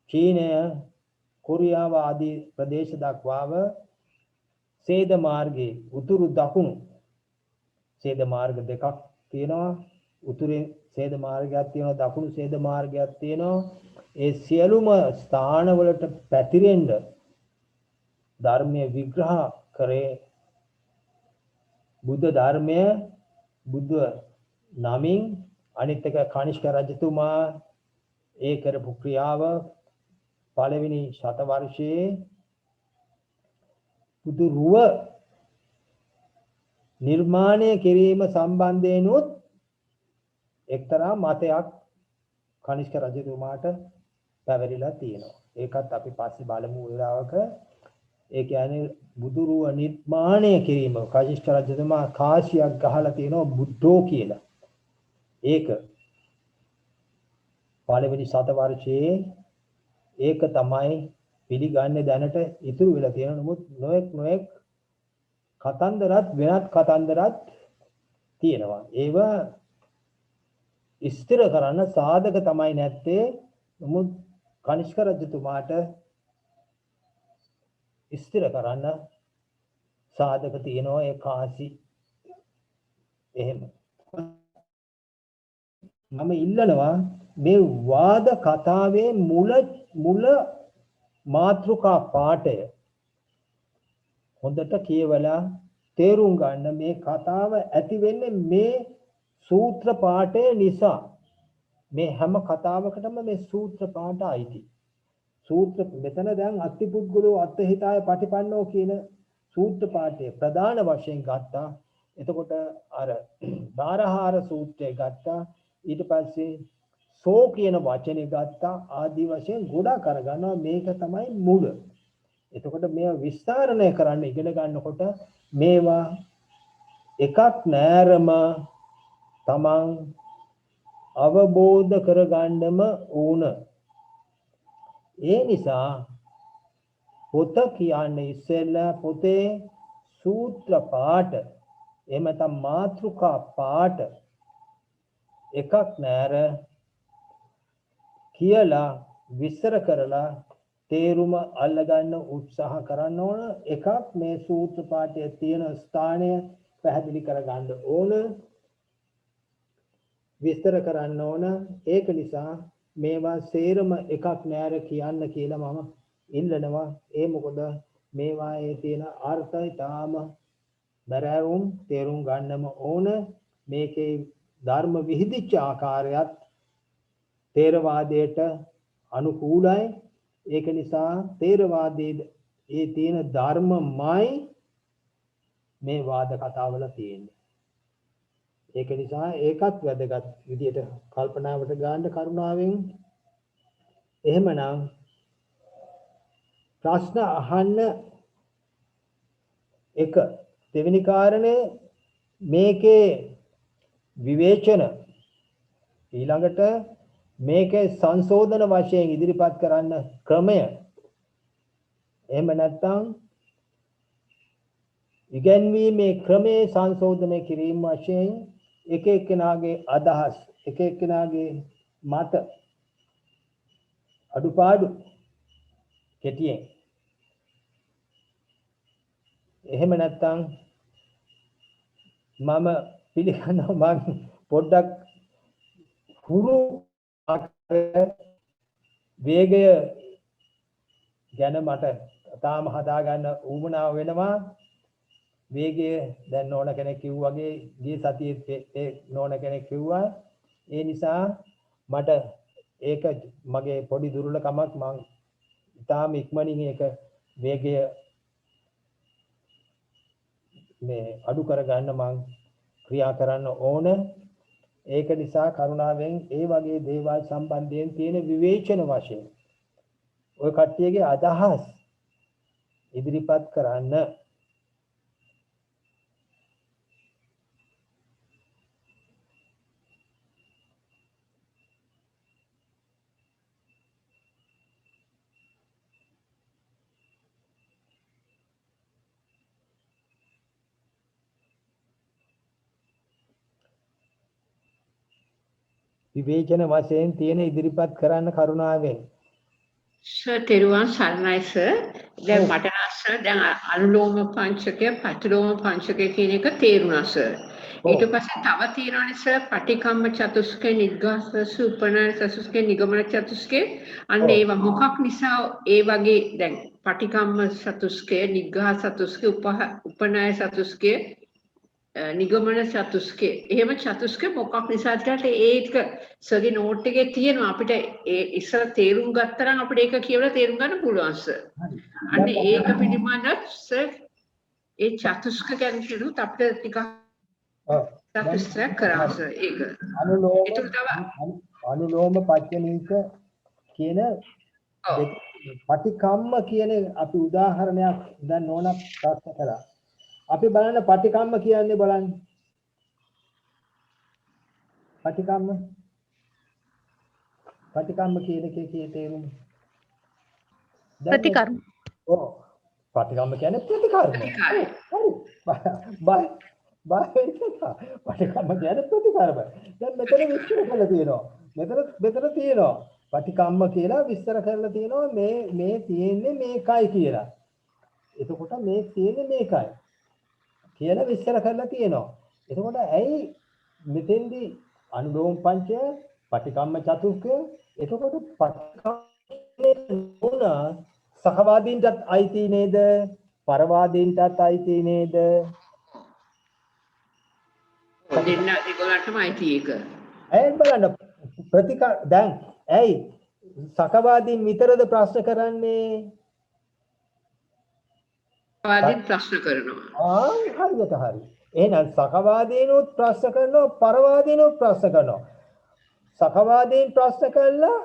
චීනය කොරියාව ආදී ප්‍රදේශ දක්වාව සේද මාර්ගයේ උතුරු දකුණු සේද මාර්ග දෙකක් තියෙනවා. උතුරේ සේද මාර්ගයක් තියෙනවා, දකුණු සේද මාර්ගයක් තියෙනවා. ඒ සියලුම ස්ථානවලට පැතිරෙන්න ධර්මයේ විග්‍රහ කරේ බුද්ධ ධර්මය බුද්ධ නමින්. අනිත් එක කනිෂ්ක රජතුමා ඒ කරපු ක්‍රියාව පළවෙනි ශතවර්ෂයේ බුදු රුව නිර්මාණය කිරීම සම්බන්ධයෙන්ුත් එක්තරා මතයක් කනිෂ්ක රජතුමාට පැවරිලා තියෙනවා. ඒකත් අපි පස්සේ බලමු වෙලාවක. ඒ කියන්නේ බුදු රුව නිර්මාණය කිරීම කනිෂ්ක රජතුමා කාසියක් ගහලා තියෙනවා බුද්ධෝ කියලා. ඒක පළවෙනි ශතවර්ෂයේ ඒක තමයි පිළිගන්නේ දැනට ඉතුරු වෙලා තියෙන. නමුත් නොඑක් කතන්දරත් වෙනත් කතන්දරත් තියෙනවා. ඒවා ස්ථිර කරන්න සාධක තමයි නැත්තේ. නමුත් කනිෂ්ක රජතුමාට ස්ථිර කරන්න සාධක තියෙනවා. ඒ කාසි එහෙම මම ඉල්ලනවා මේ වාද කතාවේ මුල මාතෘකා පාඨය හොඳට කියවලා තේරුම් ගන්න. මේ කතාව ඇති වෙන්නේ මේ සූත්‍ර පාඨය නිසා. මේ හැම කතාවකටම මේ සූත්‍ර පාඨ අයිති. සූත්‍ර මෙතන දැන් අත්තිපුද්ගලෝ අත්හිතාය පටිපන්නෝ කියන සූත්‍ර පාඨය ප්‍රධාන වශයෙන් ගත්තා. එතකොට අර බාරහාර සූත්‍රය ගත්තා. ඊට පස්සේ සෝ කියන වචනේ ගත්තා. ආදී වශයෙන් ගොඩක් අරගන්නවා. මේක තමයි මුල. එතකොට මේවා විස්තරණය කරන්න ඉගෙන ගන්නකොට මේවා එකක් නෑරම තමන් අවබෝධ කරගන්නම ඕන. ඒ නිසා පොත කියන්නේ ඉස්සෙල්ලා පොතේ සූත්‍ර පාඨ එහෙම නැත්නම් මාතෘකා පාඨ එකක් නෑර කියලා විස්තර කරලා තේරුම අල්ලගන්න උත්සාහ කරන්න ඕන. එකක් මේ සූත්‍ර පාඨයේ තියෙන ස්ථානය පැහැදිලි කරගන්න ඕන, විස්තර කරන්න ඕන. ඒක නිසා මේවා සේරම එකක් නෑර කියන්න කියලා මම ඉල්ලනවා. ඒ මොකද මේවායේ තියෙන අර්ථය තාම බැරෑරුම් තේරුම් ගන්නම ඕන. මේකේ ධර්ම විහිදිච්ච ආකාරයත් තේරවාදයට අනුකූලයි. ඒක නිසා තේරවාදයේ ඒ තියෙන ධර්මමයි මේ වාද කතාවල තියෙන්නේ. ඒක නිසා ඒකත් වැදගත් විදියට කල්පනාවට ගන්න කරුණාවෙන්. එහෙමනම් ප්‍රශ්න අහන්න එක දෙවෙනි කාරණේ මේකේ විවේචන ඊළඟට මේකේ සංශෝධන වශයෙන් ඉදිරිපත් කරන්න ක්‍රමය එහෙම නැත්නම් ඉගැන්වීමේ ක්‍රමයේ සංශෝධනය කිරීම වශයෙන් එක එක්කෙනාගේ අදහස් එක එක්කෙනාගේ මත අඩුපාඩු කෙටියෙන් එහෙම නැත්නම් මම පිළිගන්නවා මම පොඩ්ඩක් හුරු වේගය ගැන මට තාම හදාගන්න උවමනාව වෙනවා. වේගය දැන් නෝන කෙනෙක් කිව්වා වගේ ගිය සතියේ නෝන කෙනෙක් කිව්වා. ඒ නිසා මට ඒක මගේ පොඩි දුර්වලකමක්. මම තාම ඉක්මනින් ඒක වේගය මේ අඩු කරගන්න මම ක්‍රියා කරන්න ඕන. ඒක නිසා කරුණාවෙන් ඒ වගේ දේවල් සම්බන්ධයෙන් තියෙන විවේචන වශයෙන් ඔය කට්ටියගේ අදහස් ඉදිරිපත් කරන්න. විවේචන වශයෙන් තියෙන ඉදිරිපත් කරන්න කරුණාවෙන්. සර් තෙරුවන් සරණයි සර්. දැන් මට නම් සර් දැන් අනුලෝම පංචකය පටිලෝම පංචකය කියන එක තේරුණා සර්. ඊට පස්සේ තව තියෙනවානේ සර් පටිකම්ම චතුස්කේ නිග්ඝාස උපනාය චතුස්කේ නිගමන චතුස්කේ අන්න ඒවා මොකක් නිසා ඒ වගේ දැන් පටිකම්ම චතුස්කේ නිග්ඝාස චතුස්කේ උපනාය චතුස්කේ නිගමන චතුස්කේ එහෙම චතුස්කේ මොකක් නිසාද කියලා ඒක සර්ගේ නෝට් එකේ තියෙනවා. අපිට ඒ ඉස්සර තේරුම් ගත්තරම් අපිට ඒක කියවලා තේරුම් ගන්න පුළුවන් සර්. අන්න ඒක පිළිබඳව සර් ඒ චතුස්ක ගැන කියනොත් අපිට ටිකක් චතුස්කයක් කරා සර් ඒක. අනුලෝම පච්චනීක කියන පටිකම්ම කියන අපි උදාහරණයක් දැන් නෝනක් ප්‍රශ්න කළා. අපි බලන්න පටිකම්ම කියන්නේ බලන්න. පටිකම්ම කියන එකේ තේරුම ප්‍රතිකර්ම. ඔව් පටිකම්ම කියන්නේ ප්‍රතිකර්ම. හරි. බයි පටිකම්ම කියන්නේ ප්‍රතිකර්ම. දැන් මෙතන විස්තර කරලා තියෙනවා. මෙතන තියෙනවා පටිකම්ම කියලා විස්තර කරලා තියෙනවා මේ තියෙන්නේ මේකයි කියලා. එතකොට මේ තියෙන්නේ මේකයි කියලා විස්තර කරලා තියෙනවා. එතකොට ඇයි මෙතෙන්දී අනුලෝම පංචය පටිකම්ම චතුස්කය එතකොට පටිකම්ම සහවාදීන්ටත් අයිති නේද? පරවාදීන්ටත් අයිති නේද? දෙන්න ඒගොල්ලන්ටම අයිති ඒක. ඇයි බලන්න දැන් ඇයි සහවාදීන් විතරද ප්‍රශ්න කරන්නේ? සහවාදීන් ප්‍රශ්න කරනවා. හරියට හරි. එහෙනම් සහවාදීනුත් ප්‍රශ්න කරනවා පරවාදීනුත් ප්‍රශ්න කරනවා. සහවාදීන් ප්‍රශ්න කළා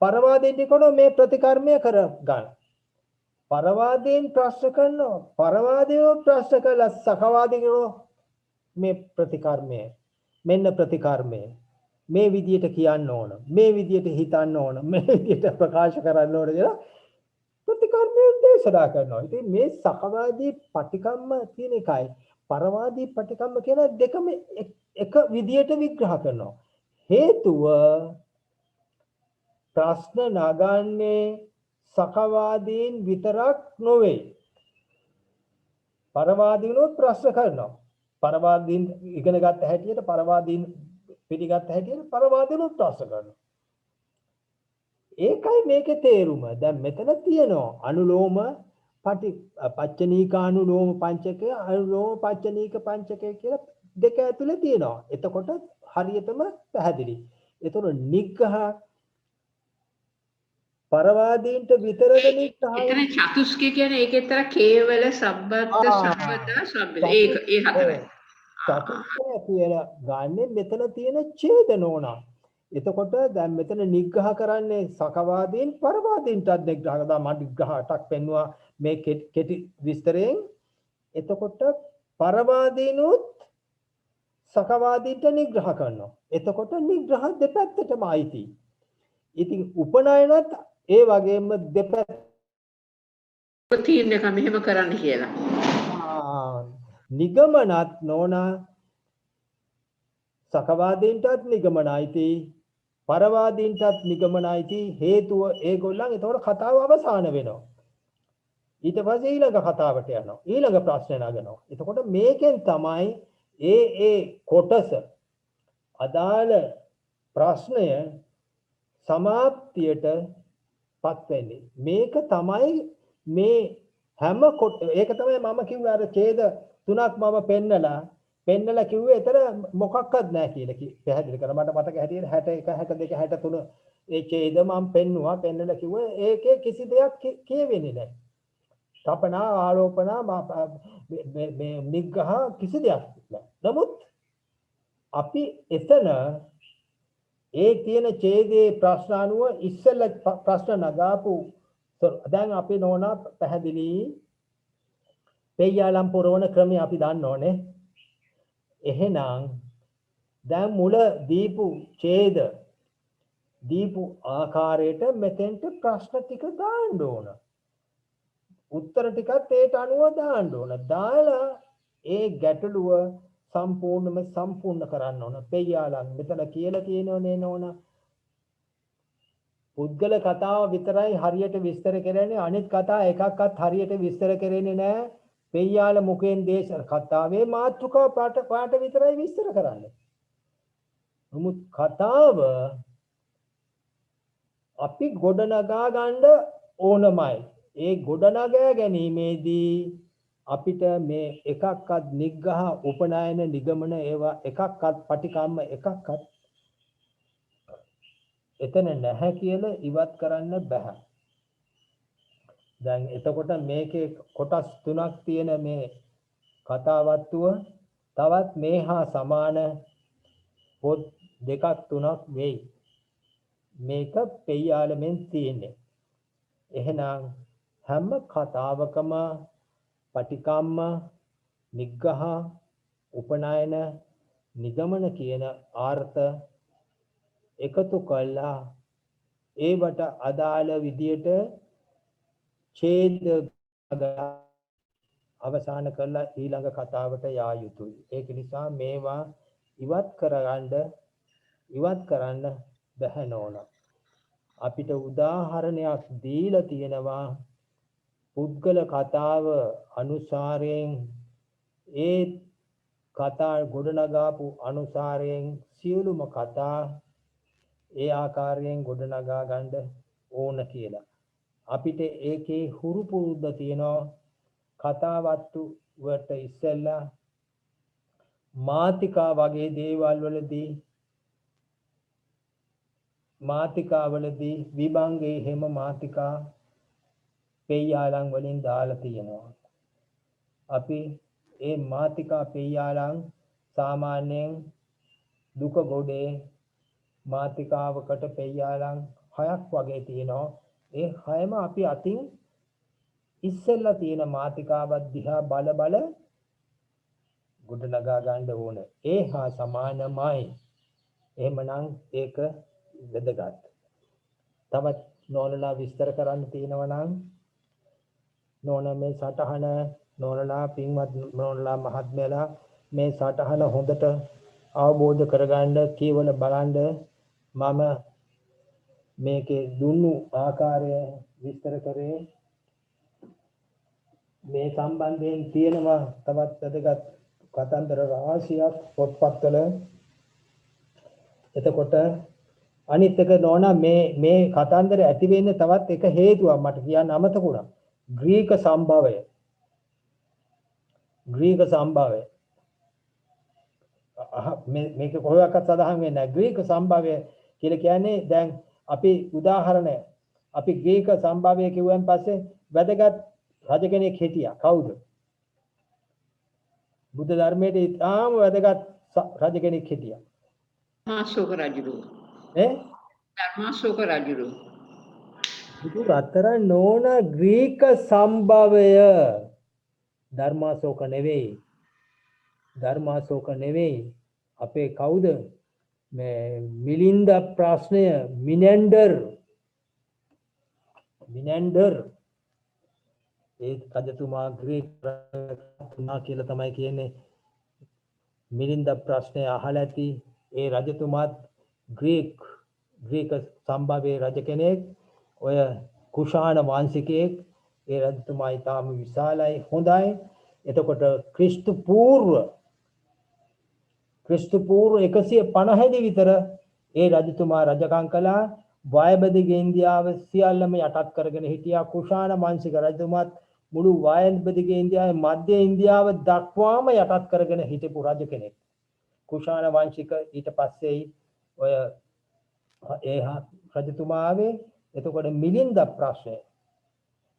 පරවාදීන් ටිකන මේ ප්‍රතිකර්මය කර ගන්න. පරවාදීන් ප්‍රශ්න කරනවා පරවාදීනුත් ප්‍රශ්න කළා සහවාදීනෝ මේ ප්‍රතිකර්මය මෙන්න ප්‍රතිකර්මය මේ විදියට කියන්න ඕන මේ විදියට හිතන්න ඕන මේ විදියට ප්‍රකාශ කරන්න ඕන කියලා ප්‍රතිකර්මයෙන් දේශනා කරනවා. ඉතින් මේ සහවාදී පටිකම්ම කියන එකයි පරවාදී පටිකම්ම කියන දෙකම එක විදියට විග්‍රහ කරනවා. හේතුව ප්‍රශ්න නගන්නේ සහවාදීන් විතරක් නොවේ. පරවාදීනොත් ප්‍රශ්න කරනවා. පරවාදීන් ඉගෙන ගත්ත හැටියට පරවාදීන් පිළිගත්ත හැටියට පරවාදීනොත් ප්‍රශ්න කරනවා. ඒකයි මේකේ තේරුම. දැන් මෙතන තියෙනවා අනුලෝම පච්චනීක අනුලෝම පංචකය අනුලෝම පච්චනීක පංචකය කියලා දෙක ඇතුලේ තියෙනවා. එතකොට හරියටම පැහැදිලි. ඒතකොට නිග්‍රහ පරවාදීන්ට විතරද නිග්‍රහය? එතන චතුස්කය කියන්නේ ඒකේතර කේවල සම්බද්ද සම්බදා සම්බද ඒක ඒ හතරයි. චතුස්කය කියලා ගන්නෙ මෙතන තියෙන ඡේද නෝනා. එතකොට දැන් මෙතන නිග්‍රහ කරන්නේ සකවාදීන් පරවාදීන්ටත් නිග්‍රහ කරනවා. මම නිග්‍රහ 8ක් පෙන්නවා මේ කෙටි විස්තරයෙන්. එතකොට පරවාදීනුත් සකවාදීන්ට නිග්‍රහ කරනවා. එතකොට නිග්‍රහ දෙපැත්තටම අයිති. ඉතින් උපනයනත් ඒ වගේම දෙපැත්ත තීරණය මෙහෙම කරන්න කියලා. නිගමනත් නෝනා සකවාදීන්ටත් නිගමනයිති පරවාදීන්ටත් නිගමනයිති. හේතුව ඒගොල්ලන් එතකොට කතාව අවසාන වෙනවා. ඊට පස්සේ ඊළඟ කතාවට යනවා. ඊළඟ ප්‍රශ්න නගනවා. එතකොට මේකෙන් තමයි ඒ කොටස අදාළ ප්‍රශ්නය සමාප්තියට පත් වෙන්නේ. මේක තමයි මේ හැම ඒක තමයි මම කිව්වේ අර ඡේද තුනක් මම පෙන්නලා කිව්වේ ඒතර මොකක්වත් නැහැ කියලා පැහැදිලි කරා. මට මතක හැටියට 61 62 63 ඒ ඡේද මම පෙන්නලා කිව්වේ ඒකේ කිසි දෙයක් කියවෙන්නේ නැහැ. තපනා ආරෝපණා මේ නිග්‍රහ කිසි දෙයක් නැහැ. නමුත් අපි එතන ඒ තියෙන ඡේදයේ ප්‍රශ්න අනුව ඉස්සෙල්ලා ප්‍රශ්න නගාපු දැන් අපි නෝනා පැහැදිලි පෙය්‍යාලම් පුරවන ක්‍රමය අපි දන්න ඕනේ. එහෙනම් දැන් මුල දීපු ඡේද දීපු ආකාරයට මෙතෙන්ට ප්‍රශ්න ටික දාන්න ඕන. උත්තර ටිකත් ඒට අනුව දාන්න ඕන. දාලා ඒ ගැටලුව සම්පූර්ණ කරන්න ඕන. පෙය්‍යාලම් මෙතන කියලා තියෙනවනේ නෝනා. පුද්ගල කතාව විතරයි හරියට විස්තර කරන්නේ. අනිත් කතා එකක්වත් හරියට විස්තර කරන්නේ නැහැ. පෙය්‍යාල මුඛයෙන් දේශ කතාවේ මාතෘකාව පාට විතරයි විස්තර කරන්නේ. නමුත් කතාව අපි ගොඩනගා ගන්න ඕනමයි. ඒ ගොඩනගා ගැනීමේදී අපිට මේ එකක්වත් නිග්‍රහ උපනයන නිගමන ඒවා එකක්වත් පටිකම්ම එකක්වත් එතන නැහැ කියලා ඉවත් කරන්න බෑ. දැන් එතකොට මේකේ කොටස් තුනක් තියෙන මේ කතාවත්තුව තවත් මේ හා සමාන පොත් දෙකක් තුනක් වෙයි. මේක පෙය්‍යාලමෙන් තියෙන්නේ. එහෙනම් හැම කතාවකම පටිකම්ම නිග්‍රහ උපනයන නිගමන කියන ආර්ථ එකතු කළා ඒවට අදාළ විදියට ඡේද අවසන් කරලා ඊළඟ කතාවට යා යුතුයි. ඒක නිසා මේවා ඉවත් කරන්න බැහැ නෝනා. අපිට උදාහරණයක් දීලා තියෙනවා පුද්ගල කතාව අනුසාරයෙන් ඒ කතා ගොඩනගාපු අනුසාරයෙන් සියලුම කතා ඒ ආකාරයෙන් ගොඩනගා ගන්න ඕන කියලා. අපිට ඒකේ හුරු පුරුද්ද තියෙනවා. කතාවත්තු වලට ඉස්සෙල්ලා මාතිකා වගේ දේවල් වලදී විභංගේ හැම මාතිකා පෙය්‍යාලම් වලින් දාලා තියෙනවා. අපි ඒ මාතිකා පෙය්‍යාලම් සාමාන්‍යයෙන් දුක ගොඩේ මාතිකාවකට පෙය්‍යාලම් 6ක් වගේ තියෙනවා. ඒ 6ම අපි අතින් ඉස්සෙල්ලා තියෙන මාතිකාවත් දිහා බල ගොඩනගා ගන්න ඕන. ඒ හා සමානමයි. එහෙමනම් ඒක වැදගත්. තවත් නෝනලා විස්තර කරන්න තියෙනවා නම් නෝන මේ සටහන නෝනලා පින්වත් නෝනලා මහත්මයලා මේ සටහන හොඳට අවබෝධ කරගන්න කීවල බලන්න මම මේකේ දුන්නු ආකාරය විස්තර කරේ. මේ සම්බන්ධයෙන් තියෙනවා තවත් වැදගත් කතන්දර රාශියක් පොත්පත්වල. එතකොට අනිත් එක නෝනා මේ කතන්දර ඇති වෙන්නේ තවත් එක හේතුවක් මට කියන්න අමතක වුණා. ග්‍රීක සම්භවය. මේක කොහොමවත් සඳහන් වෙන්නේ නැහැ. ග්‍රීක සම්භාවය කියලා කියන්නේ දැන් අපි උදාහරණ අපි ග්‍රීක සම්භාවය කිව්වන් පස්සේ වැදගත් රජ කෙනෙක් හිටියා. කවුද? බුද්ධ ධර්මයේ ඉතාම වැදගත් රජ කෙනෙක් හිටියා. ධර්මාශෝක රජුරු. ඈ? ධර්මාශෝක රජුරු. බුදු රත්තරන් නෝන ග්‍රීක සම්භවය ධර්මාශෝක නෙවෙයි. ධර්මාශෝක නෙවෙයි. අපේ කවුද? මේ මිලින්ද ප්‍රශ්නය මිනෙන්ඩර් ඒ රජතුමා ග්‍රීක රජතුමා කියලා තමයි කියන්නේ. මිලින්ද ප්‍රශ්නය අහලා ඇති. ඒ රජතුමාත් ග්‍රීක සම්භවයේ රජ කෙනෙක්. ඔය කුෂාණ වංශිකයෙක්. ඒ රජතුමා ඊටාම විශාලයි හොඳයි. එතකොට ක්‍රිස්තු පූර්ව 150 විතර ඒ රජතුමා රජකම් කළා. වයබදිග ඉන්දියාව සියල්ලම යටත් කරගෙන හිටියා. කුෂාණ වංශික රජතුමාත් මුළු වයබදිග ඉන්දියාවේ මධ්‍ය ඉන්දියාව දක්වාම යටත් කරගෙන හිටපු රජ කෙනෙක්. කුෂාණ වංශික ඊට පස්සේ ඔය ඒ රජතුමා ආවේ. එතකොට මිලින්ද ප්‍රශ්නය.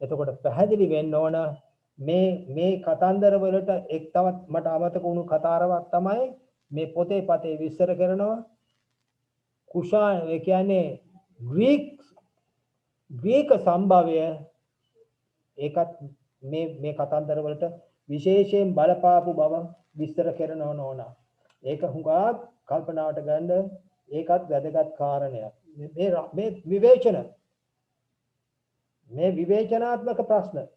එතකොට පැහැදිලි වෙන්න ඕන මේ කතන්දර වලට එක් තවත් මට අමතක වුණු කතාවක් තමයි මේ පොතේ පතේ විස්තර කරනවා. කුෂාණ ඒ කියන්නේ ග්‍රීක සම්භවය ඒකත් මේ කතන්දර වලට විශේෂයෙන් බලපාපු බව විස්තර කරනවා නෝන. ඒක හුඟක් කල්පනාවට ගන්න ඒකත් වැදගත් කාරණයක්. මේ විවේචනාත්මක ප්‍රශ්න.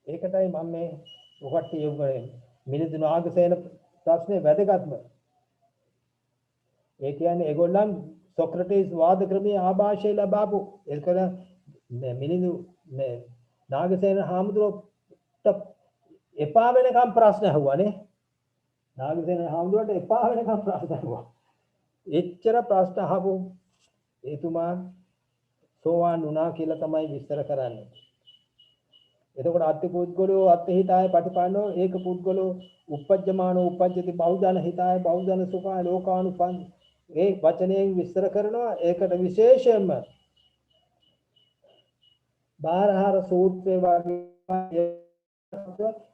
ඒකටයි මම මේ ඔකට යොමුනේ. මිලිඳු නාගසේන ප්‍රශ්නේ වැදගත්ම. ඒ කියන්නේ ඒගොල්ලන් සොක්‍රටිස් වාද ක්‍රමයේ ආభాෂය ලබාපු ඒකන මිලිඳු නාගසේන හාමුදුරුවෝ එපා වෙනකම් ප්‍රශ්න අහුවානේ. නාගසේන හාමුදුරුවන්ට එපා වෙනකම් ප්‍රශ්න අහුවා. එච්චර ප්‍රශ්න අහපු එතුමා සෝවාන් වුණා කියලා තමයි විස්තර කරන්නේ. එතකොට අත්ති පුද්ගලෝ අත්හිතාය පටිපන්නෝ ඒක පුද්ගලෝ uppajjamaano uppajjati බහුජන හිතාය බහුජන සුඛාය ලෝකානුපන් ඒ වචනයෙන් විස්තර කරනවා. ඒකට විශේෂයෙන්ම බාරහාර සූත්‍රයේ වගේ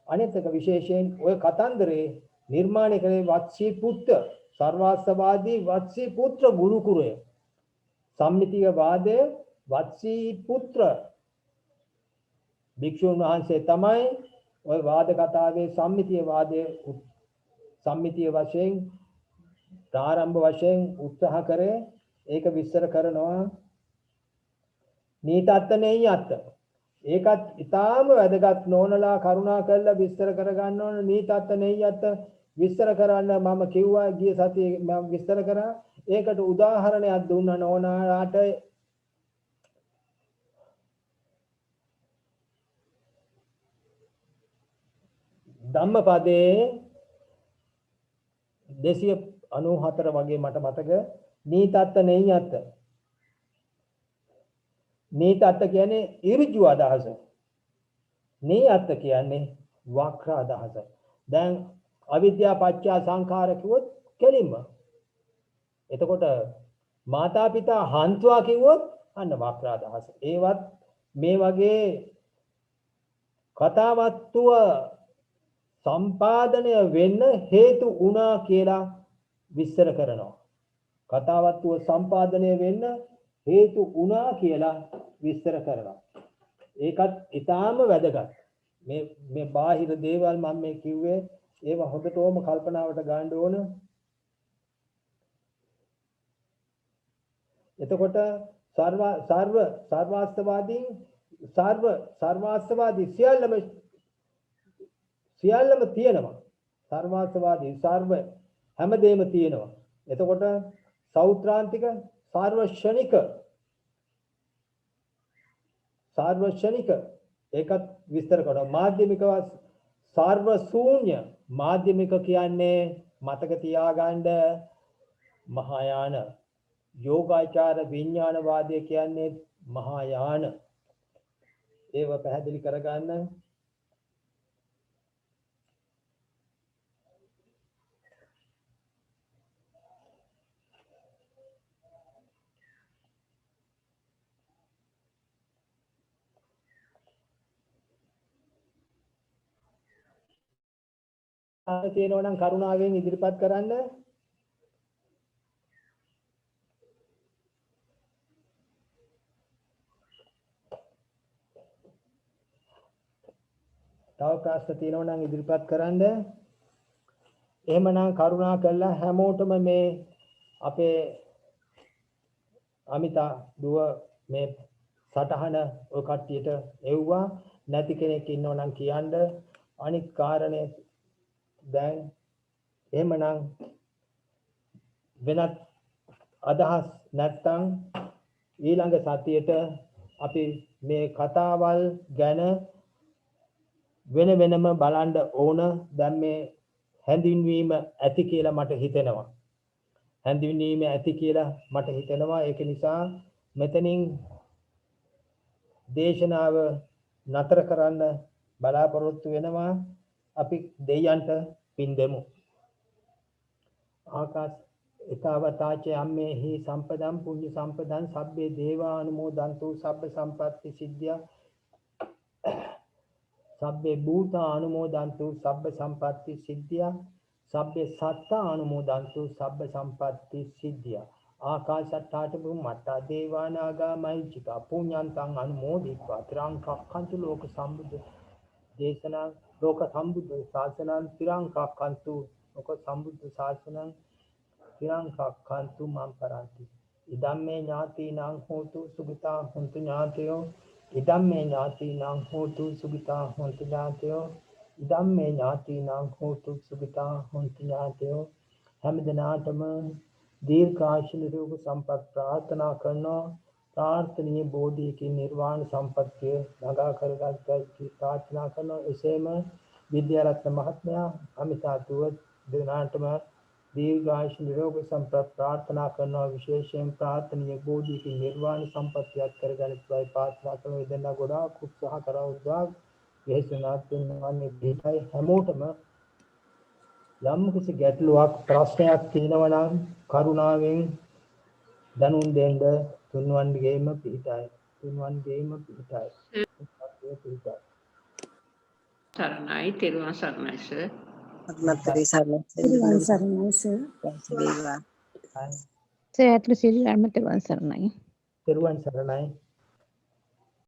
අනිත් එක විශේෂයෙන් ඔය කතන්දරේ නිර්මාණය කළේ වත්සී පුත්‍ර සර්වාස්තවාදී වත්සී පුත්‍ර ගුරුකුරය සම්මිතිය වාදයේ වත්සී පුත්‍ර භික්ෂුන් වහන්සේ තමයි ඔය වාද කතාවේ සම්මිතිය වශයෙන් ආරම්භ වශයෙන් උත්සාහ කරේ. ඒක විස්තර කරනවා. නීතත්ත නෙය්‍යත්ත ඒකත් ඊටාම වැදගත් නෝනලා කරුණා කරලා විස්තර කරගන්න ඕන. නීතත්ත නෙය්‍යත්ත විස්තර කරන්න මම කිව්වා ගිය සතියේ මම විස්තර කරා. ඒකට උදාහරණයක් දුන්නා නෝනාට. ධම්මපදයේ 294 වගේ මට මතක. නීතත්ත නෙය්‍යත්ත. නීතත්ත කියන්නේ ඍජු අදහස. නෙය්‍යත්ත කියන්නේ වක්‍ර අදහස. දැන් අවිද්‍යා පත්‍ය සංඛාර කිව්වොත් කෙලින්ම. එතකොට මාතා පිතා හන්ත්වා කිව්වොත් අන්න වක්‍ර අදහස. ඒවත් මේ වගේ කතාවත්ව සම්පාදනය වෙන්න හේතු වුණා කියලා විස්තර කරනවා. කතාවත්ව සම්පාදනය වෙන්න හේතු වුණා කියලා විස්තර කරනවා. ඒකත් ඊටාම වැදගත්. මේ බාහිර දේවල් මම මේ කිව්වේ ඒව හොඳටම කල්පනාවට ගන්න ඕන. එතකොට සර්වාස්තවාදී සියල්ලම තියෙනවා. සර්වාස්තවාදී සර්ව හැමදේම තියෙනවා. එතකොට සෞත්‍රාන්තික සාර්වශනික ඒකත් විස්තර කරනවා. මාධ්‍යමික සර්ව ශූන්‍ය මාධ්‍යමික කියන්නේ මතක තියාගන්න මහායාන යෝගාචාර විඥානවාදය කියන්නේ මහායාන. ඒව පැහැදිලි කරගන්න. තියෙනවා නම් කරුණාවෙන් ඉදිරිපත් කරන්න. තව ප්‍රශ්න තියෙනවා නම් ඉදිරිපත් කරන්න. එහෙමනම් කරුණා කරලා හැමෝටම මේ අපේ අමිතා දුව මේ සටහන ඔය කට්ටියට එව්වා. නැති කෙනෙක් ඉන්නෝ නම් කියන්න. අනිත් කාරණේ දැන් එහෙමනම් වෙනත් අදහස් නැත්තම් ඊළඟ සතියේට අපි මේ කතාවල් ගැන වෙන වෙනම බලන්න ඕන. දැන් මේ හැඳින්වීම ඇති කියලා මට හිතෙනවා. හැඳින්වීම ඇති කියලා මට හිතෙනවා. ඒක නිසා මෙතනින් දේශනාව නතර කරන්න බලාපොරොත්තු වෙනවා. අපි දෙයයන්ට පින් දෙමු. ආකාශ ඊතාවතාච අම්මේහි සම්පදම් පුඤ්ඤ සම්පදං සබ්බේ දේවා අනුමෝදන්තු සබ්බ සම්පatti සිද්ධා සබ්බේ භූතා අනුමෝදන්තු සබ්බ සම්පatti සිද්ධා සබ්බේ සත්තා අනුමෝදන්තු සබ්බ සම්පatti සිද්ධා ආකාශට්ටාට බුම්මට්ටා දේවානාගා මහිචිකා පුඤ්ඤන්තං අනුමෝදිත්වා තිරං කක්ඛන්තු ලෝක සම්බුද්ධ දේශනා ලෝක සම්බුද්ධ ශාසනං තිරං කක්ඛන්තු ලෝක සම්බුද්ධ ශාසනං තිරං කක්ඛන්තු මම් පරන්ති ඉදම්මේ ඥාතිනං හෝතු සුගතා හොන්තු ඥාතයෝ ඉදම්මේ ඥාතිනං හෝතු සුගතා හොන්තු ඥාතයෝ ඉදම්මේ ඥාතිනං හෝතු සුගතා හොන්තු ඥාතයෝ හැමදෙනාටම දීර්ඝායුෂ නිරෝග සම්පත් ප්‍රාර්ථනා කරනවා. ප්‍රාර්ථනීය බෝධියකින් නිර්වාණ සම්පත්තිය ළඟා කරගන්නයි ප්‍රාර්ථනා කරනවා. එසේම විද්‍යාරත්න මහත්මයා අමිතා දුව දෙනාටම දීර්ඝායුෂ නිරෝග සම්පත් ප්‍රාර්ථනා කරනවා. විශේෂයෙන් ප්‍රාර්ථනීය බෝධියකින් නිර්වාණ සම්පත්තියක් කරගන්නයි ප්‍රාර්ථනා කරනවා. දෙන්න ගොඩාක් උත්සාහ කරා උද්දාග විශේෂනාත් වෙනවන්නේ දෙයි හැමෝටම යම් කිසි ගැටලුවක් ප්‍රශ්නයක් තියෙනවා නම් කරුණාවෙන් දැනුම් දෙන්න. තුන්වන්ගේම පිටයි. සරණයි තෙරුවන් සරණයි සර්. අත්මත්තරේ සරණයි සර්. තෙරුවන් සරණයි.